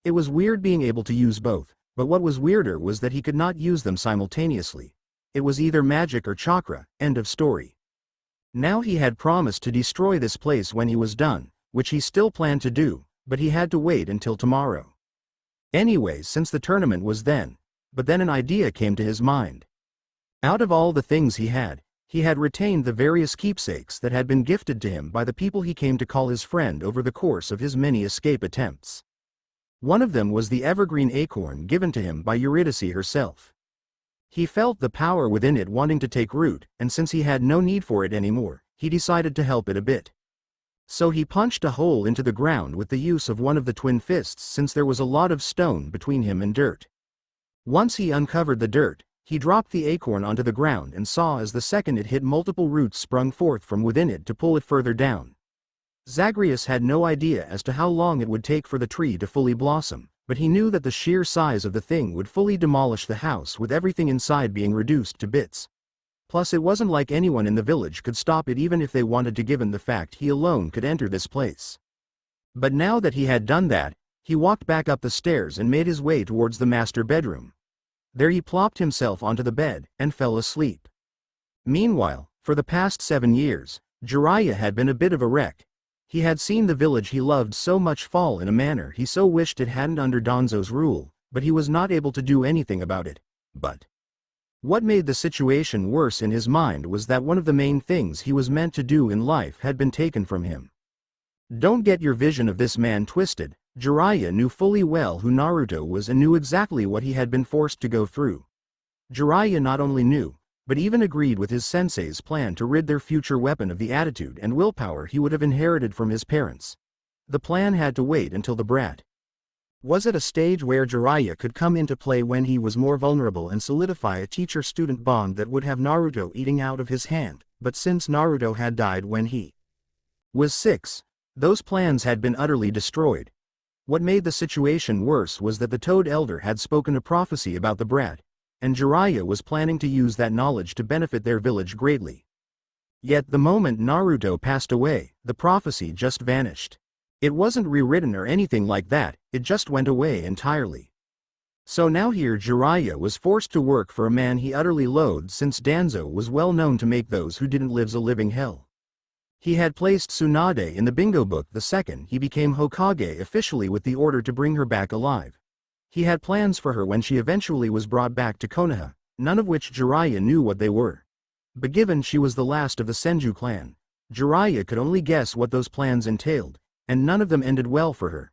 It was weird being able to use both, but what was weirder was that he could not use them simultaneously. It was either magic or chakra, end of story. Now he had promised to destroy this place when he was done, which he still planned to do, but he had to wait until tomorrow. Anyways, since the tournament was then, but then an idea came to his mind. Out of all the things he had retained the various keepsakes that had been gifted to him by the people he came to call his friend over the course of his many escape attempts. One of them was the evergreen acorn given to him by Eurydice herself. He felt the power within it wanting to take root, and since he had no need for it anymore, he decided to help it a bit. So he punched a hole into the ground with the use of one of the twin fists since there was a lot of stone between him and dirt. Once he uncovered the dirt, he dropped the acorn onto the ground and saw as the second it hit multiple roots sprung forth from within it to pull it further down. Zagreus had no idea as to how long it would take for the tree to fully blossom, but he knew that the sheer size of the thing would fully demolish the house with everything inside being reduced to bits. Plus it wasn't like anyone in the village could stop it even if they wanted to, given the fact he alone could enter this place. But now that he had done that, he walked back up the stairs and made his way towards the master bedroom. There he plopped himself onto the bed and fell asleep. Meanwhile, for the past 7 years, Jiraiya had been a bit of a wreck. He had seen the village he loved so much fall in a manner he so wished it hadn't under Danzo's rule, but he was not able to do anything about it. But what made the situation worse in his mind was that one of the main things he was meant to do in life had been taken from him. Don't get your vision of this man twisted, Jiraiya knew fully well who Naruto was and knew exactly what he had been forced to go through. Jiraiya not only knew, but even agreed with his sensei's plan to rid their future weapon of the attitude and willpower he would have inherited from his parents. The plan had to wait until the brat was at a stage where Jiraiya could come into play when he was more vulnerable and solidify a teacher-student bond that would have Naruto eating out of his hand, but since Naruto had died when he was 6, those plans had been utterly destroyed. What made the situation worse was that the Toad Elder had spoken a prophecy about the brat, and Jiraiya was planning to use that knowledge to benefit their village greatly. Yet the moment Naruto passed away, the prophecy just vanished. It wasn't rewritten or anything like that, it just went away entirely. So now here Jiraiya was forced to work for a man he utterly loathed, since Danzo was well known to make those who didn't live a living hell. He had placed Tsunade in the bingo book the second he became Hokage officially with the order to bring her back alive. He had plans for her when she eventually was brought back to Konoha, none of which Jiraiya knew what they were. But given she was the last of the Senju clan, Jiraiya could only guess what those plans entailed, and none of them ended well for her.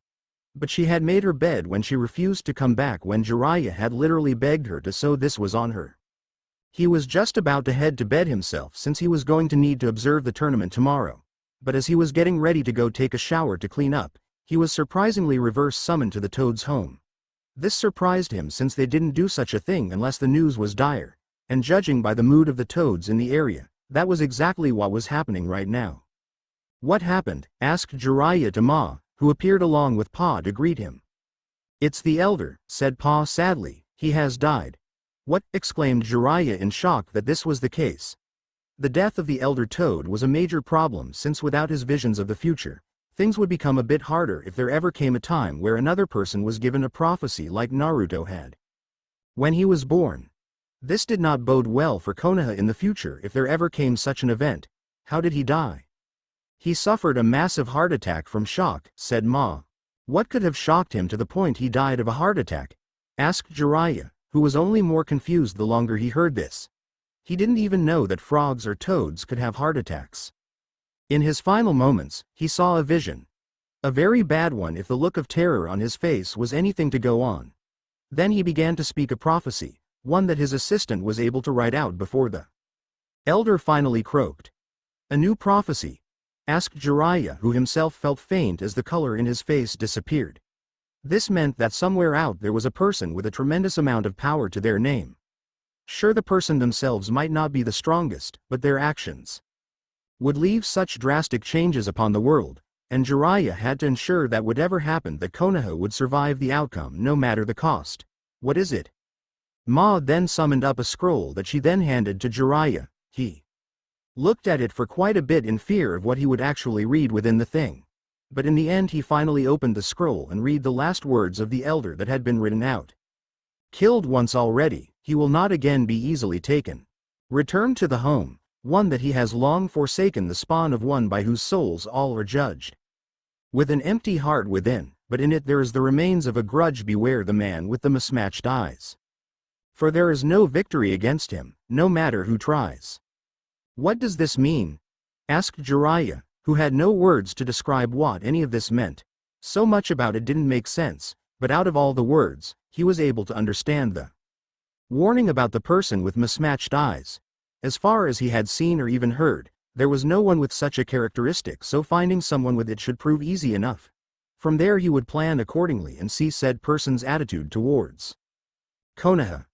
But she had made her bed when she refused to come back when Jiraiya had literally begged her to, so this was on her. He was just about to head to bed himself since he was going to need to observe the tournament tomorrow. But as he was getting ready to go take a shower to clean up, he was surprisingly reverse summoned to the Toad's home. This surprised him since they didn't do such a thing unless the news was dire, and judging by the mood of the Toads in the area, that was exactly what was happening right now. "What happened?" asked Jiraiya to Ma, who appeared along with Pa to greet him. "It's the Elder," said Pa sadly, "he has died." "What?" exclaimed Jiraiya in shock that this was the case. The death of the Elder Toad was a major problem since without his visions of the future, things would become a bit harder if there ever came a time where another person was given a prophecy like Naruto had when he was born. This did not bode well for Konoha in the future if there ever came such an event. "How did he die?" "He suffered a massive heart attack from shock," said Ma. "What could have shocked him to the point he died of a heart attack?" asked Jiraiya, who was only more confused the longer he heard this. He didn't even know that frogs or toads could have heart attacks. In his final moments, he saw a vision. A very bad one if the look of terror on his face was anything to go on. Then he began to speak a prophecy, one that his assistant was able to write out before the Elder finally croaked. "A new prophecy?" asked Jiraiya, who himself felt faint as the color in his face disappeared. This meant that somewhere out there was a person with a tremendous amount of power to their name. Sure, the person themselves might not be the strongest, but their actions would leave such drastic changes upon the world, and Jiraiya had to ensure that whatever happened that Konoha would survive the outcome no matter the cost. "What is it?" Ma then summoned up a scroll that she then handed to Jiraiya. He looked at it for quite a bit in fear of what he would actually read within the thing. But in the end he finally opened the scroll and read the last words of the Elder that had been written out. "Killed once already, he will not again be easily taken. Return to the home, one that he has long forsaken, the spawn of one by whose souls all are judged. With an empty heart within, but in it there is the remains of a grudge. Beware the man with the mismatched eyes. For there is no victory against him, no matter who tries." "What does this mean?" asked Jiraiya, who had no words to describe what any of this meant. So much about it didn't make sense, but out of all the words, he was able to understand the warning about the person with mismatched eyes. As far as he had seen or even heard, there was no one with such a characteristic, so finding someone with it should prove easy enough. From there he would plan accordingly and see said person's attitude towards Konoha.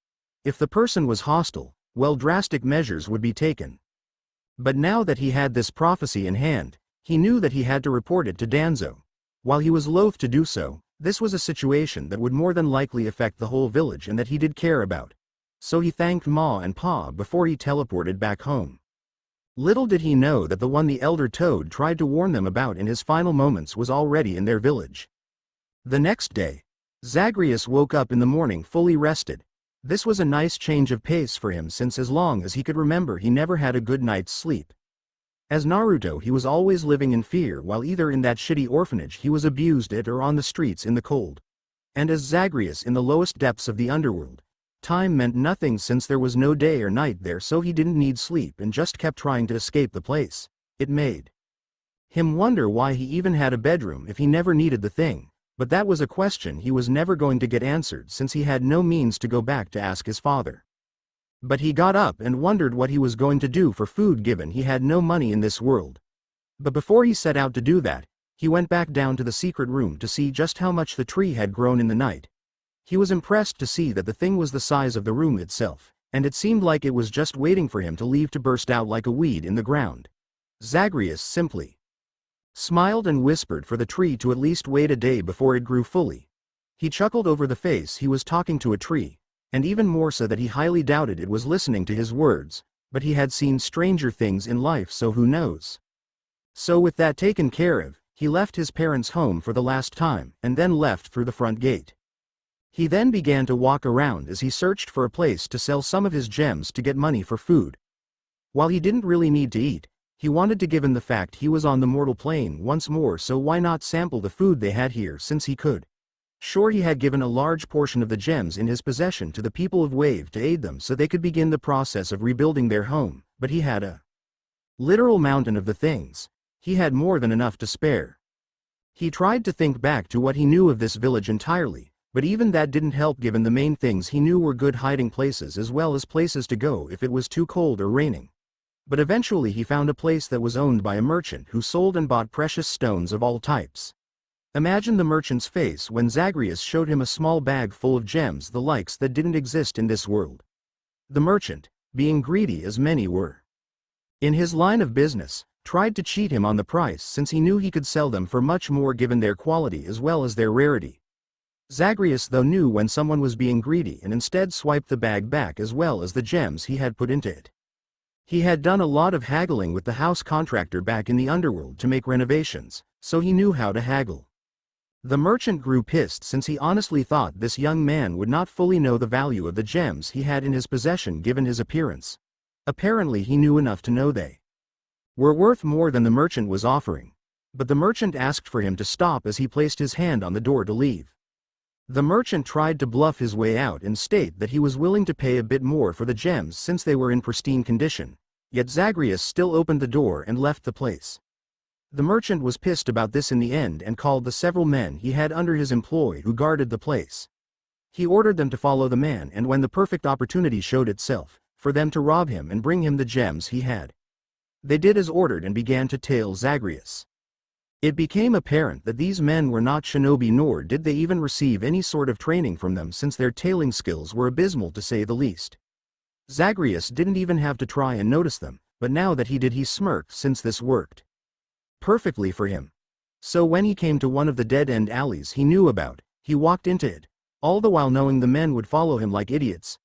If the person was hostile, well, drastic measures would be taken. But now that he had this prophecy in hand, he knew that he had to report it to Danzo. While he was loath to do so, this was a situation that would more than likely affect the whole village and that he did care about. So he thanked Ma and Pa before he teleported back home. Little did he know that the one the Elder Toad tried to warn them about in his final moments was already in their village. The next day, Zagreus woke up in the morning fully rested. This was a nice change of pace for him since as long as he could remember he never had a good night's sleep. As Naruto he was always living in fear, while either in that shitty orphanage he was abused at or on the streets in the cold. And as Zagreus in the lowest depths of the underworld, time meant nothing since there was no day or night there, so he didn't need sleep and just kept trying to escape the place. It made him wonder why he even had a bedroom if he never needed the thing, But that was a question he was never going to get answered since he had no means to go back to ask his father. But he got up and wondered what he was going to do for food given he had no money in this world. But before he set out to do that, he went back down to the secret room to see just how much the tree had grown in the night. He was impressed to see that the thing was the size of the room itself, and it seemed like it was just waiting for him to leave to burst out like a weed in the ground. Zagreus simply smiled and whispered for the tree to at least wait a day before it grew fully. He chuckled over the face he was talking to a tree, and even more so that he highly doubted it was listening to his words, but he had seen stranger things in life, so who knows. So with that taken care of, he left his parents' home for the last time and then left through the front gate. He then began to walk around as he searched for a place to sell some of his gems to get money for food. While he didn't really need to eat, he wanted to, given the fact he was on the mortal plane once more, so why not sample the food they had here since he could. Sure, he had given a large portion of the gems in his possession to the people of Wave to aid them so they could begin the process of rebuilding their home, but he had a literal mountain of the things. He had more than enough to spare. He tried to think back to what he knew of this village entirely, but even that didn't help given the main things he knew were good hiding places as well as places to go if it was too cold or raining. But eventually he found a place that was owned by a merchant who sold and bought precious stones of all types. Imagine the merchant's face when Zagreus showed him a small bag full of gems, the likes that didn't exist in this world. The merchant, being greedy as many were in his line of business, tried to cheat him on the price since he knew he could sell them for much more given their quality as well as their rarity. Zagreus though knew when someone was being greedy and instead swiped the bag back as well as the gems he had put into it. He had done a lot of haggling with the house contractor back in the underworld to make renovations, so he knew how to haggle. The merchant grew pissed since he honestly thought this young man would not fully know the value of the gems he had in his possession given his appearance. Apparently he knew enough to know they were worth more than the merchant was offering. But the merchant asked for him to stop as he placed his hand on the door to leave. The merchant tried to bluff his way out and state that he was willing to pay a bit more for the gems since they were in pristine condition, yet Zagreus still opened the door and left the place. The merchant was pissed about this in the end and called the several men he had under his employ who guarded the place. He ordered them to follow the man and when the perfect opportunity showed itself, for them to rob him and bring him the gems he had. They did as ordered and began to tail Zagreus. It became apparent that these men were not shinobi, nor did they even receive any sort of training from them since their tailing skills were abysmal to say the least. Zagreus didn't even have to try and notice them, but now that he did, he smirked since this worked perfectly for him. So when he came to one of the dead-end alleys he knew about, he walked into it, all the while knowing the men would follow him like idiots.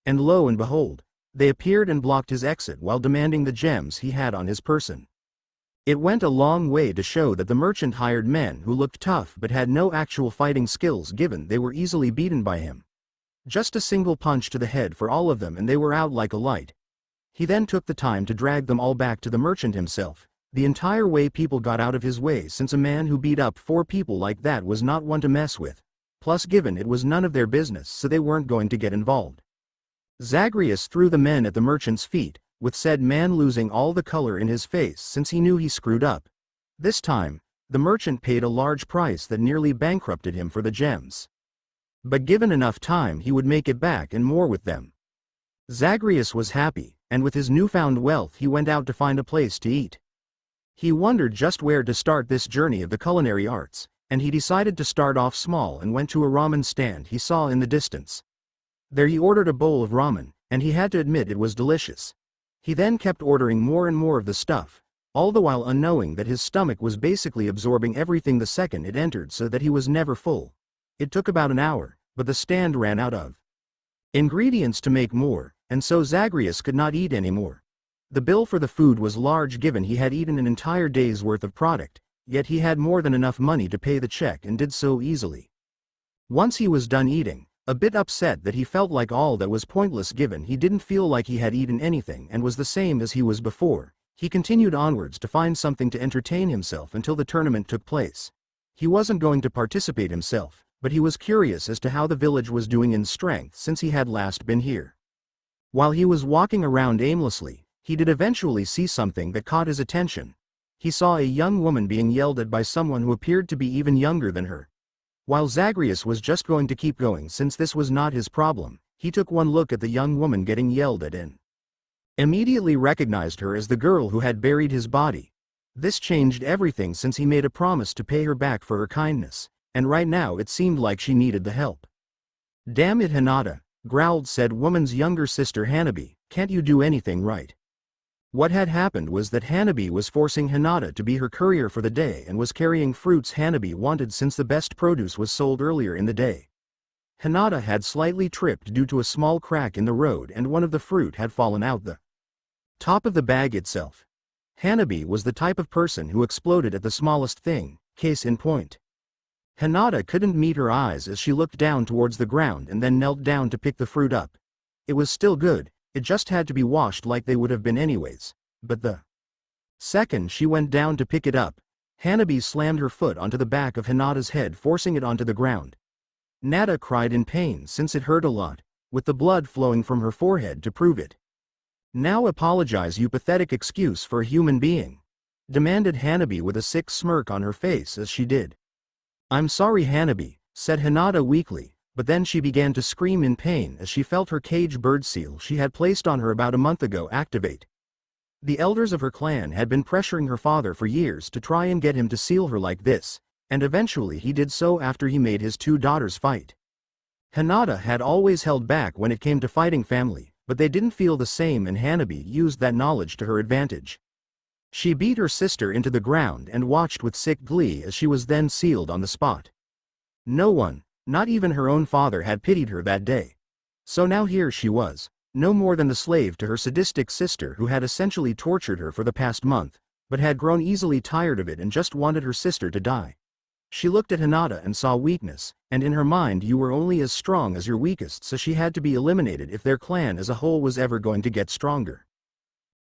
And lo and behold, they appeared and blocked his exit while demanding the gems he had on his person. It went a long way to show that the merchant hired men who looked tough but had no actual fighting skills given they were easily beaten by him. Just a single punch to the head for all of them and they were out like a light. He then took the time to drag them all back to the merchant himself, the entire way people got out of his way since a man who beat up 4 people like that was not one to mess with, plus given it was none of their business so they weren't going to get involved. Zagreus threw the men at the merchant's feet, with said man losing all the color in his face since he knew he screwed up. This time, the merchant paid a large price that nearly bankrupted him for the gems. But given enough time he would make it back and more with them. Zagreus was happy, and with his newfound wealth he went out to find a place to eat. He wondered just where to start this journey of the culinary arts, and he decided to start off small and went to a ramen stand he saw in the distance. There he ordered a bowl of ramen, and he had to admit it was delicious. He then kept ordering more and more of the stuff, all the while unknowing that his stomach was basically absorbing everything the second it entered so that he was never full. It took about an hour, but the stand ran out of ingredients to make more, and so Zagreus could not eat anymore. The bill for the food was large given he had eaten an entire day's worth of product, yet he had more than enough money to pay the check and did so easily. Once he was done eating, a bit upset that he felt like all that was pointless given he didn't feel like he had eaten anything and was the same as he was before, he continued onwards to find something to entertain himself until the tournament took place. He wasn't going to participate himself, but he was curious as to how the village was doing in strength since he had last been here. While he was walking around aimlessly, he did eventually see something that caught his attention. He saw a young woman being yelled at by someone who appeared to be even younger than her. While Zagreus was just going to keep going since this was not his problem, he took one look at the young woman getting yelled at and immediately recognized her as the girl who had buried his body. This changed everything since he made a promise to pay her back for her kindness, and right now it seemed like she needed the help. "Damn it, Hinata," growled said woman's younger sister Hanabi, "can't you do anything right?" What had happened was that Hanabi was forcing Hinata to be her courier for the day and was carrying fruits Hanabi wanted since the best produce was sold earlier in the day. Hinata had slightly tripped due to a small crack in the road and one of the fruit had fallen out the top of the bag itself. Hanabi was the type of person who exploded at the smallest thing, case in point. Hinata couldn't meet her eyes as she looked down towards the ground and then knelt down to pick the fruit up. It was still good, it just had to be washed like they would have been anyways. But the second she went down to pick it up, Hanabi slammed her foot onto the back of Hinata's head, forcing it onto the ground. Nata cried in pain since it hurt a lot, with the blood flowing from her forehead to prove it. "Now apologize, you pathetic excuse for a human being," demanded Hanabi with a sick smirk on her face as she did. "I'm sorry, Hanabi," said Hinata weakly, but then she began to scream in pain as she felt her cage bird seal she had placed on her about a month ago activate. The elders of her clan had been pressuring her father for years to try and get him to seal her like this, and eventually he did so after he made his two daughters fight. Hinata had always held back when it came to fighting family, but they didn't feel the same and Hanabi used that knowledge to her advantage. She beat her sister into the ground and watched with sick glee as she was then sealed on the spot. No one, not even her own father, had pitied her that day. So now here she was, no more than the slave to her sadistic sister who had essentially tortured her for the past month, but had grown easily tired of it and just wanted her sister to die. She looked at Hinata and saw weakness, and in her mind you were only as strong as your weakest, so she had to be eliminated if their clan as a whole was ever going to get stronger.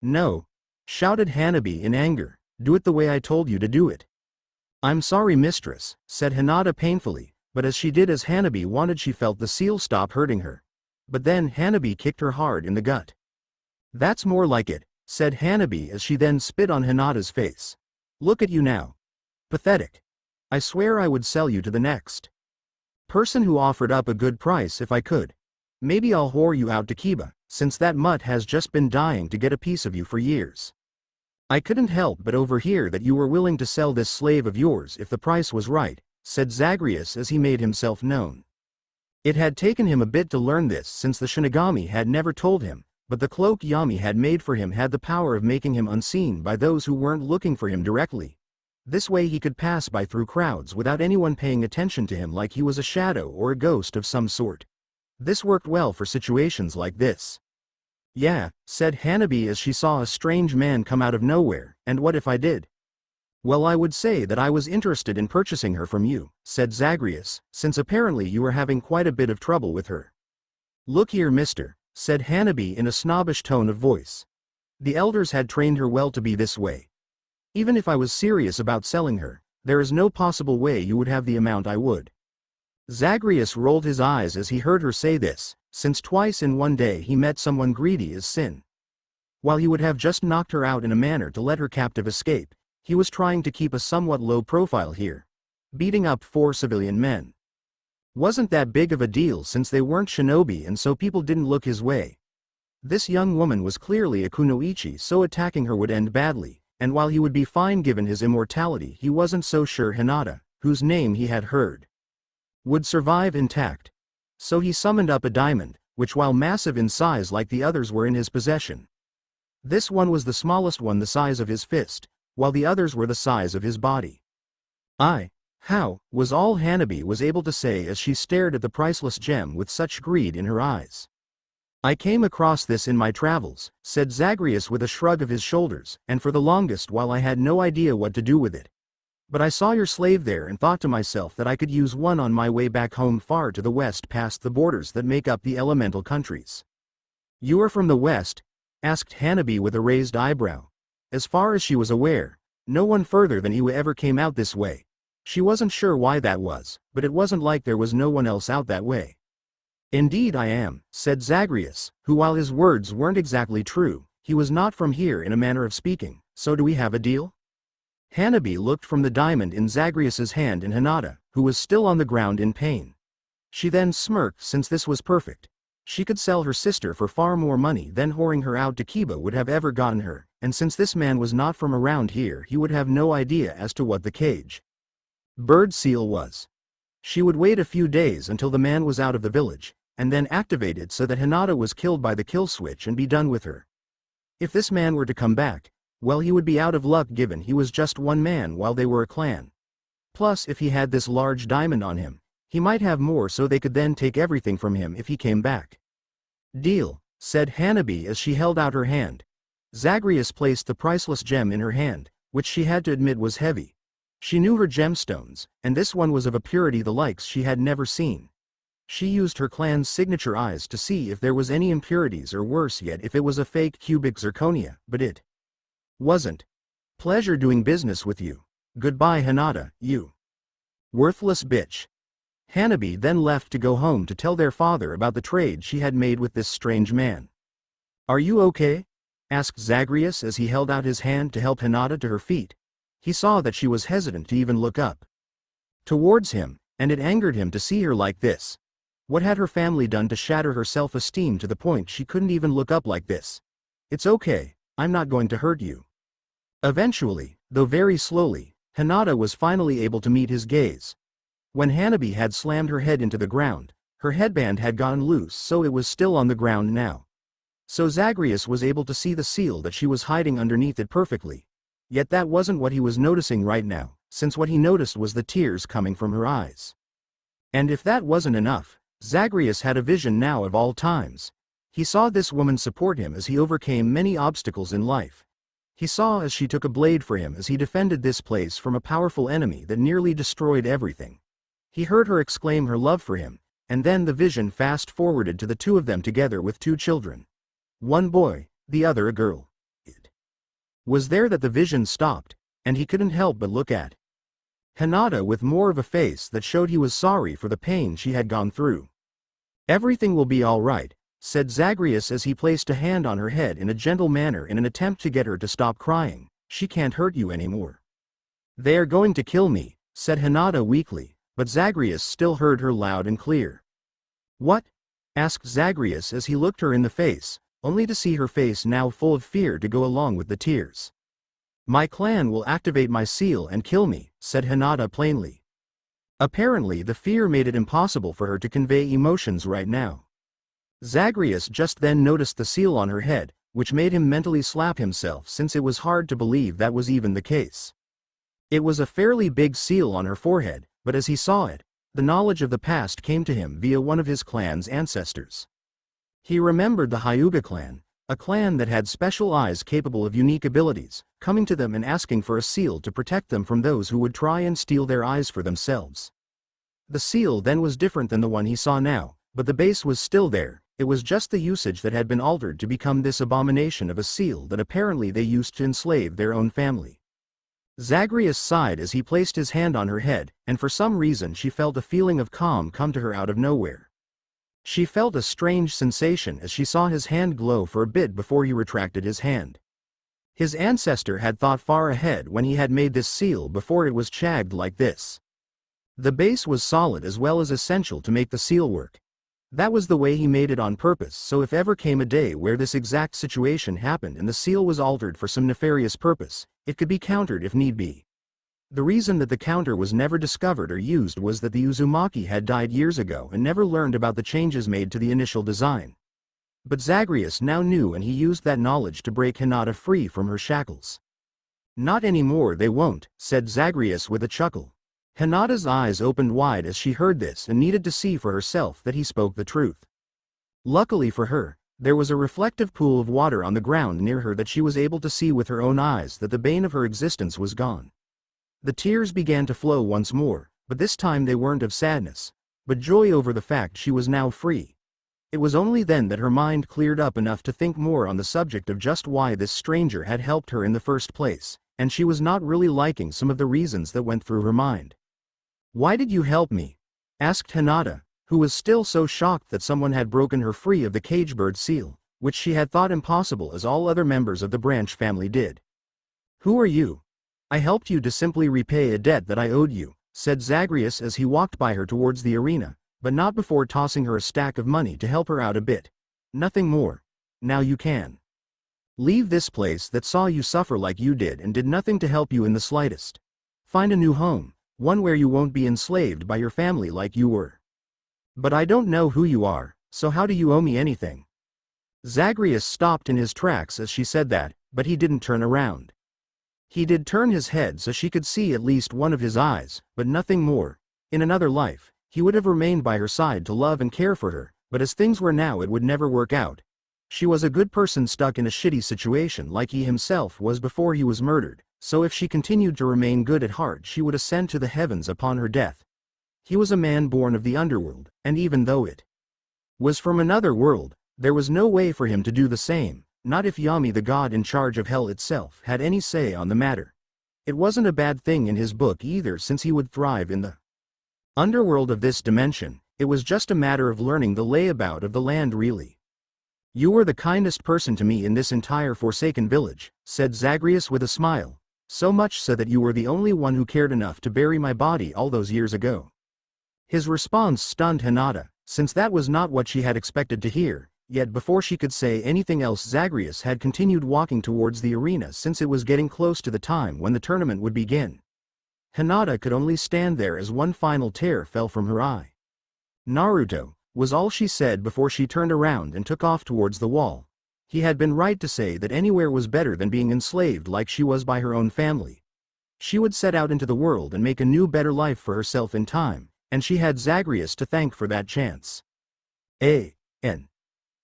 "No!" shouted Hanabi in anger, "do it the way I told you to do it." "I'm sorry, mistress," said Hinata painfully, but as she did as Hanabi wanted she felt the seal stop hurting her. But then Hanabi kicked her hard in the gut. "That's more like it," said Hanabi as she then spit on Hinata's face. "Look at you now. Pathetic. I swear I would sell you to the next person who offered up a good price if I could. Maybe I'll whore you out to Kiba, since that mutt has just been dying to get a piece of you for years. I couldn't help but overhear that you were willing to sell this slave of yours if the price was right," said Zagreus as he made himself known. It had taken him a bit to learn this since the Shinigami had never told him, but the cloak Yami had made for him had the power of making him unseen by those who weren't looking for him directly. This way he could pass by through crowds without anyone paying attention to him like he was a shadow or a ghost of some sort. This worked well for situations like this. "Yeah," said Hanabi as she saw a strange man come out of nowhere, "and what if I did?" "Well, I would say that I was interested in purchasing her from you," said Zagreus, "since apparently you were having quite a bit of trouble with her." "Look here, mister," said Hanabi in a snobbish tone of voice. "The elders had trained her well to be this way. Even if I was serious about selling her, there is no possible way you would have the amount I would." Zagreus rolled his eyes as he heard her say this, since twice in one day he met someone greedy as sin. While he would have just knocked her out in a manner to let her captive escape, he was trying to keep a somewhat low profile here. Beating up 4 civilian men wasn't that big of a deal since they weren't shinobi and so people didn't look his way. This young woman was clearly a kunoichi, so attacking her would end badly, and while he would be fine given his immortality, he wasn't so sure Hinata, whose name he had heard, would survive intact. So he summoned up a diamond, which while massive in size like the others were in his possession. This one was the smallest one, the size of his fist, while the others were the size of his body. How, was all Hanabi was able to say as she stared at the priceless gem with such greed in her eyes. "I came across this in my travels," said Zagreus with a shrug of his shoulders, "and for the longest while I had no idea what to do with it. But I saw your slave there and thought to myself that I could use one on my way back home far to the west past the borders that make up the elemental countries." "You are from the west?" asked Hanabi with a raised eyebrow. As far as she was aware, no one further than Iwa ever came out this way. She wasn't sure why that was, but it wasn't like there was no one else out that way. "Indeed I am," said Zagreus, who while his words weren't exactly true, he was not from here in a manner of speaking. "So do we have a deal?" Hanabi looked from the diamond in Zagreus's hand and Hinata, who was still on the ground in pain. She then smirked since this was perfect. She could sell her sister for far more money than whoring her out to Kiba would have ever gotten her, and since this man was not from around here he would have no idea as to what the cage bird seal was. She would wait a few days until the man was out of the village, and then activate it so that Hinata was killed by the kill switch and be done with her. If this man were to come back, well, he would be out of luck given he was just one man while they were a clan. Plus, if he had this large diamond on him, he might have more so they could then take everything from him if he came back. Deal, said Hanabi as she held out her hand. Zagreus placed the priceless gem in her hand, which she had to admit was heavy. She knew her gemstones, and this one was of a purity the likes she had never seen. She used her clan's signature eyes to see if there was any impurities or worse yet if it was a fake cubic zirconia, but it wasn't. Pleasure doing business with you. Goodbye Hinata, you worthless bitch. Hanabi then left to go home to tell their father about the trade she had made with this strange man. Are you okay? Asked Zagreus as he held out his hand to help Hinata to her feet. He saw that she was hesitant to even look up towards him, and it angered him to see her like this. What had her family done to shatter her self-esteem to the point she couldn't even look up like this? It's okay, I'm not going to hurt you. Eventually, though very slowly, Hinata was finally able to meet his gaze. When Hanabi had slammed her head into the ground, her headband had gone loose so it was still on the ground now. So Zagreus was able to see the seal that she was hiding underneath it perfectly. Yet that wasn't what he was noticing right now, since what he noticed was the tears coming from her eyes. And if that wasn't enough, Zagreus had a vision now of all times. He saw this woman support him as he overcame many obstacles in life. He saw as she took a blade for him as he defended this place from a powerful enemy that nearly destroyed everything. He heard her exclaim her love for him, and then the vision fast-forwarded to the two of them together with two children. One boy, the other a girl. It was there that the vision stopped, and he couldn't help but look at Hinata with more of a face that showed he was sorry for the pain she had gone through. Everything will be all right, said Zagreus as he placed a hand on her head in a gentle manner in an attempt to get her to stop crying. She can't hurt you anymore. They are going to kill me, said Hinata weakly, but Zagreus still heard her loud and clear. What? Asked Zagreus as he looked her in the face, only to see her face now full of fear to go along with the tears. My clan will activate my seal and kill me, said Hinata plainly. Apparently the fear made it impossible for her to convey emotions right now. Zagreus just then noticed the seal on her head, which made him mentally slap himself since it was hard to believe that was even the case. It was a fairly big seal on her forehead, but as he saw it, the knowledge of the past came to him via one of his clan's ancestors. He remembered the Hyuga clan, a clan that had special eyes capable of unique abilities, coming to them and asking for a seal to protect them from those who would try and steal their eyes for themselves. The seal then was different than the one he saw now, but the base was still there. It was just the usage that had been altered to become this abomination of a seal that apparently they used to enslave their own family. Zagreus sighed as he placed his hand on her head, and for some reason she felt a feeling of calm come to her out of nowhere. She felt a strange sensation as she saw his hand glow for a bit before he retracted his hand. His ancestor had thought far ahead when he had made this seal before it was chagged like this. The base was solid as well as essential to make the seal work. That was the way he made it on purpose, so if ever came a day where this exact situation happened and the seal was altered for some nefarious purpose, it could be countered if need be. The reason that the counter was never discovered or used was that the Uzumaki had died years ago and never learned about the changes made to the initial design. But Zagreus now knew, and he used that knowledge to break Hinata free from her shackles. Not anymore, they won't, said Zagreus with a chuckle. Hinata's eyes opened wide as she heard this and needed to see for herself that he spoke the truth. Luckily for her, there was a reflective pool of water on the ground near her that she was able to see with her own eyes that the bane of her existence was gone. The tears began to flow once more, but this time they weren't of sadness, but joy over the fact she was now free. It was only then that her mind cleared up enough to think more on the subject of just why this stranger had helped her in the first place, and she was not really liking some of the reasons that went through her mind. Why did you help me? Asked Hinata, who was still so shocked that someone had broken her free of the cagebird seal, which she had thought impossible as all other members of the branch family did. Who are you? I helped you to simply repay a debt that I owed you, said Zagreus as he walked by her towards the arena, but not before tossing her a stack of money to help her out a bit. Nothing more. Now you can leave this place that saw you suffer like you did and did nothing to help you in the slightest. Find a new home, one where you won't be enslaved by your family like you were. But I don't know who you are, so how do you owe me anything? Zagreus stopped in his tracks as she said that, but he didn't turn around. He did turn his head so she could see at least one of his eyes, but nothing more. In another life, he would have remained by her side to love and care for her, but as things were now it would never work out. She was a good person stuck in a shitty situation like he himself was before he was murdered, so if she continued to remain good at heart she would ascend to the heavens upon her death. He was a man born of the underworld, and even though it was from another world, there was no way for him to do the same, not if Yami the god in charge of hell itself had any say on the matter. It wasn't a bad thing in his book either since he would thrive in the underworld of this dimension, it was just a matter of learning the layabout of the land really. You were the kindest person to me in this entire forsaken village, said Zagreus with a smile, so much so that you were the only one who cared enough to bury my body all those years ago. His response stunned Hinata, since that was not what she had expected to hear, yet before she could say anything else Zagreus had continued walking towards the arena since it was getting close to the time when the tournament would begin. Hinata could only stand there as one final tear fell from her eye. Naruto, was all she said before she turned around and took off towards the wall. He had been right to say that anywhere was better than being enslaved like she was by her own family. She would set out into the world and make a new better life for herself in time, and she had Zagreus to thank for that chance. A.N.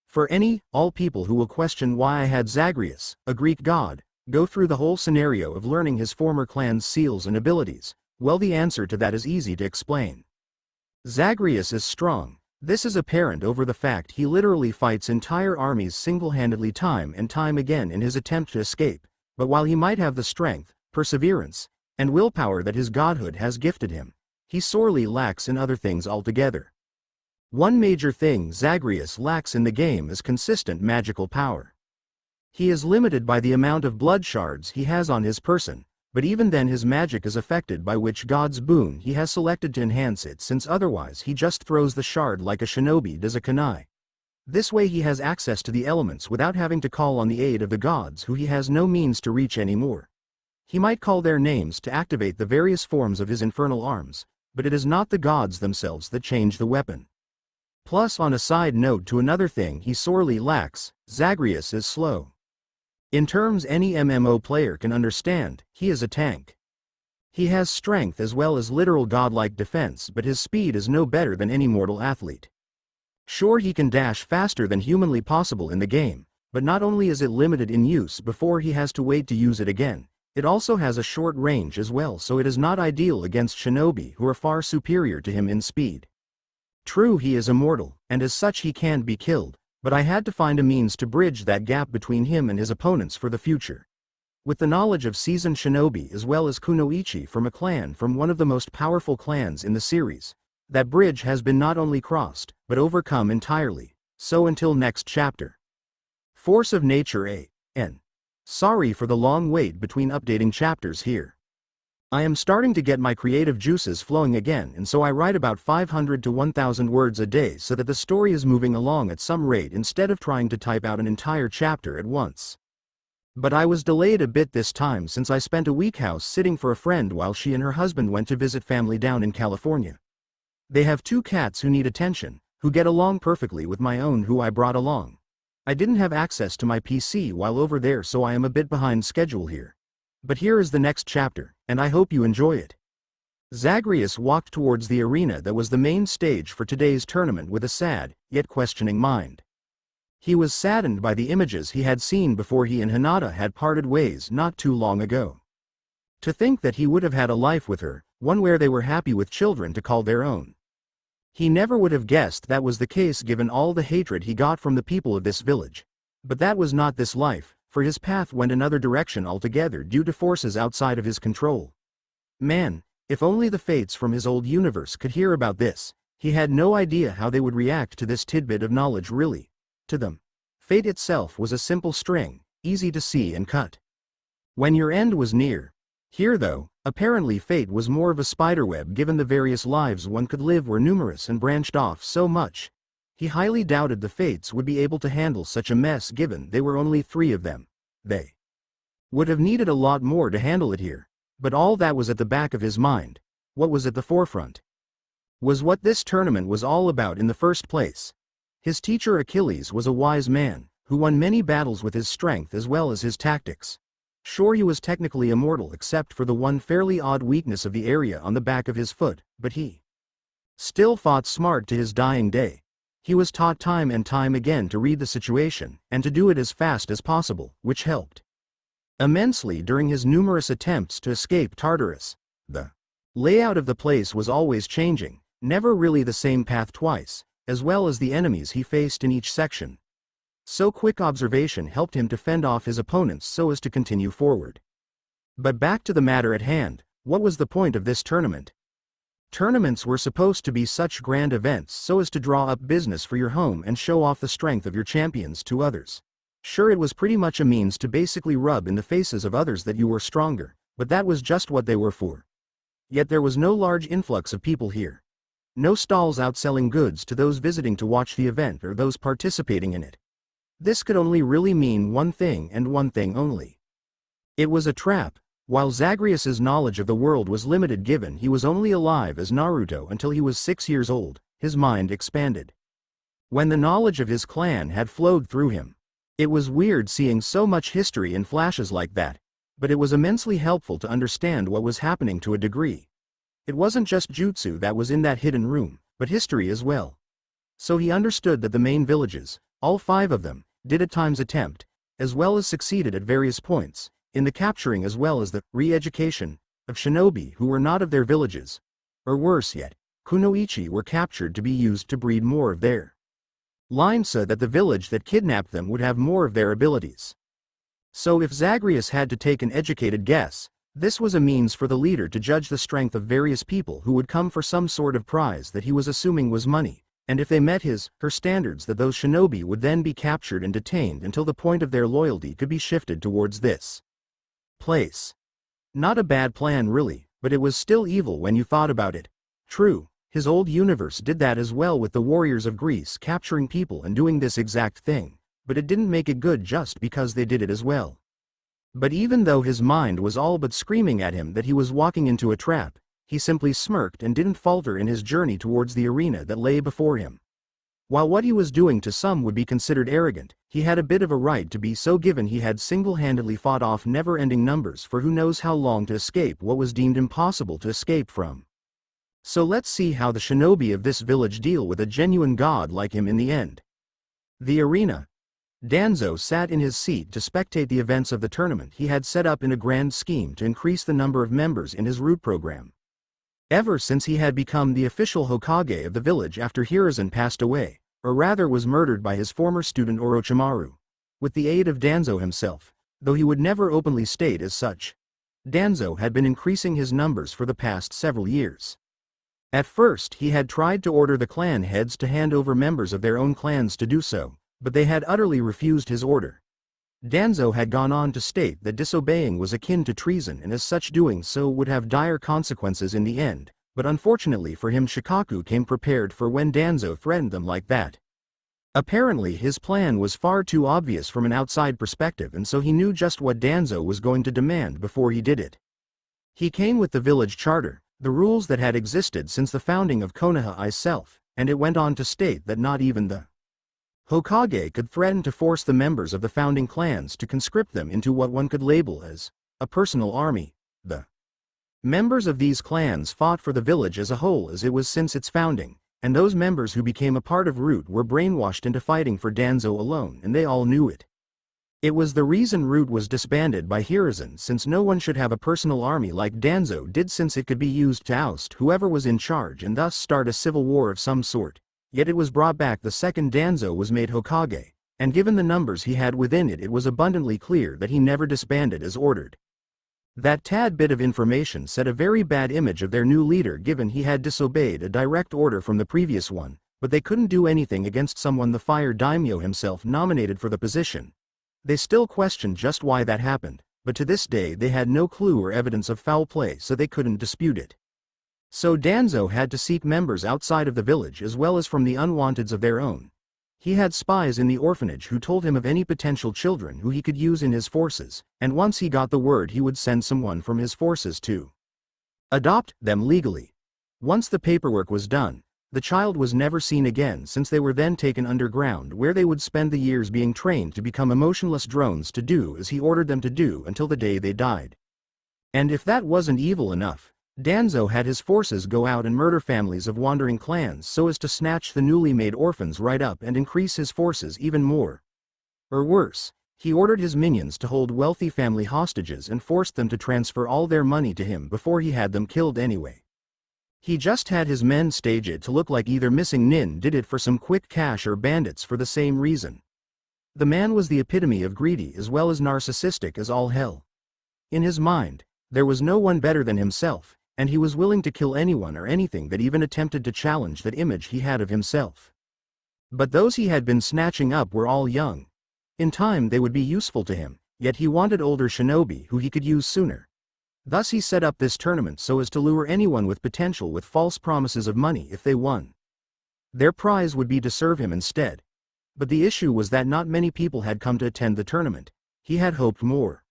For all people who will question why I had Zagreus, a Greek god, go through the whole scenario of learning his former clan's seals and abilities, well the answer to that is easy to explain. Zagreus is strong. This is apparent over the fact he literally fights entire armies single-handedly time and time again in his attempt to escape, but while he might have the strength, perseverance, and willpower that his godhood has gifted him, he sorely lacks in other things altogether. One major thing Zagreus lacks in the game is consistent magical power. He is limited by the amount of blood shards he has on his person, but even then his magic is affected by which god's boon he has selected to enhance it since otherwise he just throws the shard like a shinobi does a kunai. This way he has access to the elements without having to call on the aid of the gods who he has no means to reach anymore. He might call their names to activate the various forms of his infernal arms, but it is not the gods themselves that change the weapon. Plus on a side note to another thing he sorely lacks, Zagreus is slow. In terms any MMO player can understand, he is a tank. He has strength as well as literal godlike defense but his speed is no better than any mortal athlete. Sure he can dash faster than humanly possible in the game, but not only is it limited in use before he has to wait to use it again, it also has a short range as well so it is not ideal against shinobi who are far superior to him in speed. True he is immortal, and as such he can be killed, but I had to find a means to bridge that gap between him and his opponents for the future. With the knowledge of seasoned shinobi as well as kunoichi from a clan from one of the most powerful clans in the series, that bridge has been not only crossed, but overcome entirely, so until next chapter. Force of Nature A.N. Sorry for the long wait between updating chapters here. I am starting to get my creative juices flowing again and so I write about 500 to 1000 words a day so that the story is moving along at some rate instead of trying to type out an entire chapter at once. But I was delayed a bit this time since I spent a week house sitting for a friend while she and her husband went to visit family down in California. They have 2 cats who need attention, who get along perfectly with my own who I brought along. I didn't have access to my PC while over there so I am a bit behind schedule here. But here is the next chapter, and I hope you enjoy it. Zagreus walked towards the arena that was the main stage for today's tournament with a sad, yet questioning mind. He was saddened by the images he had seen before he and Hinata had parted ways not too long ago. To think that he would have had a life with her, one where they were happy with children to call their own. He never would have guessed that was the case given all the hatred he got from the people of this village. But that was not this life, for his path went another direction altogether due to forces outside of his control. Man, if only the fates from his old universe could hear about this, he had no idea how they would react to this tidbit of knowledge really. To them, fate itself was a simple string, easy to see and cut. When your end was near, Here though, apparently fate was more of a spiderweb given the various lives one could live were numerous and branched off so much. He highly doubted the fates would be able to handle such a mess given they were only 3 of them. They would have needed a lot more to handle it here. But all that was at the back of his mind. What was at the forefront was what this tournament was all about in the first place. His teacher Achilles was a wise man, who won many battles with his strength as well as his tactics. Sure, he was technically immortal except for the one fairly odd weakness of the area on the back of his foot, but he still fought smart to his dying day. He was taught time and time again to read the situation, and to do it as fast as possible, which helped immensely during his numerous attempts to escape Tartarus. The layout of the place was always changing, never really the same path twice, as well as the enemies he faced in each section. So quick observation helped him to fend off his opponents so as to continue forward. But back to the matter at hand, what was the point of this tournament? Tournaments were supposed to be such grand events so as to draw up business for your home and show off the strength of your champions to others. Sure, it was pretty much a means to basically rub in the faces of others that you were stronger, but that was just what they were for. Yet there was no large influx of people here. No stalls outselling goods to those visiting to watch the event or those participating in it. This could only really mean one thing and one thing only. It was a trap. While Zagreus's knowledge of the world was limited given he was only alive as Naruto until he was 6 years old, his mind expanded. When the knowledge of his clan had flowed through him, it was weird seeing so much history in flashes like that, but it was immensely helpful to understand what was happening to a degree. It wasn't just jutsu that was in that hidden room, but history as well. So he understood that the main villages, all 5 of them, did at times attempt, as well as succeeded at various points, in the capturing as well as the re-education of shinobi who were not of their villages. Or worse yet, kunoichi were captured to be used to breed more of their line so that the village that kidnapped them would have more of their abilities. So if Zagreus had to take an educated guess, this was a means for the leader to judge the strength of various people who would come for some sort of prize that he was assuming was money, and if they met her standards that those shinobi would then be captured and detained until the point of their loyalty could be shifted towards this place. Not a bad plan really, but it was still evil when you thought about it. True, his old universe did that as well with the warriors of Greece capturing people and doing this exact thing, but it didn't make it good just because they did it as well. But even though his mind was all but screaming at him that he was walking into a trap, he simply smirked and didn't falter in his journey towards the arena that lay before him. While what he was doing to some would be considered arrogant, he had a bit of a right to be so given he had single-handedly fought off never-ending numbers for who knows how long to escape what was deemed impossible to escape from. So let's see how the shinobi of this village deal with a genuine god like him in the end. The arena. Danzo sat in his seat to spectate the events of the tournament he had set up in a grand scheme to increase the number of members in his root program. Ever since he had become the official Hokage of the village after Hiruzen passed away, or rather was murdered by his former student Orochimaru, with the aid of Danzo himself, though he would never openly state as such. Danzo had been increasing his numbers for the past several years. At first he had tried to order the clan heads to hand over members of their own clans to do so, but they had utterly refused his order. Danzo had gone on to state that disobeying was akin to treason and as such doing so would have dire consequences in the end, but unfortunately for him Shikaku came prepared for when Danzo threatened them like that. Apparently his plan was far too obvious from an outside perspective and so he knew just what Danzo was going to demand before he did it. He came with the village charter, the rules that had existed since the founding of Konoha itself, and it went on to state that not even the Hokage could threaten to force the members of the founding clans to conscript them into what one could label as a personal army. The members of these clans fought for the village as a whole as it was since its founding, and those members who became a part of Root were brainwashed into fighting for Danzo alone and they all knew it. It was the reason Root was disbanded by Hiruzen since no one should have a personal army like Danzo did since it could be used to oust whoever was in charge and thus start a civil war of some sort. Yet it was brought back the second Danzo was made Hokage, and given the numbers he had within it, it was abundantly clear that he never disbanded as ordered. That tad bit of information set a very bad image of their new leader given he had disobeyed a direct order from the previous one, but they couldn't do anything against someone the Fire Daimyo himself nominated for the position. They still questioned just why that happened, but to this day they had no clue or evidence of foul play, so they couldn't dispute it. So Danzo had to seek members outside of the village as well as from the unwanteds of their own. He had spies in the orphanage who told him of any potential children who he could use in his forces, and once he got the word he would send someone from his forces to adopt them legally. Once the paperwork was done, the child was never seen again, since they were then taken underground where they would spend the years being trained to become emotionless drones to do as he ordered them to do until the day they died. And if that wasn't evil enough, Danzo had his forces go out and murder families of wandering clans so as to snatch the newly made orphans right up and increase his forces even more. Or worse, he ordered his minions to hold wealthy family hostages and forced them to transfer all their money to him before he had them killed anyway. He just had his men stage it to look like either missing Nin did it for some quick cash or bandits for the same reason. The man was the epitome of greedy as well as narcissistic as all hell. In his mind, there was no one better than himself, and he was willing to kill anyone or anything that even attempted to challenge that image he had of himself. But those he had been snatching up were all young. In time they would be useful to him, yet he wanted older shinobi who he could use sooner. Thus he set up this tournament so as to lure anyone with potential with false promises of money if they won. Their prize would be to serve him instead. But the issue was that not many people had come to attend the tournament. He had hoped more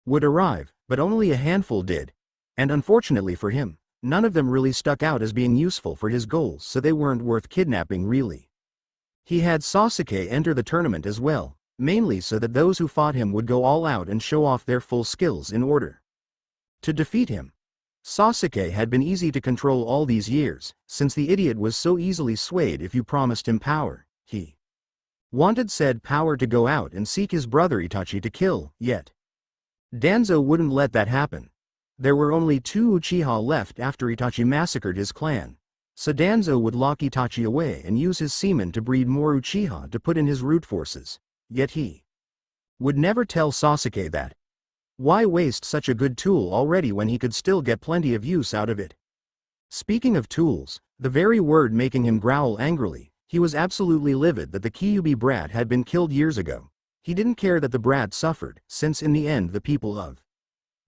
would arrive, but only a handful did. And unfortunately for him, none of them really stuck out as being useful for his goals, so they weren't worth kidnapping really. He had Sasuke enter the tournament as well, mainly so that those who fought him would go all out and show off their full skills in order to defeat him. Sasuke had been easy to control all these years, since the idiot was so easily swayed if you promised him power. He wanted said power to go out and seek his brother Itachi to kill, yet Danzo wouldn't let that happen. There were only 2 Uchiha left after Itachi massacred his clan, so Danzo would lock Itachi away and use his semen to breed more Uchiha to put in his root forces, yet he would never tell Sasuke that. Why waste such a good tool already when he could still get plenty of use out of it? Speaking of tools, the very word making him growl angrily, he was absolutely livid that the Kyuubi brat had been killed years ago. He didn't care that the brat suffered, since in the end the people of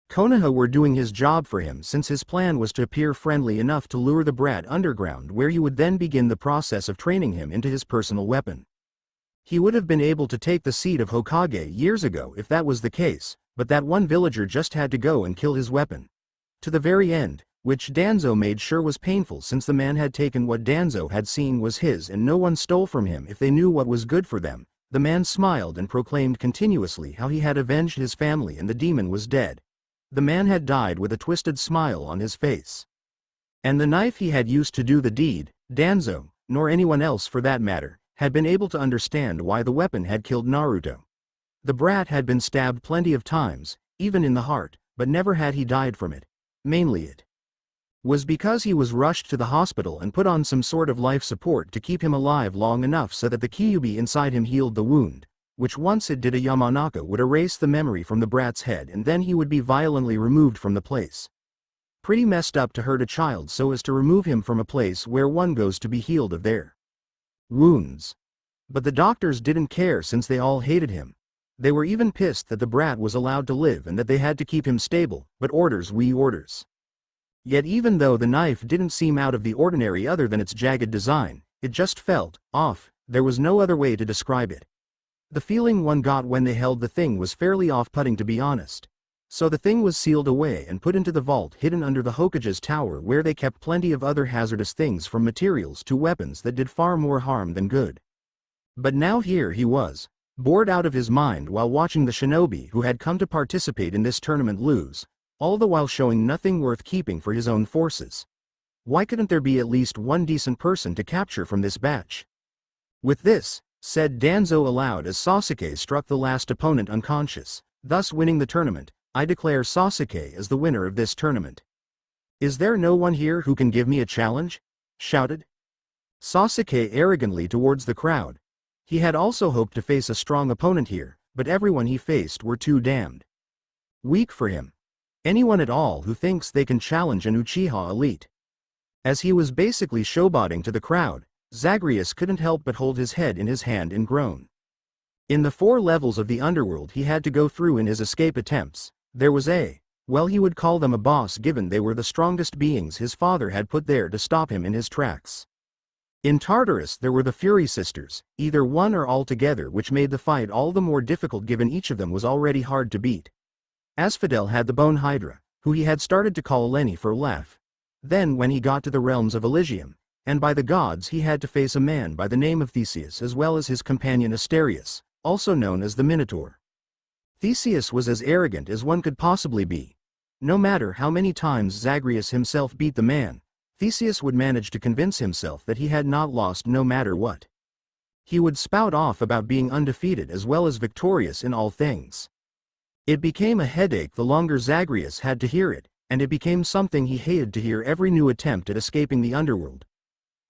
Konoha were doing his job for him, since his plan was to appear friendly enough to lure the brat underground where he would then begin the process of training him into his personal weapon. He would have been able to take the seat of Hokage years ago if that was the case, but that one villager just had to go and kill his weapon. To the very end, which Danzo made sure was painful, since the man had taken what Danzo had seen was his and no one stole from him if they knew what was good for them. The man smiled and proclaimed continuously how he had avenged his family and the demon was dead. The man had died with a twisted smile on his face. And the knife he had used to do the deed, Danzo, nor anyone else for that matter, had been able to understand why the weapon had killed Naruto. The brat had been stabbed plenty of times, even in the heart, but never had he died from it. Mainly it was because he was rushed to the hospital and put on some sort of life support to keep him alive long enough so that the Kyuubi inside him healed the wound, which once it did a Yamanaka would erase the memory from the brat's head and then he would be violently removed from the place. Pretty messed up to hurt a child so as to remove him from a place where one goes to be healed of their wounds. But the doctors didn't care since they all hated him. They were even pissed that the brat was allowed to live and that they had to keep him stable, but orders. Yet even though the knife didn't seem out of the ordinary other than its jagged design, it just felt off. There was no other way to describe it. The feeling one got when they held the thing was fairly off-putting, to be honest. So the thing was sealed away and put into the vault hidden under the Hokage's tower, where they kept plenty of other hazardous things, from materials to weapons that did far more harm than good. But now here he was, bored out of his mind while watching the shinobi who had come to participate in this tournament lose, all the while showing nothing worth keeping for his own forces. Why couldn't there be at least one decent person to capture from this batch? With this, said Danzo aloud as Sasuke struck the last opponent unconscious, thus winning the tournament, I declare Sasuke as the winner of this tournament. Is there no one here who can give me a challenge? Shouted Sasuke arrogantly towards the crowd. He had also hoped to face a strong opponent here, but everyone he faced were too damned weak for him. Anyone at all who thinks they can challenge an Uchiha elite. As he was basically showboating to the crowd, Zagreus couldn't help but hold his head in his hand and groan. In the 4 levels of the underworld he had to go through in his escape attempts, there was well, he would call them a boss, given they were the strongest beings his father had put there to stop him in his tracks. In Tartarus there were the Fury Sisters, either one or all together, which made the fight all the more difficult given each of them was already hard to beat. Asphodel had the Bone Hydra, who he had started to call Lenny for a laugh. Then when he got to the realms of Elysium, and by the gods he had to face a man by the name of Theseus as well as his companion Asterius, also known as the Minotaur. Theseus was as arrogant as one could possibly be. No matter how many times Zagreus himself beat the man, Theseus would manage to convince himself that he had not lost no matter what. He would spout off about being undefeated as well as victorious in all things. It became a headache the longer Zagreus had to hear it, and it became something he hated to hear every new attempt at escaping the underworld.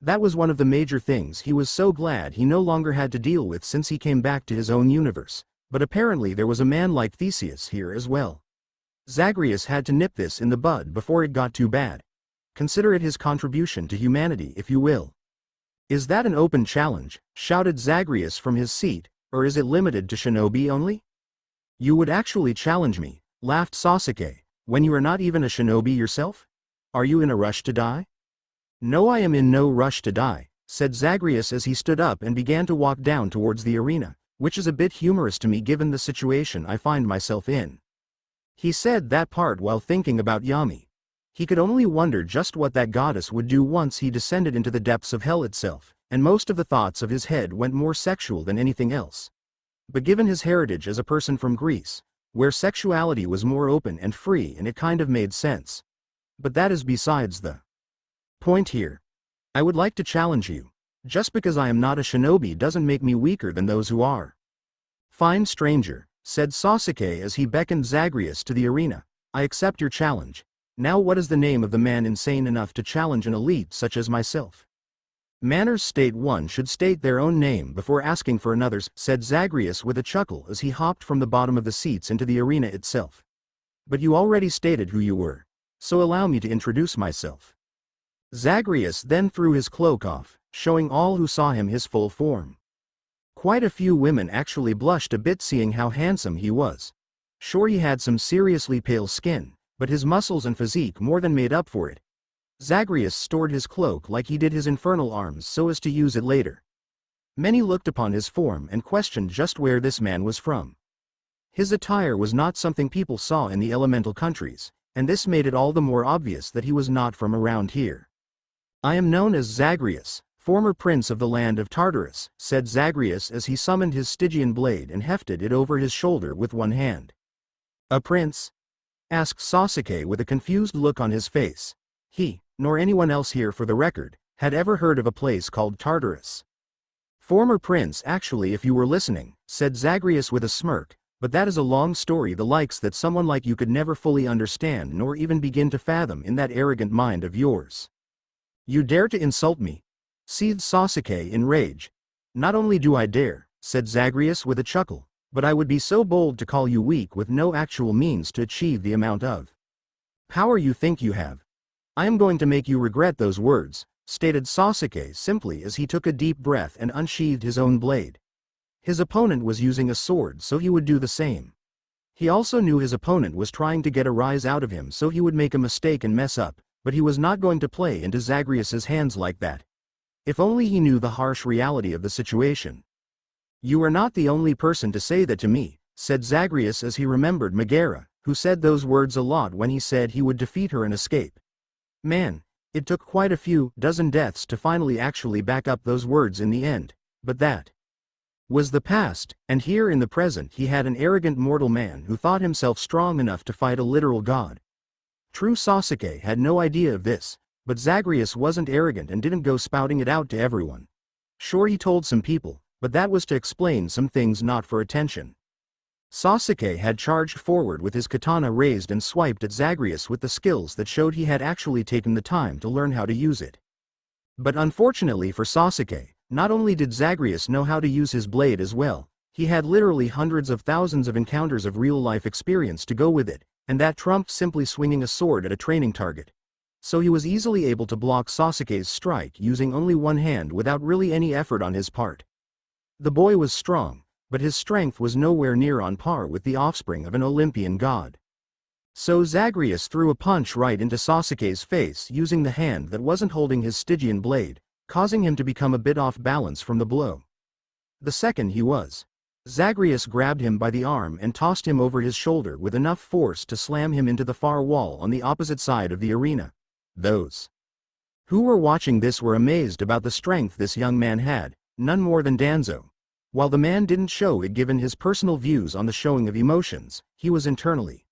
That was one of the major things he was so glad he no longer had to deal with since he came back to his own universe, but apparently there was a man like Theseus here as well. Zagreus had to nip this in the bud before it got too bad. Consider it his contribution to humanity, if you will. Is that an open challenge, shouted Zagreus from his seat, or is it limited to shinobi only? You would actually challenge me, laughed Sasuke, when you are not even a shinobi yourself? Are you in a rush to die? No, I am in no rush to die, said Zagreus as he stood up and began to walk down towards the arena, which is a bit humorous to me given the situation I find myself in. He said that part while thinking about Yami. He could only wonder just what that goddess would do once he descended into the depths of hell itself, and most of the thoughts of his head went more sexual than anything else. But given his heritage as a person from Greece, where sexuality was more open and free, and it kind of made sense. But that is besides the point here. I would like to challenge you. Just because I am not a shinobi doesn't make me weaker than those who are. Fine, stranger, said Sasuke as he beckoned Zagreus to the arena. I accept your challenge. Now what is the name of the man insane enough to challenge an elite such as myself? Manners state one should state their own name before asking for another's, said Zagreus with a chuckle as he hopped from the bottom of the seats into the arena itself. But you already stated who you were, so allow me to introduce myself. Zagreus then threw his cloak off, showing all who saw him his full form. Quite a few women actually blushed a bit seeing how handsome he was. Sure, he had some seriously pale skin, but his muscles and physique more than made up for it. Zagreus stored his cloak like he did his infernal arms so as to use it later. Many looked upon his form and questioned just where this man was from. His attire was not something people saw in the elemental countries, and this made it all the more obvious that he was not from around here. I am known as Zagreus, former prince of the land of Tartarus, said Zagreus as he summoned his Stygian blade and hefted it over his shoulder with one hand. A prince? Asked Sasuke with a confused look on his face. He, nor anyone else here for the record, had ever heard of a place called Tartarus. Former prince actually, if you were listening, said Zagreus with a smirk, but that is a long story the likes that someone like you could never fully understand nor even begin to fathom in that arrogant mind of yours. You dare to insult me? Seethed Sasuke in rage. Not only do I dare, said Zagreus with a chuckle, but I would be so bold to call you weak with no actual means to achieve the amount of power you think you have. I am going to make you regret those words, stated Sasuke simply as he took a deep breath and unsheathed his own blade. His opponent was using a sword, so he would do the same. He also knew his opponent was trying to get a rise out of him, so he would make a mistake and mess up, but he was not going to play into Zagreus's hands like that. If only he knew the harsh reality of the situation. You are not the only person to say that to me, said Zagreus as he remembered Megara, who said those words a lot when he said he would defeat her and escape. Man, it took quite a few dozen deaths to finally actually back up those words in the end, but that was the past, and here in the present he had an arrogant mortal man who thought himself strong enough to fight a literal god. True, Sasuke had no idea of this, but Zagreus wasn't arrogant and didn't go spouting it out to everyone. Sure, he told some people, but that was to explain some things, not for attention. Sasuke had charged forward with his katana raised and swiped at Zagreus with the skills that showed he had actually taken the time to learn how to use it. But unfortunately for Sasuke, not only did Zagreus know how to use his blade as well, he had literally hundreds of thousands of encounters of real-life experience to go with it, and that trumped simply swinging a sword at a training target. So he was easily able to block Sasuke's strike using only one hand without really any effort on his part. The boy was strong, but his strength was nowhere near on par with the offspring of an Olympian god. So Zagreus threw a punch right into Sasuke's face using the hand that wasn't holding his Stygian blade, causing him to become a bit off balance from the blow. The second he was. Zagreus grabbed him by the arm and tossed him over his shoulder with enough force to slam him into the far wall on the opposite side of the arena. Those who were watching this were amazed about the strength this young man had, none more than Danzo. While the man didn't show it given his personal views on the showing of emotions, he was internally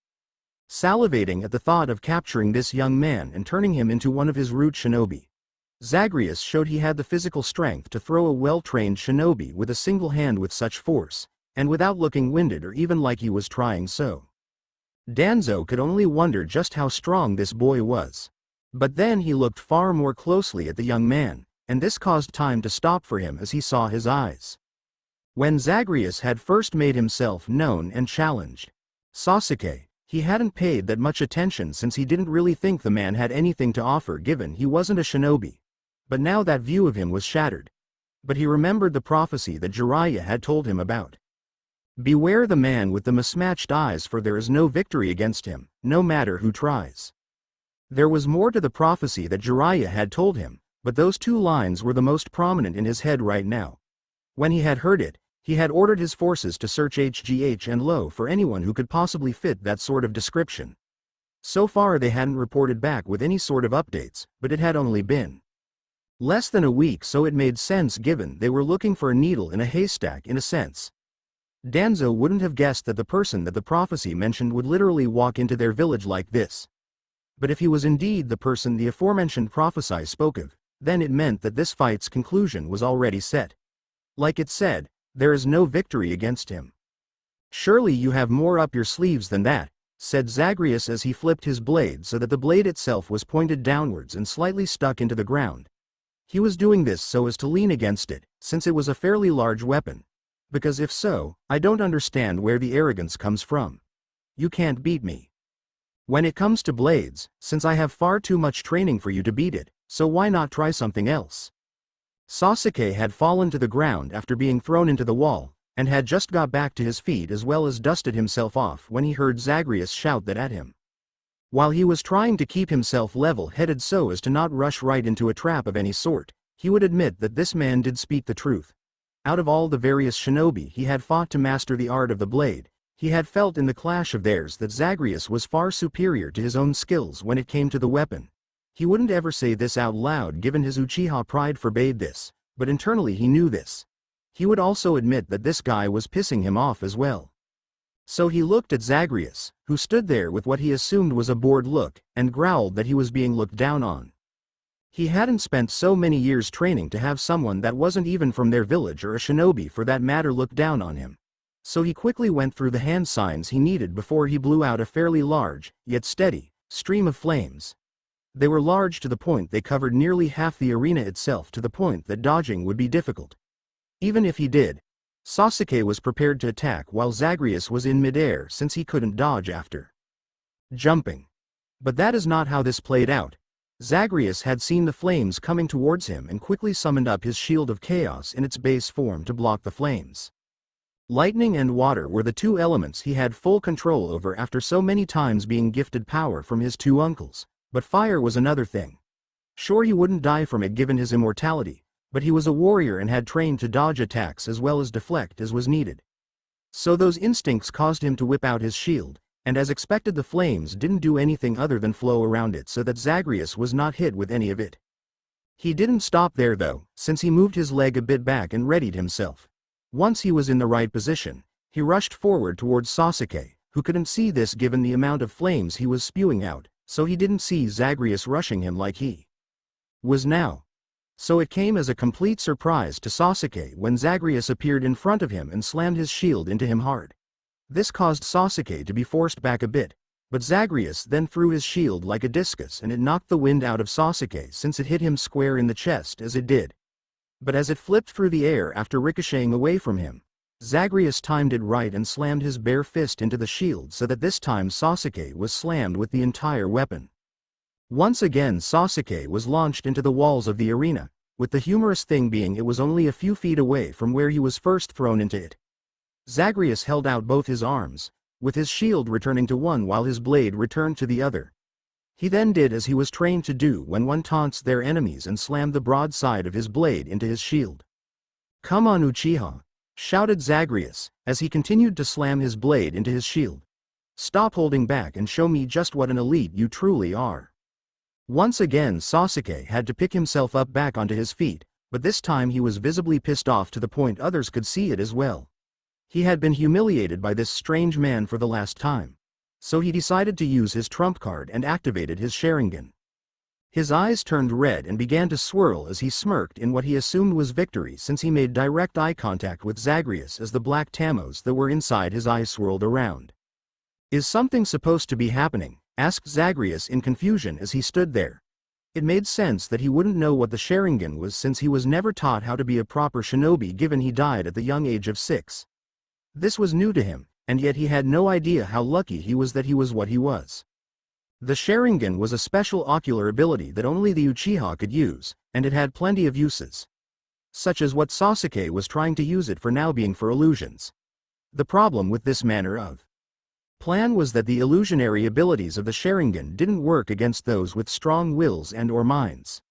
salivating at the thought of capturing this young man and turning him into one of his root shinobi. Zagreus showed he had the physical strength to throw a well-trained shinobi with a single hand with such force, and without looking winded or even like he was trying so. Danzo could only wonder just how strong this boy was. But then he looked far more closely at the young man, and this caused time to stop for him as he saw his eyes. When Zagreus had first made himself known and challenged Sasuke, he hadn't paid that much attention since he didn't really think the man had anything to offer given he wasn't a shinobi. But now that view of him was shattered. But he remembered the prophecy that Jiraiya had told him about. Beware the man with the mismatched eyes, for there is no victory against him, no matter who tries. There was more to the prophecy that Jiraiya had told him, but those two lines were the most prominent in his head right now. When he had heard it, he had ordered his forces to search HGH and Lo for anyone who could possibly fit that sort of description. So far they hadn't reported back with any sort of updates, but it had only been less than a week, so it made sense given they were looking for a needle in a haystack in a sense. Danzo wouldn't have guessed that the person that the prophecy mentioned would literally walk into their village like this. But if he was indeed the person the aforementioned prophecy spoke of, then it meant that this fight's conclusion was already set. Like it said, there is no victory against him. Surely you have more up your sleeves than that, said Zagreus as he flipped his blade so that the blade itself was pointed downwards and slightly stuck into the ground. He was doing this so as to lean against it, since it was a fairly large weapon. Because if so, I don't understand where the arrogance comes from. You can't beat me. When it comes to blades, since I have far too much training for you to beat it, so why not try something else? Sasuke had fallen to the ground after being thrown into the wall, and had just got back to his feet as well as dusted himself off when he heard Zagreus shout that at him. While he was trying to keep himself level-headed so as to not rush right into a trap of any sort, he would admit that this man did speak the truth. Out of all the various shinobi he had fought to master the art of the blade, he had felt in the clash of theirs that Zagreus was far superior to his own skills when it came to the weapon. He wouldn't ever say this out loud given his Uchiha pride forbade this, but internally he knew this. He would also admit that this guy was pissing him off as well. So he looked at Zagreus, who stood there with what he assumed was a bored look, and growled that he was being looked down on. He hadn't spent so many years training to have someone that wasn't even from their village or a shinobi for that matter look down on him. So he quickly went through the hand signs he needed before he blew out a fairly large, yet steady, stream of flames. They were large to the point they covered nearly half the arena itself, to the point that dodging would be difficult. Even if he did, Sasuke was prepared to attack while Zagreus was in midair since he couldn't dodge after jumping. But that is not how this played out. Zagreus had seen the flames coming towards him and quickly summoned up his shield of chaos in its base form to block the flames. Lightning and water were the two elements he had full control over after so many times being gifted power from his two uncles, but fire was another thing. Sure, he wouldn't die from it given his immortality, but he was a warrior and had trained to dodge attacks as well as deflect as was needed. So those instincts caused him to whip out his shield, and as expected the flames didn't do anything other than flow around it so that Zagreus was not hit with any of it. He didn't stop there though, since he moved his leg a bit back and readied himself. Once he was in the right position, he rushed forward towards Sasuke, who couldn't see this given the amount of flames he was spewing out, so he didn't see Zagreus rushing him like he was now. So it came as a complete surprise to Sasuke when Zagreus appeared in front of him and slammed his shield into him hard. This caused Sasuke to be forced back a bit, but Zagreus then threw his shield like a discus and it knocked the wind out of Sasuke since it hit him square in the chest as it did. But as it flipped through the air after ricocheting away from him, Zagreus timed it right and slammed his bare fist into the shield so that this time Sasuke was slammed with the entire weapon. Once again Sasuke was launched into the walls of the arena, with the humorous thing being it was only a few feet away from where he was first thrown into it. Zagreus held out both his arms, with his shield returning to one while his blade returned to the other. He then did as he was trained to do when one taunts their enemies and slammed the broadside of his blade into his shield. "Come on, Uchiha!" shouted Zagreus, as he continued to slam his blade into his shield. "Stop holding back and show me just what an elite you truly are." Once again Sasuke had to pick himself up back onto his feet, but this time he was visibly pissed off to the point others could see it as well. He had been humiliated by this strange man for the last time. So he decided to use his trump card and activated his Sharingan. His eyes turned red and began to swirl as he smirked in what he assumed was victory, since he made direct eye contact with Zagreus as the black tamos that were inside his eyes swirled around. "Is something supposed to be happening?" asked Zagreus in confusion as he stood there. It made sense that he wouldn't know what the Sharingan was since he was never taught how to be a proper shinobi given he died at the young age of 6. This was new to him, and yet he had no idea how lucky he was that he was what he was. The Sharingan was a special ocular ability that only the Uchiha could use, and it had plenty of uses. Such as what Sasuke was trying to use it for now being for illusions. The problem with this manner of plan was that the illusionary abilities of the Sharingan didn't work against those with strong wills and/or minds.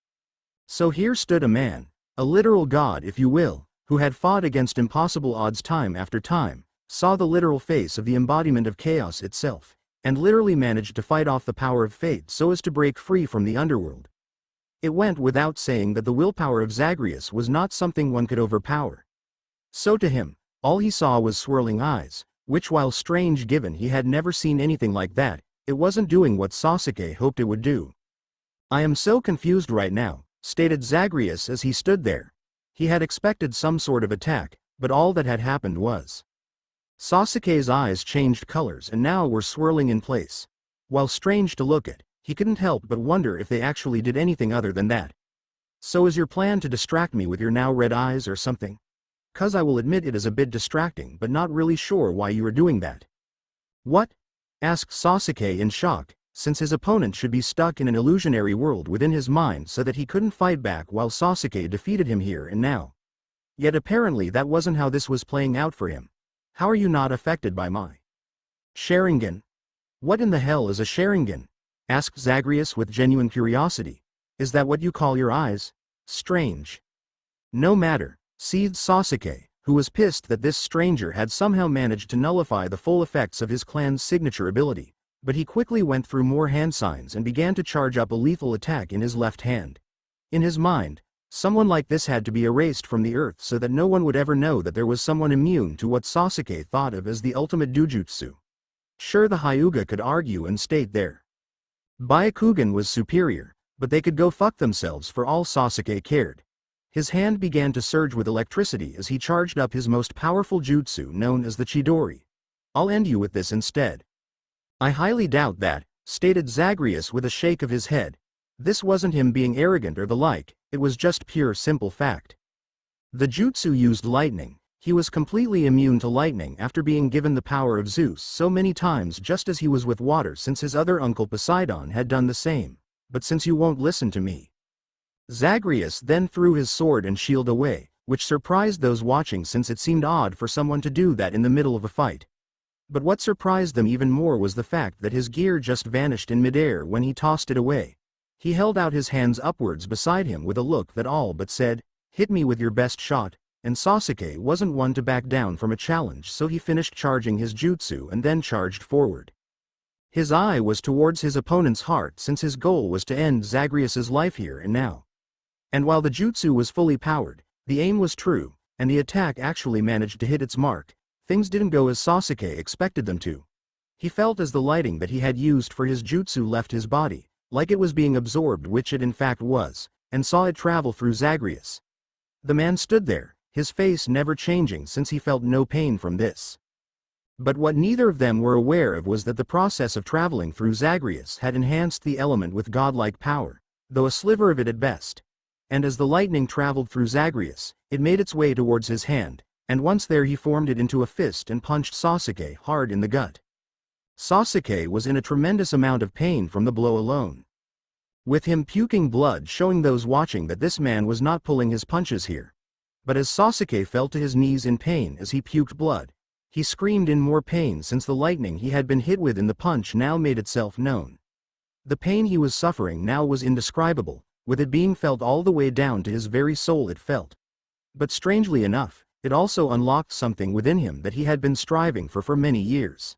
So here stood a man, a literal god if you will, who had fought against impossible odds time after time, saw the literal face of the embodiment of chaos itself, and literally managed to fight off the power of fate so as to break free from the underworld. It went without saying that the willpower of Zagreus was not something one could overpower. So to him, all he saw was swirling eyes, which while strange given he had never seen anything like that, it wasn't doing what Sasuke hoped it would do. "I am so confused right now," stated Zagreus as he stood there. He had expected some sort of attack, but all that had happened was Sasuke's eyes changed colors and now were swirling in place. While strange to look at, he couldn't help but wonder if they actually did anything other than that. "So is your plan to distract me with your now red eyes or something? 'Cause I will admit it is a bit distracting but not really sure why you are doing that." "What?" asked Sasuke in shock, since his opponent should be stuck in an illusionary world within his mind so that he couldn't fight back while Sasuke defeated him here and now. Yet apparently that wasn't how this was playing out for him. "How are you not affected by my Sharingan?" "What in the hell is a Sharingan?" asked Zagreus with genuine curiosity. "Is that what you call your eyes? Strange." "No matter," seethed Sasuke, who was pissed that this stranger had somehow managed to nullify the full effects of his clan's signature ability, but he quickly went through more hand signs and began to charge up a lethal attack in his left hand. In his mind, someone like this had to be erased from the earth so that no one would ever know that there was someone immune to what Sasuke thought of as the ultimate dujutsu. Sure, the Hyuga could argue and state their Byakugan was superior, but they could go fuck themselves for all Sasuke cared. His hand began to surge with electricity as he charged up his most powerful jutsu known as the Chidori. "I'll end you with this instead." "I highly doubt that," stated Zagreus with a shake of his head. This wasn't him being arrogant or the like, it was just pure simple fact. The jutsu used lightning. He was completely immune to lightning after being given the power of Zeus so many times, just as he was with water since his other uncle Poseidon had done the same. "But since you won't listen to me." Zagreus then threw his sword and shield away, which surprised those watching since it seemed odd for someone to do that in the middle of a fight. But what surprised them even more was the fact that his gear just vanished in midair when he tossed it away. He held out his hands upwards beside him with a look that all but said, "Hit me with your best shot," and Sasuke wasn't one to back down from a challenge, so he finished charging his jutsu and then charged forward. His eye was towards his opponent's heart since his goal was to end Zagreus's life here and now. And while the jutsu was fully powered, the aim was true, and the attack actually managed to hit its mark. Things didn't go as Sasuke expected them to. He felt as the lighting that he had used for his jutsu left his body, like it was being absorbed, which it in fact was, and saw it travel through Zagreus. The man stood there, his face never changing since he felt no pain from this. But what neither of them were aware of was that the process of traveling through Zagreus had enhanced the element with godlike power, though a sliver of it at best. And as the lightning traveled through Zagreus, it made its way towards his hand, and once there he formed it into a fist and punched Sasuke hard in the gut. Sasuke was in a tremendous amount of pain from the blow alone, with him puking blood showing those watching that this man was not pulling his punches here. But as Sasuke fell to his knees in pain as he puked blood, He screamed in more pain since the lightning he had been hit with in the punch now made itself known. The pain he was suffering now was indescribable, with it being felt all the way down to his very soul it felt. But strangely enough, it also unlocked something within him that he had been striving for many years.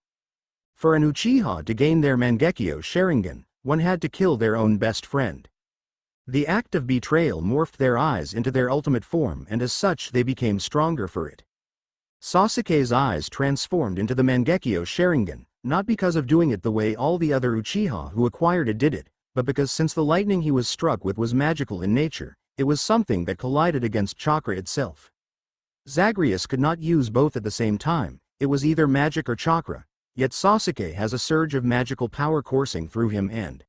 For an Uchiha to gain their Mangekyo Sharingan, one had to kill their own best friend. The act of betrayal morphed their eyes into their ultimate form, and as such they became stronger for it. Sasuke's eyes transformed into the Mangekyo Sharingan, not because of doing it the way all the other Uchiha who acquired it did it, but because since the lightning he was struck with was magical in nature, it was something that collided against chakra itself. Zagreus could not use both at the same time, it was either magic or chakra, yet Sasuke has a surge of magical power coursing through him, and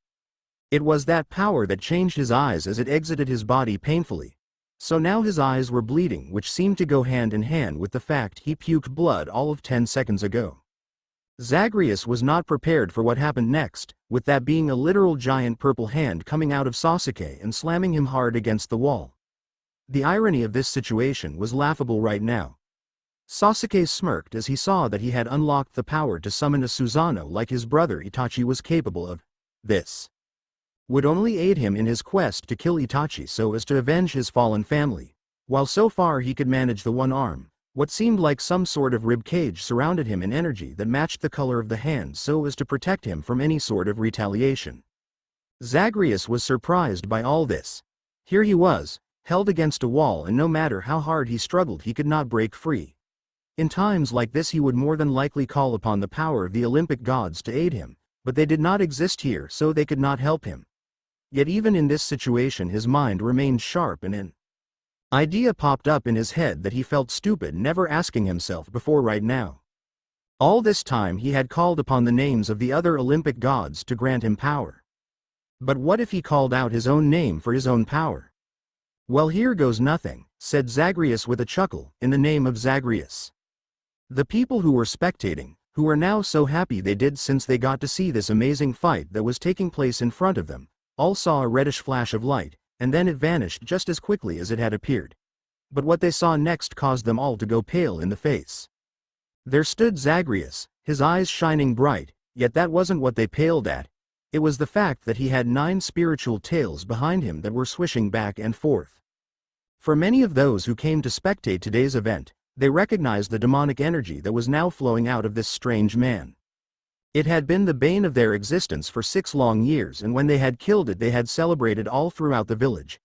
it was that power that changed his eyes as it exited his body painfully. So now his eyes were bleeding, which seemed to go hand in hand with the fact he puked blood all of 10 seconds ago. Zagreus was not prepared for what happened next, with that being a literal giant purple hand coming out of Sasuke and slamming him hard against the wall. The irony of this situation was laughable right now. Sasuke smirked as he saw that he had unlocked the power to summon a Susanoo like his brother Itachi was capable of. This would only aid him in his quest to kill Itachi so as to avenge his fallen family. While so far he could manage the one arm, what seemed like some sort of rib cage surrounded him in energy that matched the color of the hand so as to protect him from any sort of retaliation. Zagreus was surprised by all this. Here he was, held against a wall, and no matter how hard he struggled he could not break free. In times like this he would more than likely call upon the power of the Olympic gods to aid him, but they did not exist here so they could not help him. Yet even in this situation his mind remained sharp, and an idea popped up in his head that he felt stupid never asking himself before right now. All this time he had called upon the names of the other Olympic gods to grant him power. But what if he called out his own name for his own power? Well, here goes nothing, said Zagreus with a chuckle, in the name of Zagreus. The people who were spectating, who were now so happy they did since they got to see this amazing fight that was taking place in front of them, all saw a reddish flash of light, and then it vanished just as quickly as it had appeared. But what they saw next caused them all to go pale in the face. There stood Zagreus, his eyes shining bright, yet that wasn't what they paled at. It was the fact that he had 9 spiritual tails behind him that were swishing back and forth. For many of those who came to spectate today's event, they recognized the demonic energy that was now flowing out of this strange man. It had been the bane of their existence for 6 long years, and when they had killed it they had celebrated all throughout the village.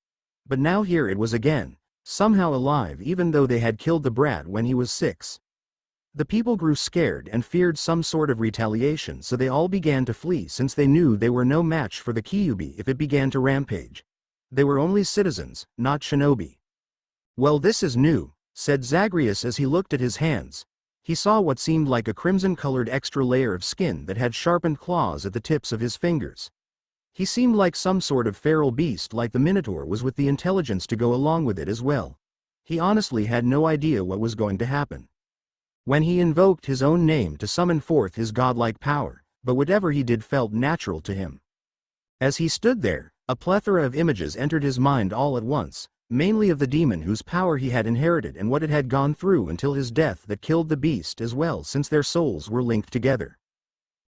But now here it was again, somehow alive, even though they had killed the brat when he was 6. The people grew scared and feared some sort of retaliation, so they all began to flee since they knew they were no match for the Kyuubi if it began to rampage. They were only citizens, not shinobi. Well, this is new, said Zagreus as he looked at his hands. He saw what seemed like a crimson-colored extra layer of skin that had sharpened claws at the tips of his fingers. He seemed like some sort of feral beast, like the Minotaur was, with the intelligence to go along with it as well. He honestly had no idea what was going to happen when he invoked his own name to summon forth his godlike power, but whatever he did felt natural to him. As he stood there, a plethora of images entered his mind all at once, mainly of the demon whose power he had inherited and what it had gone through until his death that killed the beast as well, since their souls were linked together.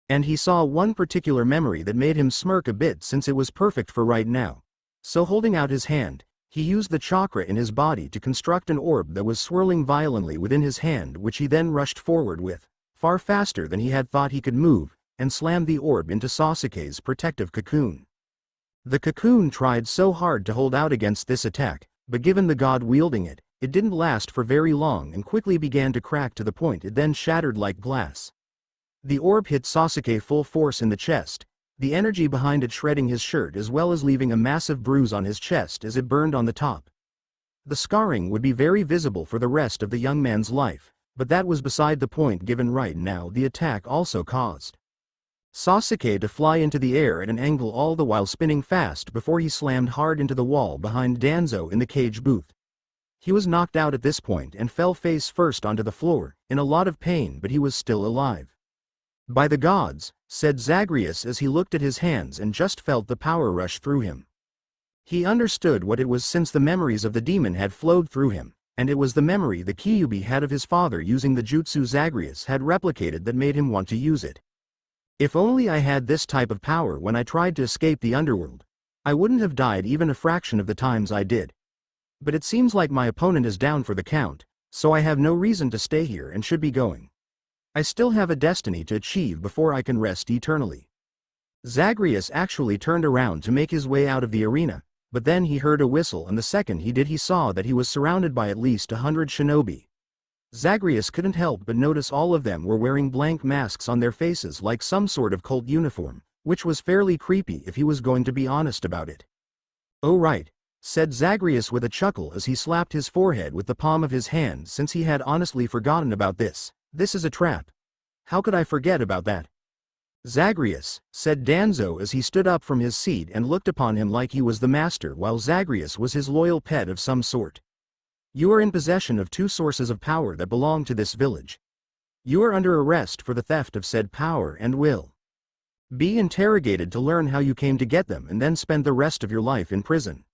And he saw one particular memory that made him smirk a bit since it was perfect for right now. So holding out his hand, he used the chakra in his body to construct an orb that was swirling violently within his hand, which he then rushed forward with, far faster than he had thought he could move, and slammed the orb into Sasuke's protective cocoon. The cocoon tried so hard to hold out against this attack, but given the god wielding it, it didn't last for very long and quickly began to crack to the point it then shattered like glass. The orb hit Sasuke full force in the chest, the energy behind it shredding his shirt as well as leaving a massive bruise on his chest as it burned on the top. The scarring would be very visible for the rest of the young man's life, but that was beside the point given right now the attack also caused Sasuke to fly into the air at an angle, all the while spinning fast before he slammed hard into the wall behind Danzo in the cage booth. He was knocked out at this point and fell face first onto the floor, in a lot of pain, but he was still alive. By the gods, said Zagreus as he looked at his hands and just felt the power rush through him. He understood what it was since the memories of the demon had flowed through him, and it was the memory the Kyuubi had of his father using the jutsu Zagreus had replicated that made him want to use it. If only I had this type of power when I tried to escape the underworld, I wouldn't have died even a fraction of the times I did. But it seems like my opponent is down for the count, so I have no reason to stay here and should be going. I still have a destiny to achieve before I can rest eternally. Zagreus actually turned around to make his way out of the arena, but then he heard a whistle, and the second he did he saw that he was surrounded by at least 100 shinobi. Zagreus couldn't help but notice all of them were wearing blank masks on their faces like some sort of cult uniform, which was fairly creepy if he was going to be honest about it. "Oh right," said Zagreus with a chuckle as he slapped his forehead with the palm of his hand, since he had honestly forgotten about this. "This is a trap. How could I forget about that?" "Zagreus," said Danzo as he stood up from his seat and looked upon him like he was the master while Zagreus was his loyal pet of some sort. "You are in possession of two sources of power that belong to this village. You are under arrest for the theft of said power and will be interrogated to learn how you came to get them and then spend the rest of your life in prison."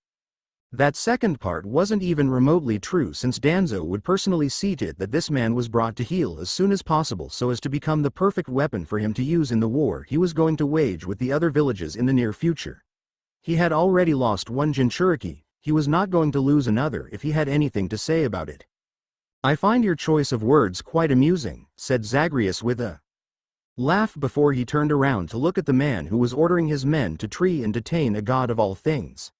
That second part wasn't even remotely true, since Danzo would personally see to it that this man was brought to heel as soon as possible so as to become the perfect weapon for him to use in the war he was going to wage with the other villages in the near future. He had already lost one Jinchuriki, he was not going to lose another if he had anything to say about it. "I find your choice of words quite amusing," said Zagreus with a laugh before he turned around to look at the man who was ordering his men to tree and detain a god of all things.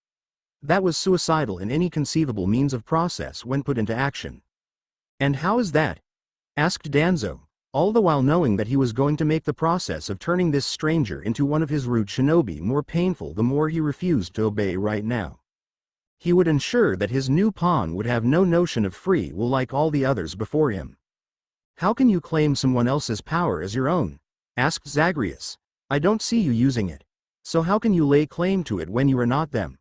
That was suicidal in any conceivable means of process when put into action. "And how is that?" asked Danzo, all the while knowing that he was going to make the process of turning this stranger into one of his root shinobi more painful the more he refused to obey right now. He would ensure that his new pawn would have no notion of free will like all the others before him. "How can you claim someone else's power as your own?" asked Zagreus. "I don't see you using it. So how can you lay claim to it when you are not them?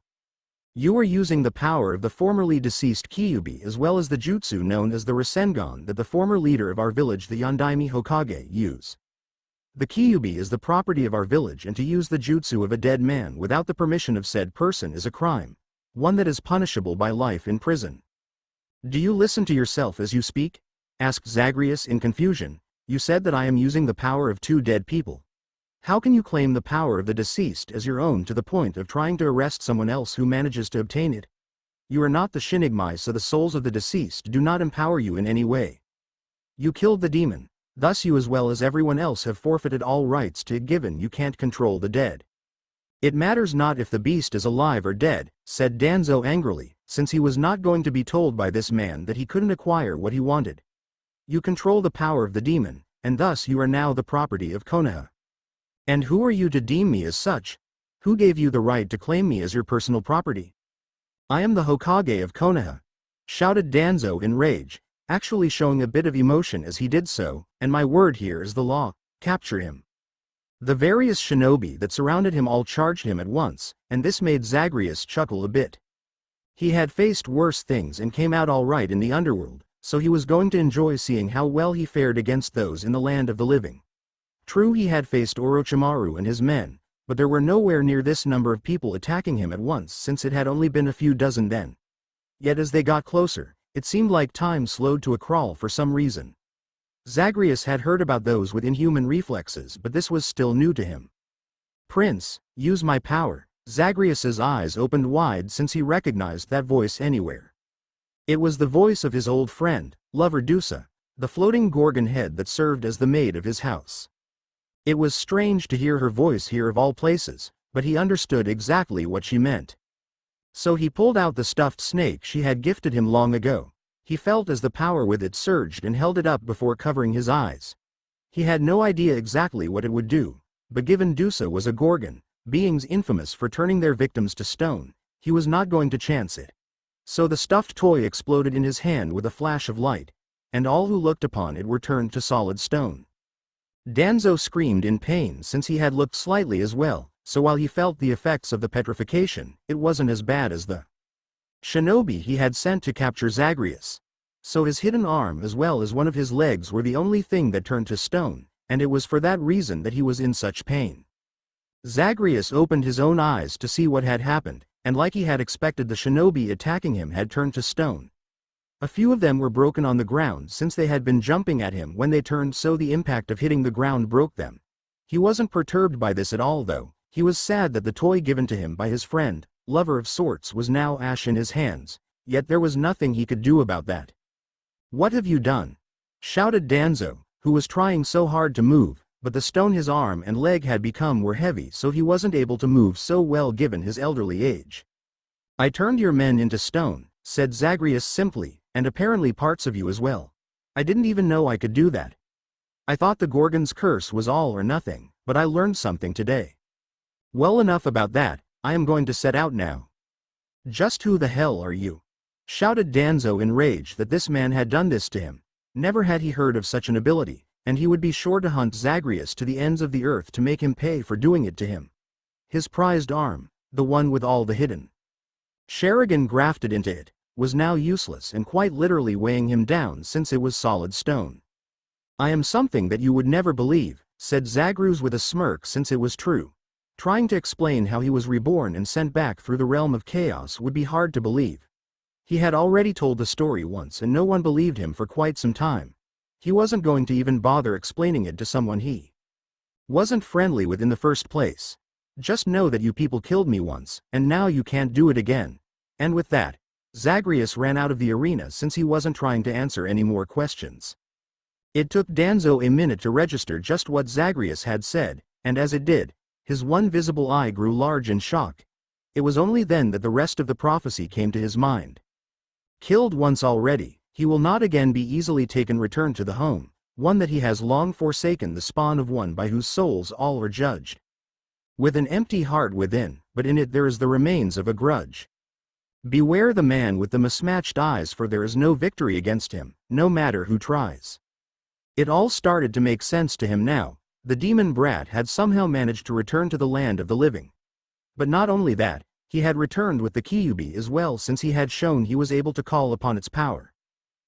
You are using the power of the formerly deceased Kyuubi as well as the jutsu known as the Rasengan that the former leader of our village, the Yondaime Hokage, use. The Kyuubi is the property of our village, and to use the jutsu of a dead man without the permission of said person is a crime, one that is punishable by life in prison." "Do you listen to yourself as you speak?" asked Zagreus in confusion. "You said that I am using the power of two dead people. How can you claim the power of the deceased as your own to the point of trying to arrest someone else who manages to obtain it? You are not the Shinigami, so the souls of the deceased do not empower you in any way. You killed the demon, thus you as well as everyone else have forfeited all rights to it, given you can't control the dead." "It matters not if the beast is alive or dead," said Danzo angrily, since he was not going to be told by this man that he couldn't acquire what he wanted. "You control the power of the demon, and thus you are now the property of Konoha. And who are you to deem me as such? Who gave you the right to claim me as your personal property?" "I am the Hokage of Konoha," shouted Danzo in rage, actually showing a bit of emotion as he did so, "and my word here is the law. Capture him." The various shinobi that surrounded him all charged him at once, and this made Zagreus chuckle a bit. He had faced worse things and came out all right in the underworld, so he was going to enjoy seeing how well he fared against those in the land of the living. True, he had faced Orochimaru and his men, but there were nowhere near this number of people attacking him at once, since it had only been a few dozen then. Yet as they got closer, it seemed like time slowed to a crawl for some reason. Zagreus had heard about those with inhuman reflexes, but this was still new to him. "Prince, use my power." Zagreus's eyes opened wide since he recognized that voice anywhere. It was the voice of his old friend, lover Dusa, the floating gorgon head that served as the maid of his house. It was strange to hear her voice here of all places, but he understood exactly what she meant. So he pulled out the stuffed snake she had gifted him long ago. He felt as the power with it surged and held it up before covering his eyes. He had no idea exactly what it would do, but given Dusa was a gorgon, beings infamous for turning their victims to stone, he was not going to chance it. So the stuffed toy exploded in his hand with a flash of light, and all who looked upon it were turned to solid stone. Danzo screamed in pain since he had looked slightly as well, so while he felt the effects of the petrification, it wasn't as bad as the shinobi he had sent to capture Zagreus. So his hidden arm as well as one of his legs were the only thing that turned to stone, and it was for that reason that he was in such pain. Zagreus opened his own eyes to see what had happened, and like he had expected, the shinobi attacking him had turned to stone. A few of them were broken on the ground since they had been jumping at him when they turned, so the impact of hitting the ground broke them. He wasn't perturbed by this at all though. He was sad that the toy given to him by his friend, lover of sorts, was now ash in his hands, yet there was nothing he could do about that. "What have you done?" shouted Danzo, who was trying so hard to move, but the stone his arm and leg had become were heavy, so he wasn't able to move so well given his elderly age. "I turned your men into stone," said Zagreus simply, "and apparently parts of you as well. I didn't even know I could do that. I thought the Gorgon's curse was all or nothing, but I learned something today." "Well, enough about that, I am going to set out now." "Just who the hell are you?" shouted Danzo, enraged that this man had done this to him. Never had he heard of such an ability, and he would be sure to hunt Zagreus to the ends of the earth to make him pay for doing it to him. His prized arm, the one with all the hidden Sherigan grafted into it, was now useless and quite literally weighing him down since it was solid stone. "I am something that you would never believe," said Zagreus with a smirk, since it was true. Trying to explain how he was reborn and sent back through the realm of chaos would be hard to believe. He had already told the story once and no one believed him for quite some time. He wasn't going to even bother explaining it to someone he wasn't friendly with in the first place. "Just know that you people killed me once, and now you can't do it again." And with that, Zagreus ran out of the arena since he wasn't trying to answer any more questions. It took Danzo a minute to register just what Zagreus had said, and as it did, his one visible eye grew large in shock. It was only then that the rest of the prophecy came to his mind. "Killed once already, he will not again be easily taken, returned to the home, one that he has long forsaken, the spawn of one by whose souls all are judged. With an empty heart within, but in it there is the remains of a grudge. Beware the man with the mismatched eyes, for there is no victory against him, no matter who tries." It all started to make sense to him now. The demon brat had somehow managed to return to the land of the living. But not only that, he had returned with the Kyuubi as well, since he had shown he was able to call upon its power.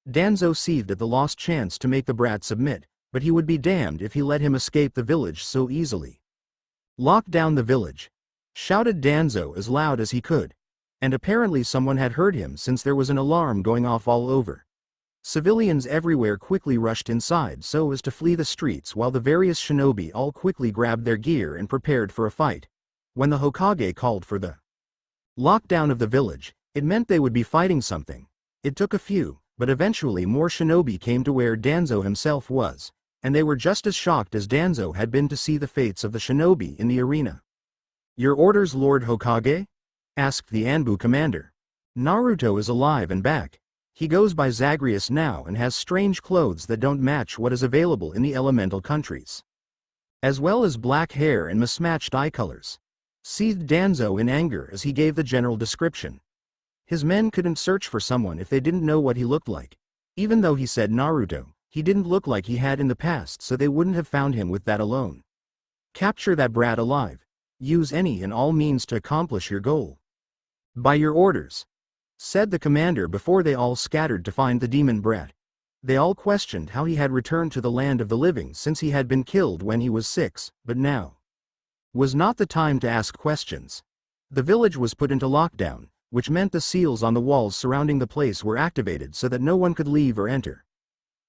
Danzo seethed at the lost chance to make the brat submit, but he would be damned if he let him escape the village so easily. "Lock down the village!" shouted Danzo as loud as he could. And apparently someone had heard him, since there was an alarm going off all over. Civilians everywhere quickly rushed inside so as to flee the streets, while the various shinobi all quickly grabbed their gear and prepared for a fight. When the Hokage called for the lockdown of the village, it meant they would be fighting something. It took a few, but eventually more shinobi came to where Danzo himself was, and they were just as shocked as Danzo had been to see the fates of the shinobi in the arena. "Your orders, Lord Hokage?" asked the Anbu commander. "Naruto is alive and back. He goes by Zagreus now and has strange clothes that don't match what is available in the elemental countries, as well as black hair and mismatched eye colors," seethed Danzo in anger as he gave the general description. His men couldn't search for someone if they didn't know what he looked like. Even though he said Naruto, he didn't look like he had in the past, so they wouldn't have found him with that alone. "Capture that brat alive. Use any and all means to accomplish your goal." "By your orders," said the commander before they all scattered to find the demon brat. They all questioned how he had returned to the land of the living since he had been killed when he was 6, but now was not the time to ask questions. The village was put into lockdown, which meant the seals on the walls surrounding the place were activated so that no one could leave or enter.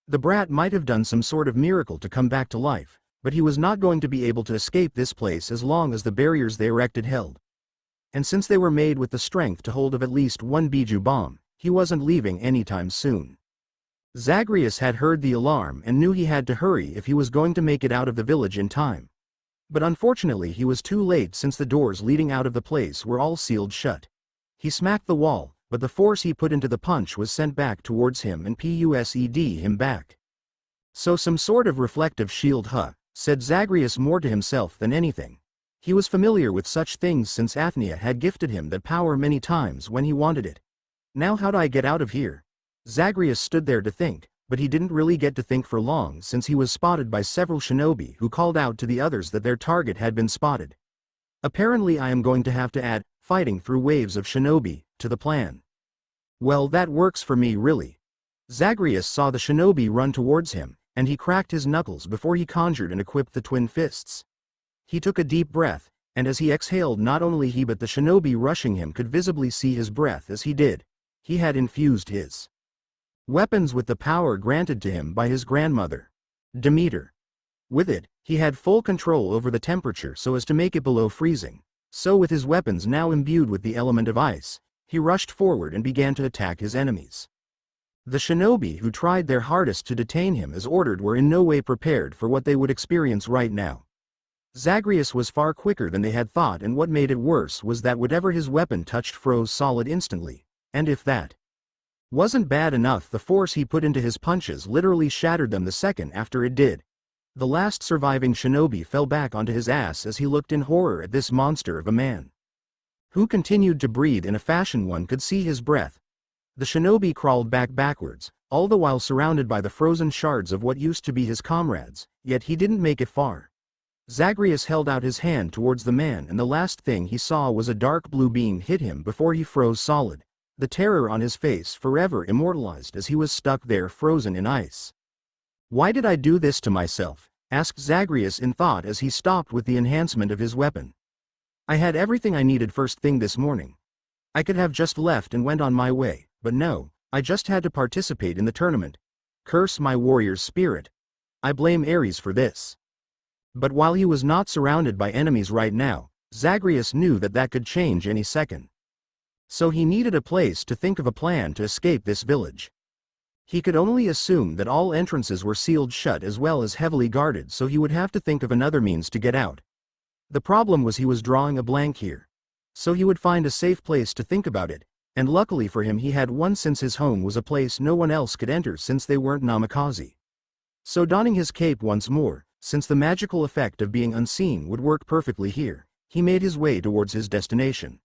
The brat might have done some sort of miracle to come back to life, but he was not going to be able to escape this place as long as the barriers they erected held. And since they were made with the strength to hold of at least one Biju bomb, he wasn't leaving anytime soon. Zagreus had heard the alarm and knew he had to hurry if he was going to make it out of the village in time. But unfortunately he was too late, since the doors leading out of the place were all sealed shut. He smacked the wall, but the force he put into the punch was sent back towards him and pused him back. "So some sort of reflective shield, huh?" said Zagreus more to himself than anything. He was familiar with such things since Athnia had gifted him that power many times when he wanted it. "Now how'd I get out of here?" Zagreus stood there to think, but he didn't really get to think for long, since he was spotted by several shinobi who called out to the others that their target had been spotted. "Apparently I am going to have to add fighting through waves of shinobi to the plan." "Well, that works for me, really." Zagreus saw the shinobi run towards him, and he cracked his knuckles before he conjured and equipped the twin fists. He took a deep breath, and as he exhaled, not only he but the shinobi rushing him could visibly see his breath as he did. He had infused his Weapons with the power granted to him by his grandmother, Demeter. With it, he had full control over the temperature so as to make it below freezing. So with his weapons now imbued with the element of ice, he rushed forward and began to attack his enemies. The shinobi who tried their hardest to detain him as ordered were in no way prepared for what they would experience right now. Zagreus was far quicker than they had thought, and what made it worse was that whatever his weapon touched froze solid instantly, and if that wasn't bad enough, the force he put into his punches literally shattered them the second after it did. The last surviving shinobi fell back onto his ass as he looked in horror at this monster of a man, who continued to breathe in a fashion one could see his breath. The shinobi crawled backwards, all the while surrounded by the frozen shards of what used to be his comrades, yet he didn't make it far. Zagreus held out his hand towards the man, and the last thing he saw was a dark blue beam hit him before he froze solid, the terror on his face forever immortalized as he was stuck there frozen in ice. "Why did I do this to myself?" asked Zagreus in thought as he stopped with the enhancement of his weapon. "I had everything I needed first thing this morning. I could have just left and went on my way, but no, I just had to participate in the tournament. Curse my warrior's spirit. I blame Ares for this." But while he was not surrounded by enemies right now, Zagreus knew that that could change any second. So he needed a place to think of a plan to escape this village. He could only assume that all entrances were sealed shut as well as heavily guarded, so he would have to think of another means to get out. The problem was he was drawing a blank here. So he would find a safe place to think about it, and luckily for him he had one, since his home was a place no one else could enter since they weren't namikaze. So donning his cape once more, since the magical effect of being unseen would work perfectly here, he made his way towards his destination.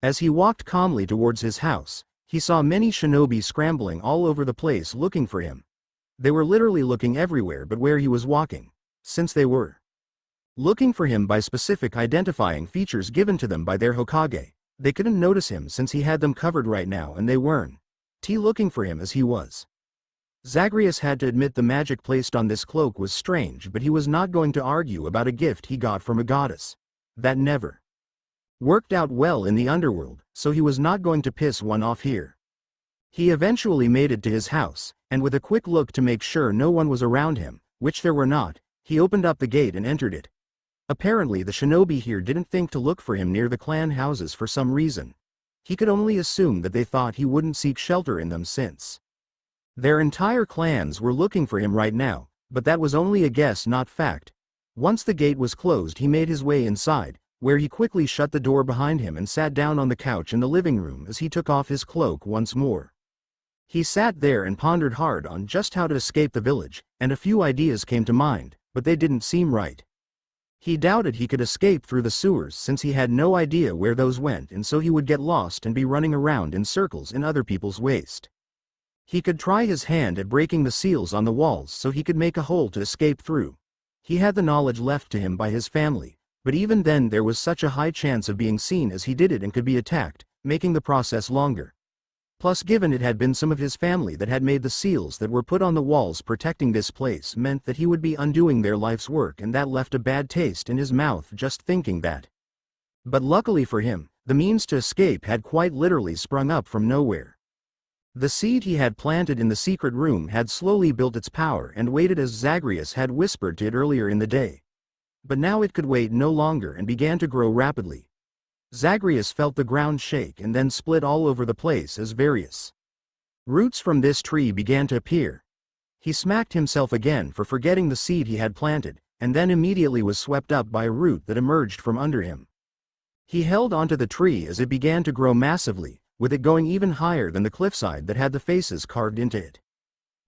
As he walked calmly towards his house, he saw many shinobi scrambling all over the place looking for him. They were literally looking everywhere but where he was walking, since they were looking for him by specific identifying features given to them by their Hokage. They couldn't notice him since he had them covered right now, and they weren't looking for him as he was. Zagreus had to admit the magic placed on this cloak was strange, but he was not going to argue about a gift he got from a goddess. That never worked out well in the underworld, so he was not going to piss one off here. He eventually made it to his house, and with a quick look to make sure no one was around him, which there were not, he opened up the gate and entered it. Apparently the shinobi here didn't think to look for him near the clan houses for some reason. He could only assume that they thought he wouldn't seek shelter in them since their entire clans were looking for him right now, but that was only a guess, not fact. Once the gate was closed, he made his way inside, where he quickly shut the door behind him and sat down on the couch in the living room as he took off his cloak once more. He sat there and pondered hard on just how to escape the village, and a few ideas came to mind, but they didn't seem right. He doubted he could escape through the sewers since he had no idea where those went, and so he would get lost and be running around in circles in other people's waste. He could try his hand at breaking the seals on the walls so he could make a hole to escape through. He had the knowledge left to him by his family, but even then there was such a high chance of being seen as he did it and could be attacked, making the process longer. Plus, given it had been some of his family that had made the seals that were put on the walls protecting this place, meant that he would be undoing their life's work, and that left a bad taste in his mouth just thinking that. But luckily for him, the means to escape had quite literally sprung up from nowhere. The seed he had planted in the secret room had slowly built its power and waited as Zagreus had whispered to it earlier in the day. But now it could wait no longer and began to grow rapidly. Zagreus felt the ground shake and then split all over the place as various roots from this tree began to appear. He smacked himself again for forgetting the seed he had planted, and then immediately was swept up by a root that emerged from under him. He held onto the tree as it began to grow massively, with it going even higher than the cliffside that had the faces carved into it.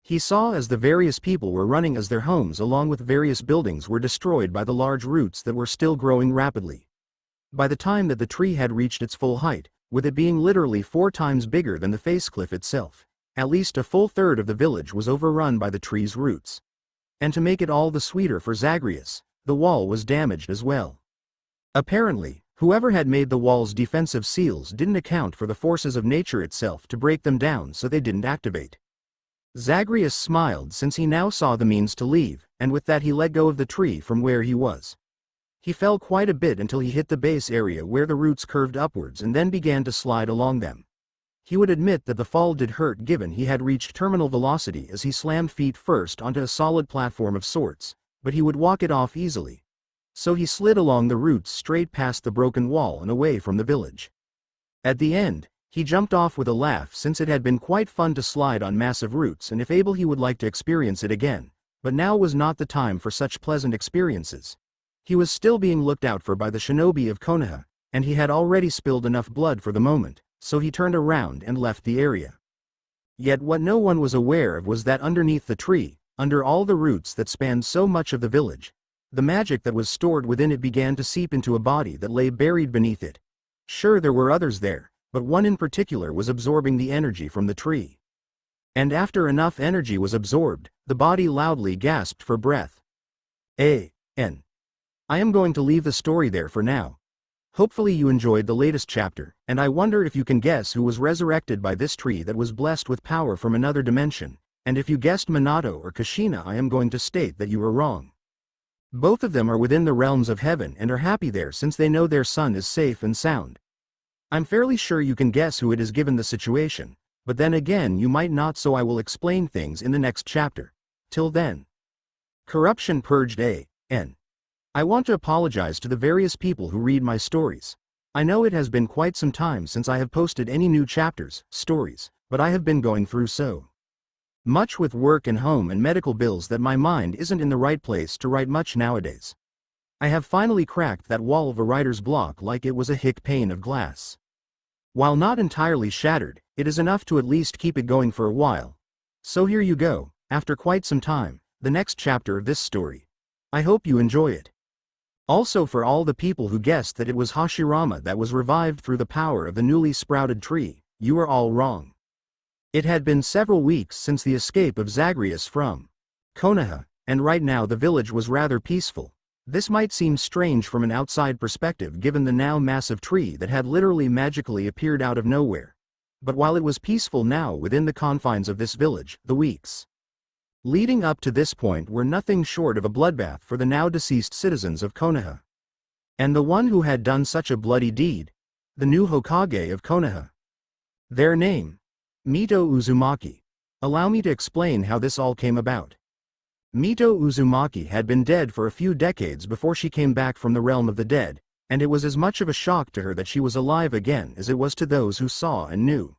He saw as the various people were running as their homes along with various buildings were destroyed by the large roots that were still growing rapidly. By the time that the tree had reached its full height, with it being literally 4 times bigger than the face cliff itself, at least a full third of the village was overrun by the tree's roots. And to make it all the sweeter for Zagreus, the wall was damaged as well. Apparently, whoever had made the wall's defensive seals didn't account for the forces of nature itself to break them down, so they didn't activate. Zagreus smiled since he now saw the means to leave, and with that he let go of the tree from where he was. He fell quite a bit until he hit the base area where the roots curved upwards and then began to slide along them. He would admit that the fall did hurt given he had reached terminal velocity as he slammed feet first onto a solid platform of sorts, but he would walk it off easily. So he slid along the roots straight past the broken wall and away from the village. At the end, he jumped off with a laugh since it had been quite fun to slide on massive roots and if able he would like to experience it again, but now was not the time for such pleasant experiences. He was still being looked out for by the shinobi of Konoha, and he had already spilled enough blood for the moment, so he turned around and left the area. Yet what no one was aware of was that underneath the tree, under all the roots that spanned so much of the village, the magic that was stored within it began to seep into a body that lay buried beneath it. Sure, there were others there, but one in particular was absorbing the energy from the tree. And after enough energy was absorbed, the body loudly gasped for breath. I am going to leave the story there for now. Hopefully you enjoyed the latest chapter, and I wonder if you can guess who was resurrected by this tree that was blessed with power from another dimension, and if you guessed Minato or Kushina, I am going to state that you were wrong. Both of them are within the realms of heaven and are happy there since they know their son is safe and sound. I'm fairly sure you can guess who it is given the situation, but then again you might not, so I will explain things in the next chapter. Till then. Corruption purged A.N. I want to apologize to the various people who read my stories. I know it has been quite some time since I have posted any new chapters, stories, but I have been going through so much with work and home and medical bills that my mind isn't in the right place to write much nowadays. I have finally cracked that wall of a writer's block like it was a hick pane of glass. While not entirely shattered, it is enough to at least keep it going for a while. So here you go, after quite some time, the next chapter of this story. I hope you enjoy it. Also, for all the people who guessed that it was Hashirama that was revived through the power of the newly sprouted tree, you are all wrong. It had been several weeks since the escape of Zagreus from Konoha, and right now the village was rather peaceful. This might seem strange from an outside perspective given the now massive tree that had literally magically appeared out of nowhere. But while it was peaceful now within the confines of this village, the weeks leading up to this point were nothing short of a bloodbath for the now deceased citizens of Konoha. And the one who had done such a bloody deed, the new Hokage of Konoha. Their name, Mito Uzumaki. Allow me to explain how this all came about. Mito Uzumaki had been dead for a few decades before she came back from the realm of the dead, and it was as much of a shock to her that she was alive again as it was to those who saw and knew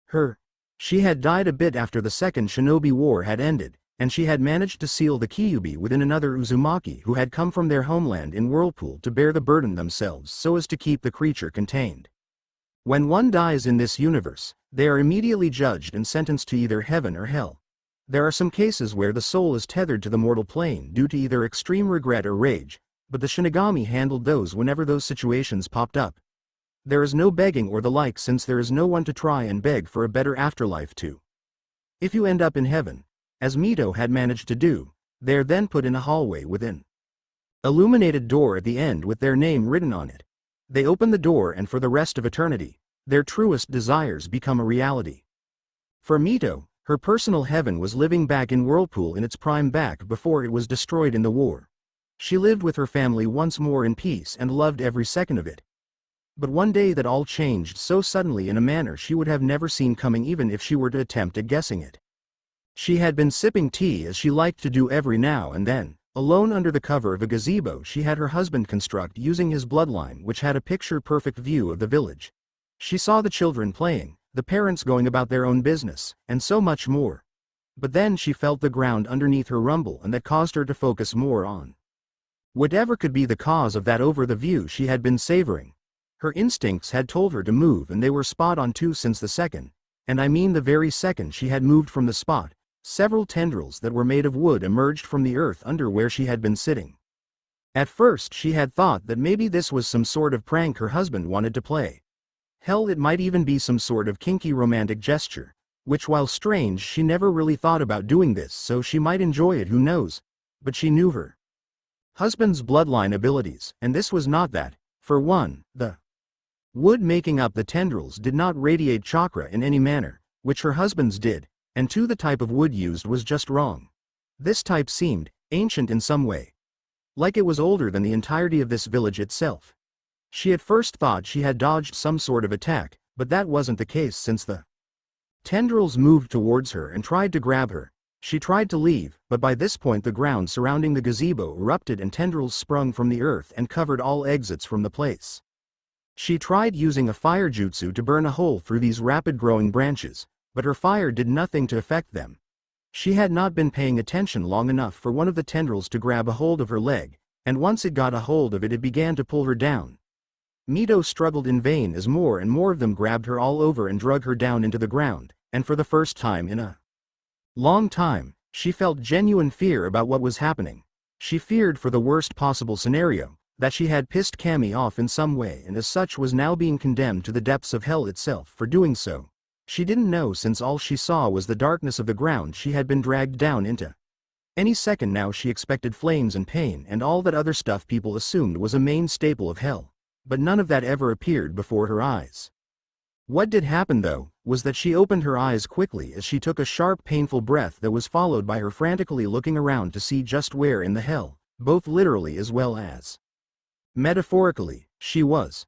her. She had died a bit after the Second Shinobi War had ended, and she had managed to seal the Kyuubi within another Uzumaki who had come from their homeland in Whirlpool to bear the burden themselves so as to keep the creature contained. When one dies in this universe, they are immediately judged and sentenced to either heaven or hell. There are some cases where the soul is tethered to the mortal plane due to either extreme regret or rage, but the Shinigami handled those whenever those situations popped up. There is no begging or the like since there is no one to try and beg for a better afterlife to. If you end up in heaven, as Mito had managed to do, they are then put in a hallway with an illuminated door at the end with their name written on it. They open the door and for the rest of eternity, their truest desires become a reality. For Mito, her personal heaven was living back in Whirlpool in its prime back before it was destroyed in the war. She lived with her family once more in peace and loved every second of it. But one day that all changed so suddenly in a manner she would have never seen coming even if she were to attempt at guessing it. She had been sipping tea as she liked to do every now and then. Alone under the cover of a gazebo she had her husband construct using his bloodline which had a picture-perfect view of the village. She saw the children playing, the parents going about their own business, and so much more. But then she felt the ground underneath her rumble and that caused her to focus more on whatever could be the cause of that over the view she had been savoring. Her instincts had told her to move and they were spot on too since the second, and I mean the very second she had moved from the spot, several tendrils that were made of wood emerged from the earth under where she had been sitting. At first she had thought that maybe this was some sort of prank her husband wanted to play. Hell, it might even be some sort of kinky romantic gesture, which while strange she never really thought about doing this so she might enjoy it, who knows, but she knew her husband's bloodline abilities, and this was not that. For one, the wood making up the tendrils did not radiate chakra in any manner, which her husband's did, and two, the type of wood used was just wrong. This type seemed ancient in some way, like it was older than the entirety of this village itself. She at first thought she had dodged some sort of attack, But that wasn't the case since the tendrils moved towards her and tried to grab her. She tried to leave, but by this point the ground surrounding the gazebo erupted and tendrils sprung from the earth and covered all exits from the place. She tried using a fire jutsu to burn a hole through these rapid-growing branches, but her fire did nothing to affect them. She had not been paying attention long enough for one of the tendrils to grab a hold of her leg, and once it got a hold of it, it began to pull her down. Mito struggled in vain as more and more of them grabbed her all over and drug her down into the ground, and for the first time in a long time, she felt genuine fear about what was happening. She feared for the worst possible scenario, that she had pissed Cammy off in some way and as such was now being condemned to the depths of hell itself for doing so. She didn't know since all she saw was the darkness of the ground she had been dragged down into. Any second now she expected flames and pain and all that other stuff people assumed was a main staple of hell. But none of that ever appeared before her eyes. What did happen though, was that she opened her eyes quickly as she took a sharp painful breath that was followed by her frantically looking around to see just where in the hell, both literally as well as metaphorically, she was.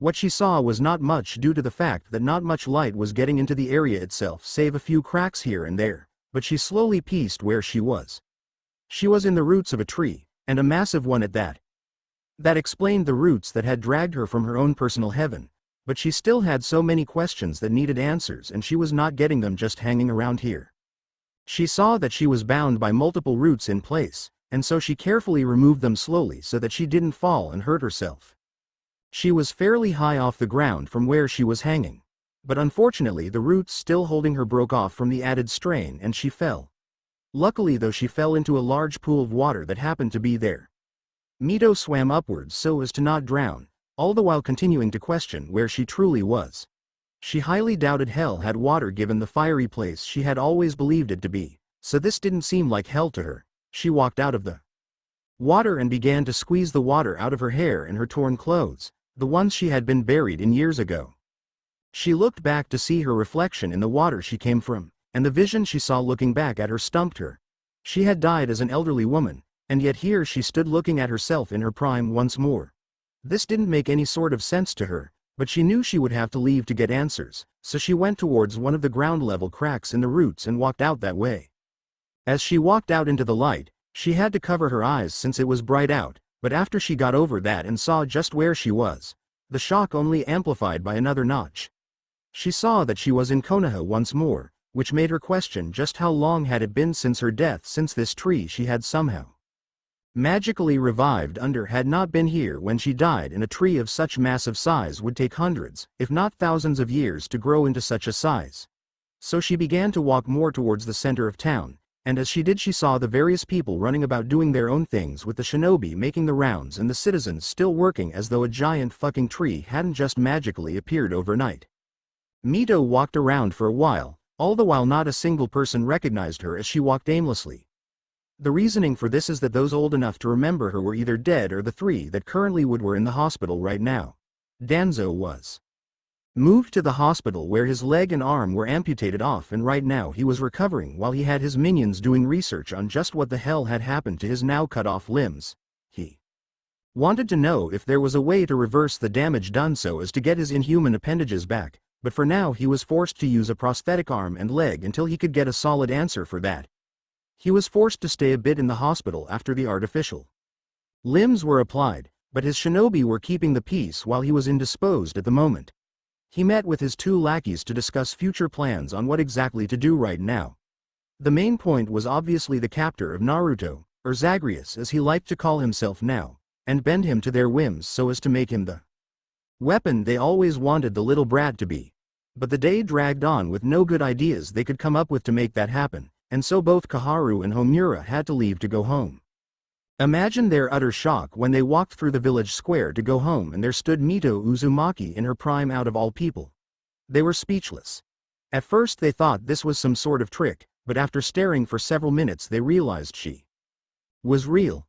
What she saw was not much due to the fact that not much light was getting into the area itself save a few cracks here and there, but she slowly pieced where she was. She was in the roots of a tree, and a massive one at that. That explained the roots that had dragged her from her own personal heaven, but she still had so many questions that needed answers and she was not getting them just hanging around here. She saw that she was bound by multiple roots in place, and so she carefully removed them slowly so that she didn't fall and hurt herself. She was fairly high off the ground from where she was hanging, but unfortunately the roots still holding her broke off from the added strain and she fell. Luckily though she fell into a large pool of water that happened to be there. Mito swam upwards so as to not drown, all the while continuing to question where she truly was. She highly doubted hell had water given the fiery place she had always believed it to be, so this didn't seem like hell to her. She walked out of the water and began to squeeze the water out of her hair and her torn clothes, the ones she had been buried in years ago. She looked back to see her reflection in the water she came from, and the vision she saw looking back at her stumped her. She had died as an elderly woman, and yet here she stood looking at herself in her prime once more. This didn't make any sort of sense to her, but she knew she would have to leave to get answers, so she went towards one of the ground-level cracks in the roots and walked out that way. As she walked out into the light, she had to cover her eyes since it was bright out, but after she got over that and saw just where she was, the shock only amplified by another notch. She saw that she was in Konoha once more, which made her question just how long had it been since her death, since this tree she had somehow magically revived under had not been here when she died, and a tree of such massive size would take hundreds, if not thousands of years to grow into such a size. So she began to walk more towards the center of town, and as she did she saw the various people running about doing their own things with the shinobi making the rounds and the citizens still working as though a giant fucking tree hadn't just magically appeared overnight. Mito walked around for a while, all the while not a single person recognized her as she walked aimlessly. The reasoning for this is that those old enough to remember her were either dead or the three that currently were in the hospital right now. Danzo was moved to the hospital where his leg and arm were amputated off, and right now he was recovering while he had his minions doing research on just what the hell had happened to his now cut off limbs. He wanted to know if there was a way to reverse the damage done so as to get his inhuman appendages back, but for now he was forced to use a prosthetic arm and leg until he could get a solid answer for that. He was forced to stay a bit in the hospital after the artificial limbs were applied, but his shinobi were keeping the peace while he was indisposed at the moment. He met with his two lackeys to discuss future plans on what exactly to do right now. The main point was obviously the captor of Naruto, or Zagreus as he liked to call himself now, and bend him to their whims so as to make him the weapon they always wanted the little brat to be. But the day dragged on with no good ideas they could come up with to make that happen, and so both Kaharu and Homura had to leave to go home. Imagine their utter shock when they walked through the village square to go home and there stood Mito Uzumaki in her prime out of all people. They were speechless. At first they thought this was some sort of trick, but after staring for several minutes they realized she was real.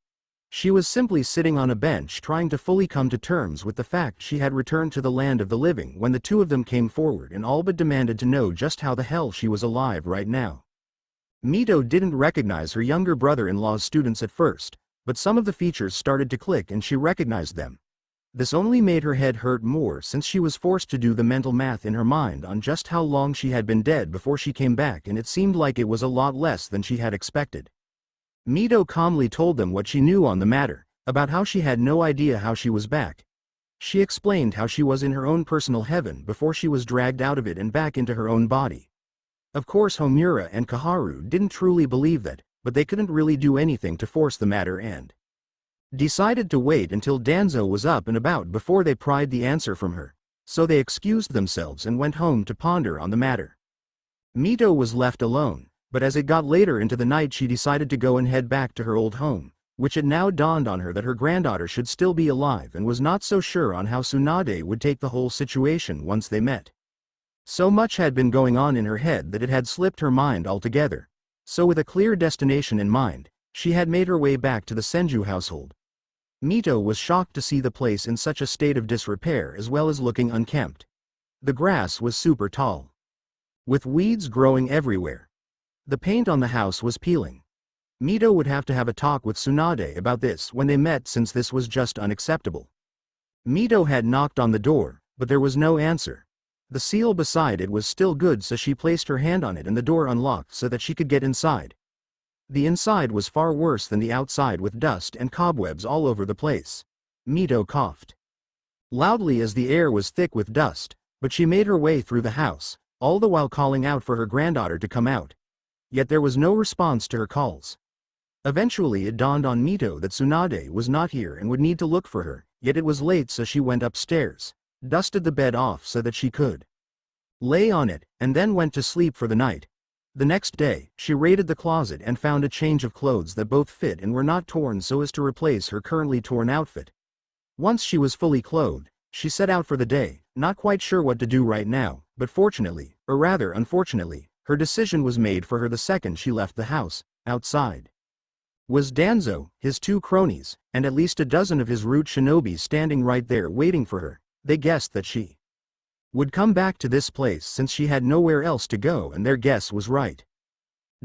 She was simply sitting on a bench trying to fully come to terms with the fact she had returned to the land of the living when the two of them came forward and all but demanded to know just how the hell she was alive right now. Mito didn't recognize her younger brother-in-law's students at first, but some of the features started to click and she recognized them. This only made her head hurt more since she was forced to do the mental math in her mind on just how long she had been dead before she came back, and it seemed like it was a lot less than she had expected. Mito calmly told them what she knew on the matter, about how she had no idea how she was back. She explained how she was in her own personal heaven before she was dragged out of it and back into her own body. Of course Homura and Kaharu didn't truly believe that, but they couldn't really do anything to force the matter and decided to wait until Danzo was up and about before they pried the answer from her, so they excused themselves and went home to ponder on the matter. Mito was left alone, but as it got later into the night she decided to go and head back to her old home, which it now dawned on her that her granddaughter should still be alive and was not so sure on how Tsunade would take the whole situation once they met. So much had been going on in her head that it had slipped her mind altogether, so with a clear destination in mind, she had made her way back to the Senju household. Mito was shocked to see the place in such a state of disrepair as well as looking unkempt. The grass was super tall, with weeds growing everywhere. The paint on the house was peeling. Mito would have to have a talk with Tsunade about this when they met, since this was just unacceptable. Mito had knocked on the door, but there was no answer. The seal beside it was still good, so she placed her hand on it and the door unlocked so that she could get inside. The inside was far worse than the outside, with dust and cobwebs all over the place. Mito coughed loudly as the air was thick with dust, but she made her way through the house, all the while calling out for her granddaughter to come out. Yet there was no response to her calls. Eventually it dawned on Mito that Tsunade was not here and would need to look for her, yet it was late, so she went upstairs, dusted the bed off so that she could lay on it, and then went to sleep for the night. The next day, she raided the closet and found a change of clothes that both fit and were not torn so as to replace her currently torn outfit. Once she was fully clothed, she set out for the day, not quite sure what to do right now, but fortunately, or rather unfortunately, her decision was made for her the second she left the house. Outside was Danzo, his two cronies, and at least a dozen of his root shinobi standing right there waiting for her. They guessed that she would come back to this place since she had nowhere else to go, and their guess was right.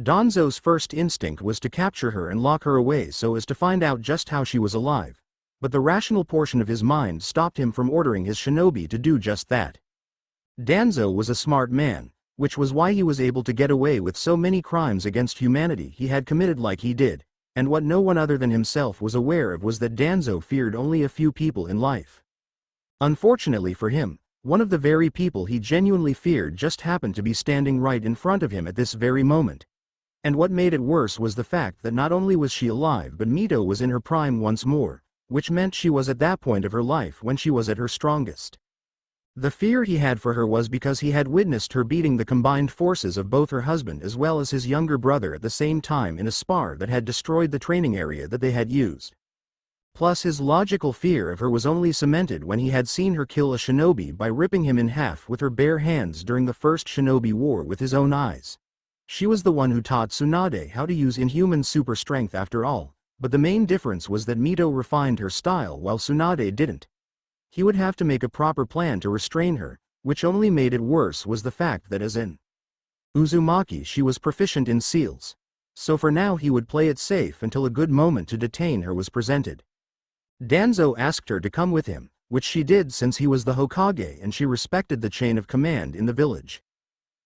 Danzo's first instinct was to capture her and lock her away so as to find out just how she was alive, but the rational portion of his mind stopped him from ordering his shinobi to do just that. Danzo was a smart man, which was why he was able to get away with so many crimes against humanity he had committed like he did, and what no one other than himself was aware of was that Danzo feared only a few people in life. Unfortunately for him, one of the very people he genuinely feared just happened to be standing right in front of him at this very moment. And what made it worse was the fact that not only was she alive, but Mito was in her prime once more, which meant she was at that point of her life when she was at her strongest. The fear he had for her was because he had witnessed her beating the combined forces of both her husband as well as his younger brother at the same time in a spar that had destroyed the training area that they had used. Plus his logical fear of her was only cemented when he had seen her kill a shinobi by ripping him in half with her bare hands during the first shinobi war with his own eyes. She was the one who taught Tsunade how to use inhuman super strength after all, but the main difference was that Mito refined her style while Tsunade didn't. He would have to make a proper plan to restrain her, which only made it worse was the fact that as an Uzumaki she was proficient in seals. So for now he would play it safe until a good moment to detain her was presented. Danzo asked her to come with him, which she did since he was the Hokage and she respected the chain of command in the village.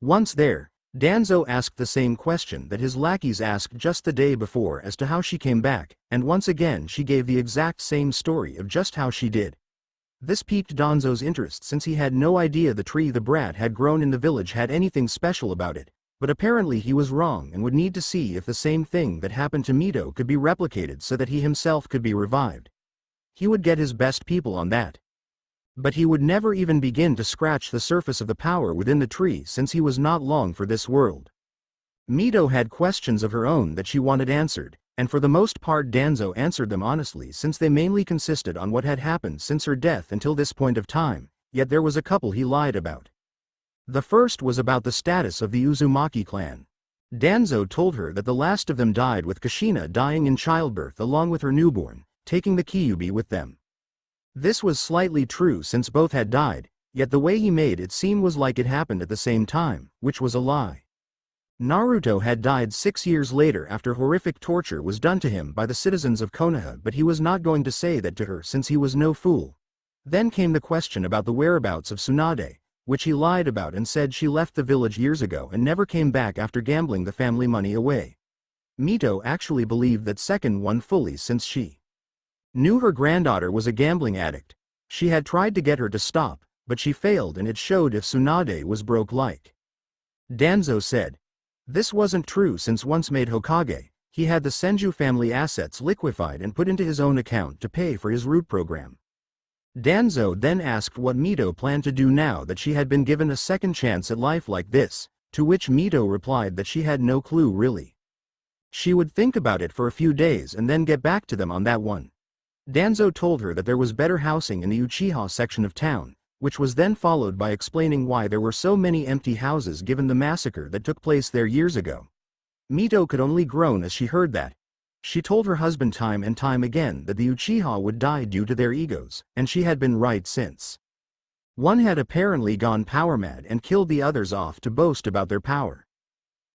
Once there, Danzo asked the same question that his lackeys asked just the day before as to how she came back, and once again she gave the exact same story of just how she did. This piqued Danzo's interest since he had no idea the tree the brat had grown in the village had anything special about it, but apparently he was wrong and would need to see if the same thing that happened to Mito could be replicated so that he himself could be revived. He would get his best people on that. But he would never even begin to scratch the surface of the power within the tree since he was not long for this world. Mito had questions of her own that she wanted answered, and for the most part Danzo answered them honestly since they mainly consisted on what had happened since her death until this point of time, yet there was a couple he lied about. The first was about the status of the Uzumaki clan. Danzo told her that the last of them died, with Kushina dying in childbirth along with her newborn, taking the Kyuubi with them. This was slightly true since both had died, yet the way he made it seem was like it happened at the same time, which was a lie. Naruto had died 6 years later after horrific torture was done to him by the citizens of Konoha, but he was not going to say that to her since he was no fool. Then came the question about the whereabouts of Tsunade, which he lied about and said she left the village years ago and never came back after gambling the family money away. Mito actually believed that second one fully since she knew her granddaughter was a gambling addict. She had tried to get her to stop, but she failed and it showed if Tsunade was broke like Danzo said. This wasn't true since once made Hokage, he had the Senju family assets liquefied and put into his own account to pay for his root program. Danzo then asked what Mito planned to do now that she had been given a second chance at life like this, to which Mito replied that she had no clue really. She would think about it for a few days and then get back to them on that one. Danzo told her that there was better housing in the Uchiha section of town, which was then followed by explaining why there were so many empty houses given the massacre that took place there years ago. Mito could only groan as she heard that. She told her husband time and time again that the Uchiha would die due to their egos, and she had been right since. One had apparently gone power mad and killed the others off to boast about their power.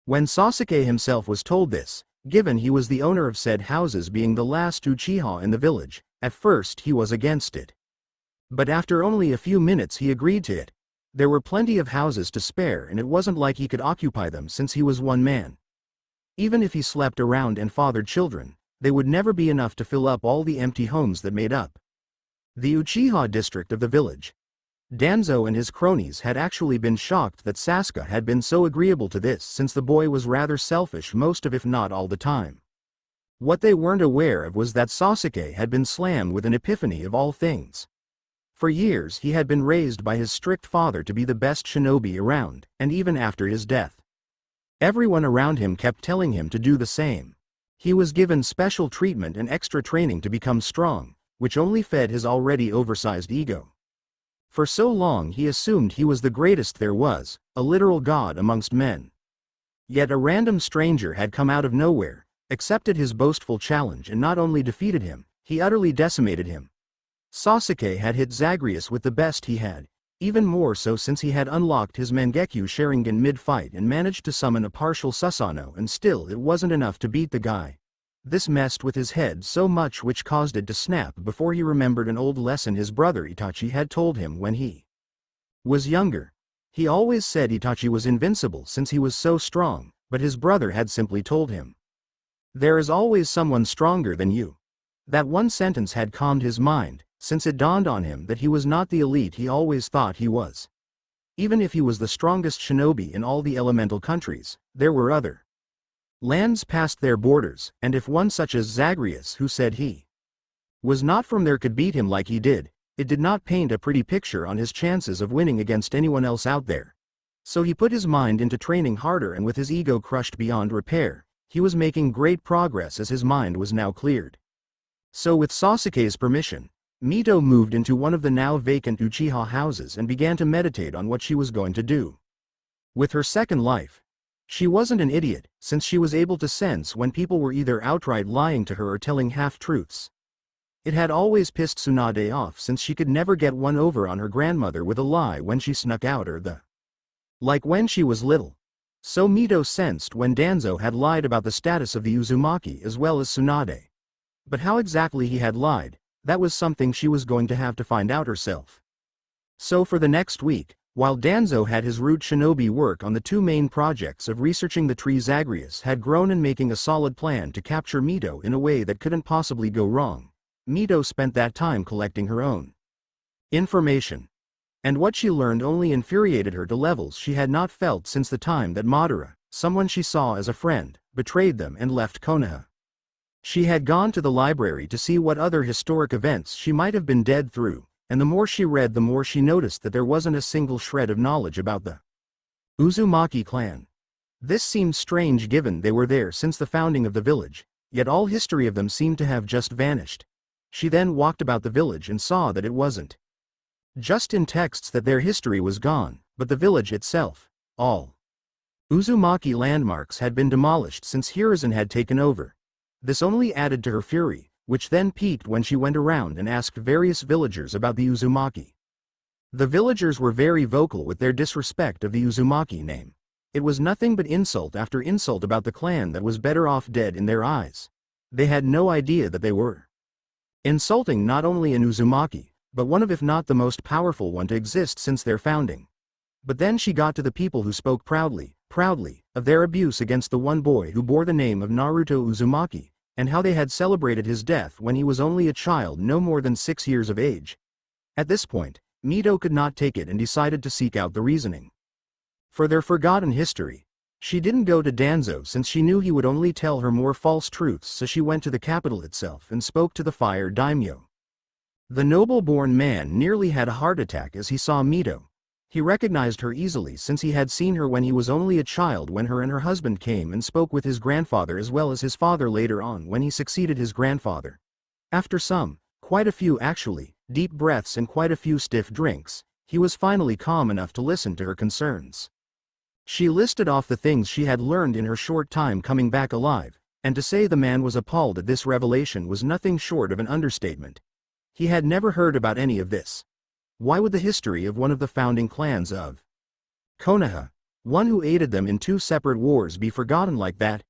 When Sasuke himself was told this, given he was the owner of said houses being the last Uchiha in the village, at first he was against it. But after only a few minutes he agreed to it. There were plenty of houses to spare and it wasn't like he could occupy them since he was one man. Even if he slept around and fathered children, they would never be enough to fill up all the empty homes that made up the Uchiha district of the village. Danzo and his cronies had actually been shocked that Sasuke had been so agreeable to this since the boy was rather selfish most of if not all the time. What they weren't aware of was that Sasuke had been slammed with an epiphany of all things. For years he had been raised by his strict father to be the best shinobi around, and even after his death, everyone around him kept telling him to do the same. He was given special treatment and extra training to become strong, which only fed his already oversized ego. For so long he assumed he was the greatest there was, a literal god amongst men. Yet a random stranger had come out of nowhere, accepted his boastful challenge and not only defeated him, he utterly decimated him. Sasuke had hit Zagreus with the best he had, even more so since he had unlocked his Mangekyo Sharingan mid-fight and managed to summon a partial Susanoo, and still it wasn't enough to beat the guy. This messed with his head so much which caused it to snap before he remembered an old lesson his brother Itachi had told him when he was younger. He always said Itachi was invincible since he was so strong, but his brother had simply told him, "There is always someone stronger than you." That one sentence had calmed his mind, since it dawned on him that he was not the elite he always thought he was. Even if he was the strongest shinobi in all the elemental countries, there were other lands past their borders, and if one such as Zagreus who said he was not from there could beat him like he did, it did not paint a pretty picture on his chances of winning against anyone else out there. So he put his mind into training harder, and with his ego crushed beyond repair, he was making great progress as his mind was now cleared. So with Sasuke's permission, Mito moved into one of the now vacant Uchiha houses and began to meditate on what she was going to do with her second life. She wasn't an idiot, since she was able to sense when people were either outright lying to her or telling half-truths. It had always pissed Tsunade off since she could never get one over on her grandmother with a lie when she snuck out or like when she was little. So Mito sensed when Danzo had lied about the status of the Uzumaki as well as Tsunade. But how exactly he had lied, that was something she was going to have to find out herself. So for the next week, while Danzo had his root shinobi work on the two main projects of researching the tree, Zagreus had grown and making a solid plan to capture Mito in a way that couldn't possibly go wrong. Mito spent that time collecting her own information. And what she learned only infuriated her to levels she had not felt since the time that Madara, someone she saw as a friend, betrayed them and left Konoha. She had gone to the library to see what other historic events she might have been dead through, and the more she read the more she noticed that there wasn't a single shred of knowledge about the Uzumaki clan. This seemed strange given they were there since the founding of the village, yet all history of them seemed to have just vanished. She then walked about the village and saw that it wasn't just in texts that their history was gone, but the village itself, all Uzumaki landmarks had been demolished since Hiruzen had taken over. This only added to her fury, which then peaked when she went around and asked various villagers about the Uzumaki. The villagers were very vocal with their disrespect of the Uzumaki name. It was nothing but insult after insult about the clan that was better off dead in their eyes. They had no idea that they were insulting not only an Uzumaki, but one of if not the most powerful one to exist since their founding. But then she got to the people who spoke proudly, of their abuse against the one boy who bore the name of Naruto Uzumaki, and how they had celebrated his death when he was only a child no more than 6 years of age. At this point, Mito could not take it and decided to seek out the reasoning for their forgotten history. She didn't go to Danzo since she knew he would only tell her more false truths, so she went to the capital itself and spoke to the fire daimyo. The noble-born man nearly had a heart attack as he saw Mito. He recognized her easily since he had seen her when he was only a child when her and her husband came and spoke with his grandfather as well as his father later on when he succeeded his grandfather. After quite a few actually, deep breaths and quite a few stiff drinks, he was finally calm enough to listen to her concerns. She listed off the things she had learned in her short time coming back alive, and to say the man was appalled at this revelation was nothing short of an understatement. He had never heard about any of this. Why would the history of one of the founding clans of Konoha, one who aided them in 2 separate wars, be forgotten like that?